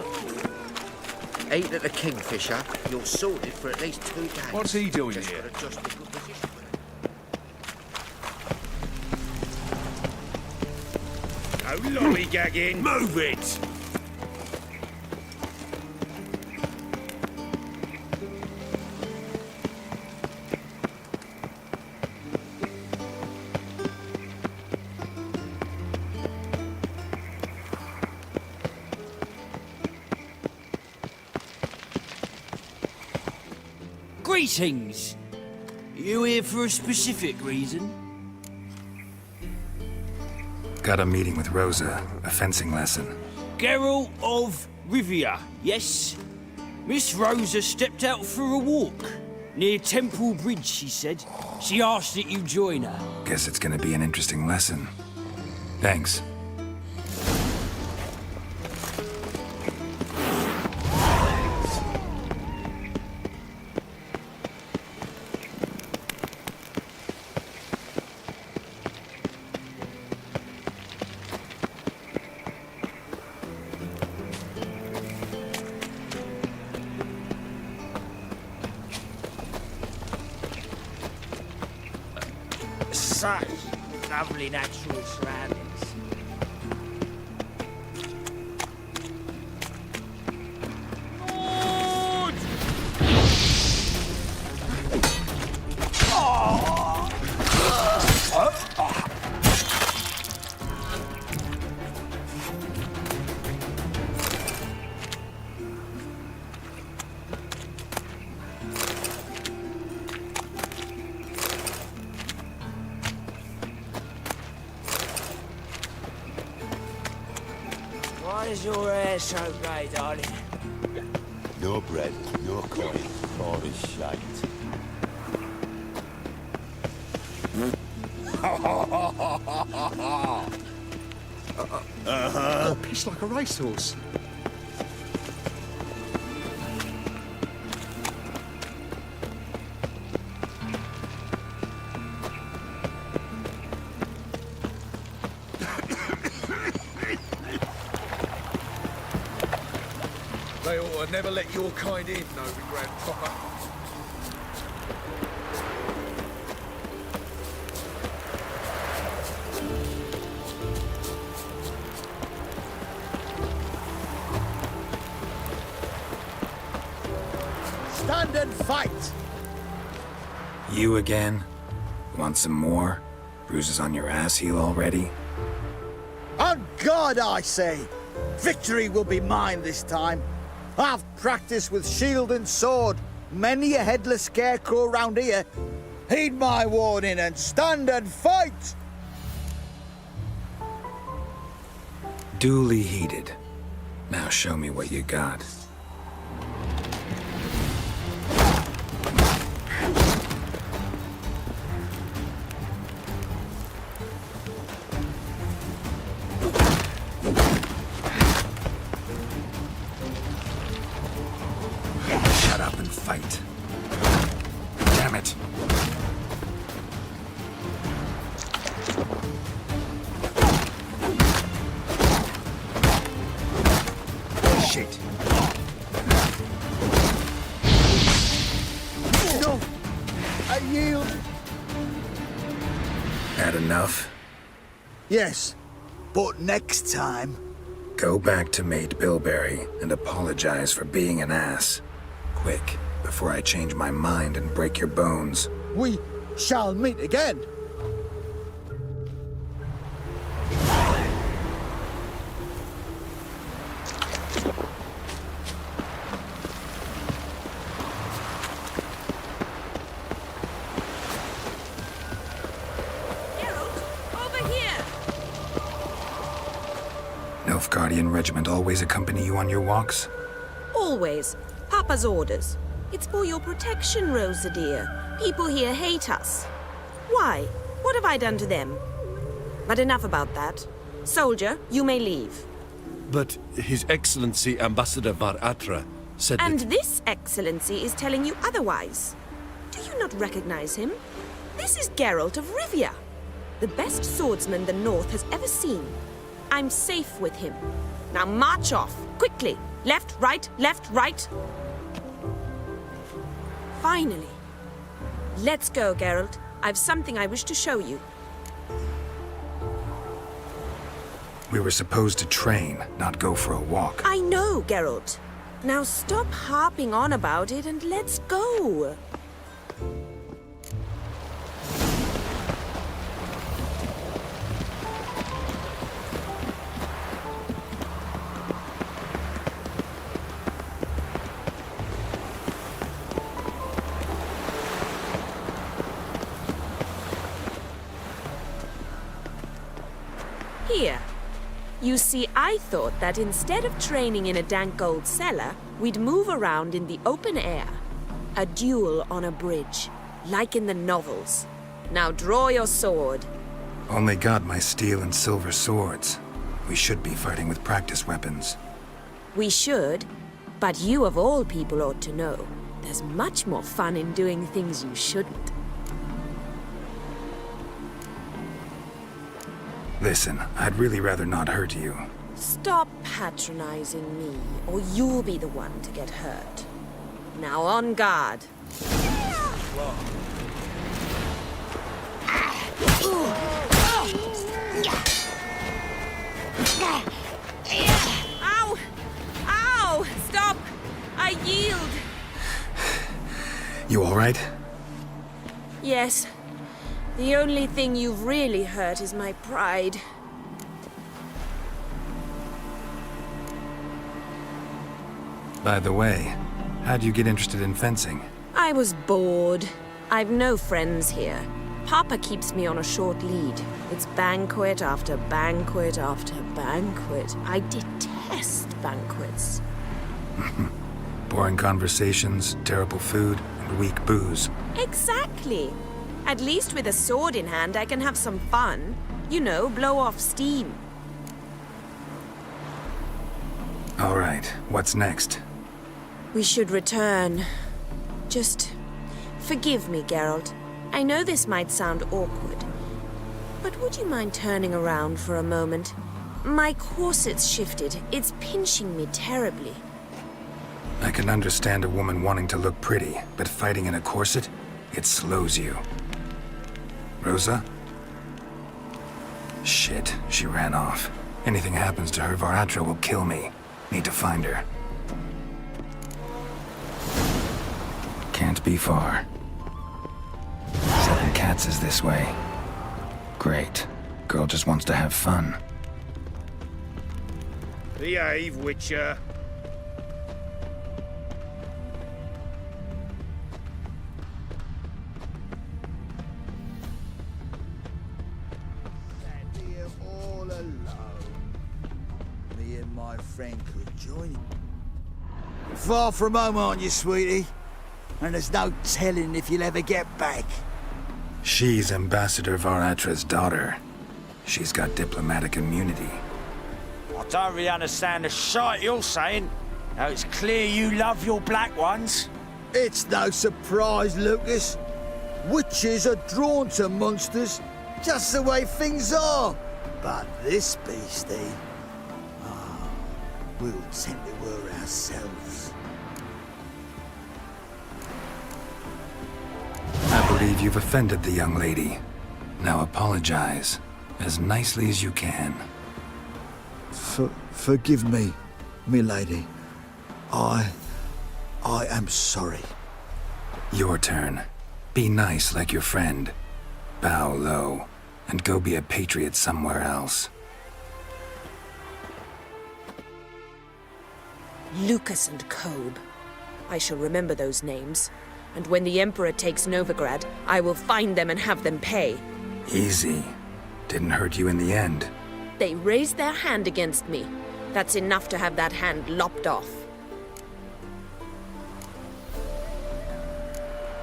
Eat at the Kingfisher. You're sorted for at least 2 days. What's he doing Just here? gotta just a good position. No lollygagging. Move it! Greetings. You here for a specific reason? Got a meeting with Rosa, a fencing lesson. Geralt of Rivia, yes? Miss Rosa stepped out for a walk. Near Temple Bridge, she said. She asked that you join her. Guess it's gonna be an interesting lesson. Thanks. Such lovely natural surroundings. Why is your hair so grey, darling? No bread, no coin, all is shite. Oh, piss like a racehorse. They ought to never let your kind in, Novi Grand Copper. Stand and fight! You again? Want some more? Bruises on your ass heel already? On God, I say! Victory will be mine this time. I've practiced with shield and sword. Many a headless scarecrow round here. Heed my warning and stand and fight! Duly heeded. Now show me what you got. Shut up and fight. Damn it. Shit. No! I yield! Had enough? Yes, but next time... Go back to Mate Bilberry and apologize for being an ass. Quick, before I change my mind and break your bones. we shall meet again. Over here! Nilfgaardian Regiment always accompany you on your walks? Always. Papa's orders. It's for your protection, Rosa dear. People here hate us. Why? What have I done to them? But enough about that. Soldier, you may leave. But His Excellency Ambassador Var Atra said And that... this excellency is telling you otherwise. Do you not recognize him? This is Geralt of Rivia, the best swordsman the North has ever seen. I'm safe with him. Now march off, quickly. Left, right, left, right. Finally. Let's go, Geralt. I've something I wish to show you. We were supposed to train, not go for a walk. I know, Geralt. Now stop harping on about it and let's go. Here. You see, I thought that instead of training in a dank old cellar, we'd move around in the open air. A duel on a bridge, like in the novels. Now draw your sword. Only got my steel and silver swords. We should be fighting with practice weapons. We should, but you of all people ought to know. There's much more fun in doing things you shouldn't. Listen, I'd really rather not hurt you. Stop patronizing me, or you'll be the one to get hurt. Now on guard. Ow! Ow! Stop! I yield! You all right? Yes. The only thing you've really hurt is my pride. By the way, how'd you get interested in fencing? I was bored. I've no friends here. Papa keeps me on a short lead. It's banquet after banquet after banquet. I detest banquets. Boring conversations, terrible food, and weak booze. Exactly. At least with a sword in hand, I can have some fun. You know, blow off steam. All right, what's next? We should return. Just forgive me, Geralt. I know this might sound awkward, but would you mind turning around for a moment? My corset's shifted. It's pinching me terribly. I can understand a woman wanting to look pretty, but fighting in a corset, it slows you. Rosa? Shit, she ran off. Anything happens to her, Varatra will kill me. Need to find her. Can't be far. 7 Cats is this way. Great. Girl just wants to have fun. Behave, Witcher. All alone. Me and my friend could join you. Far from home, aren't you, sweetie? And there's no telling if you'll ever get back. She's Ambassador Varatra's daughter. She's got diplomatic immunity. I don't really understand the shite you're saying. Now it's clear you love your black ones. It's no surprise, Lucas. Witches are drawn to monsters, just the way things are. But this beastie, we'll tend to her ourselves. I believe you've offended the young lady. Now apologize, as nicely as you can. Forgive me, milady. I am sorry. Your turn. Be nice like your friend. Bow low, and go be a patriot somewhere else. Lucas and Kobe. I shall remember those names. And when the Emperor takes Novigrad, I will find them and have them pay. Easy. Didn't hurt you in the end. They raised their hand against me. That's enough to have that hand lopped off.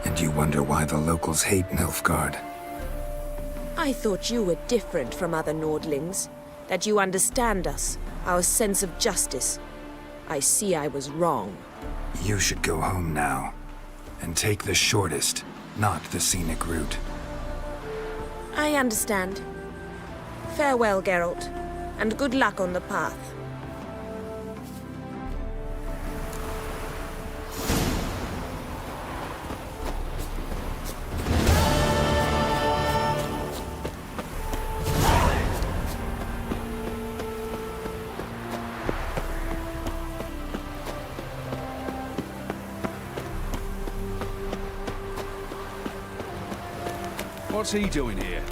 And you wonder why the locals hate Nilfgaard. I thought you were different from other Nordlings. That you understand us, our sense of justice. I see I was wrong. You should go home now. And take the shortest, not the scenic route. I understand. Farewell, Geralt. and good luck on the path. What's he doing here?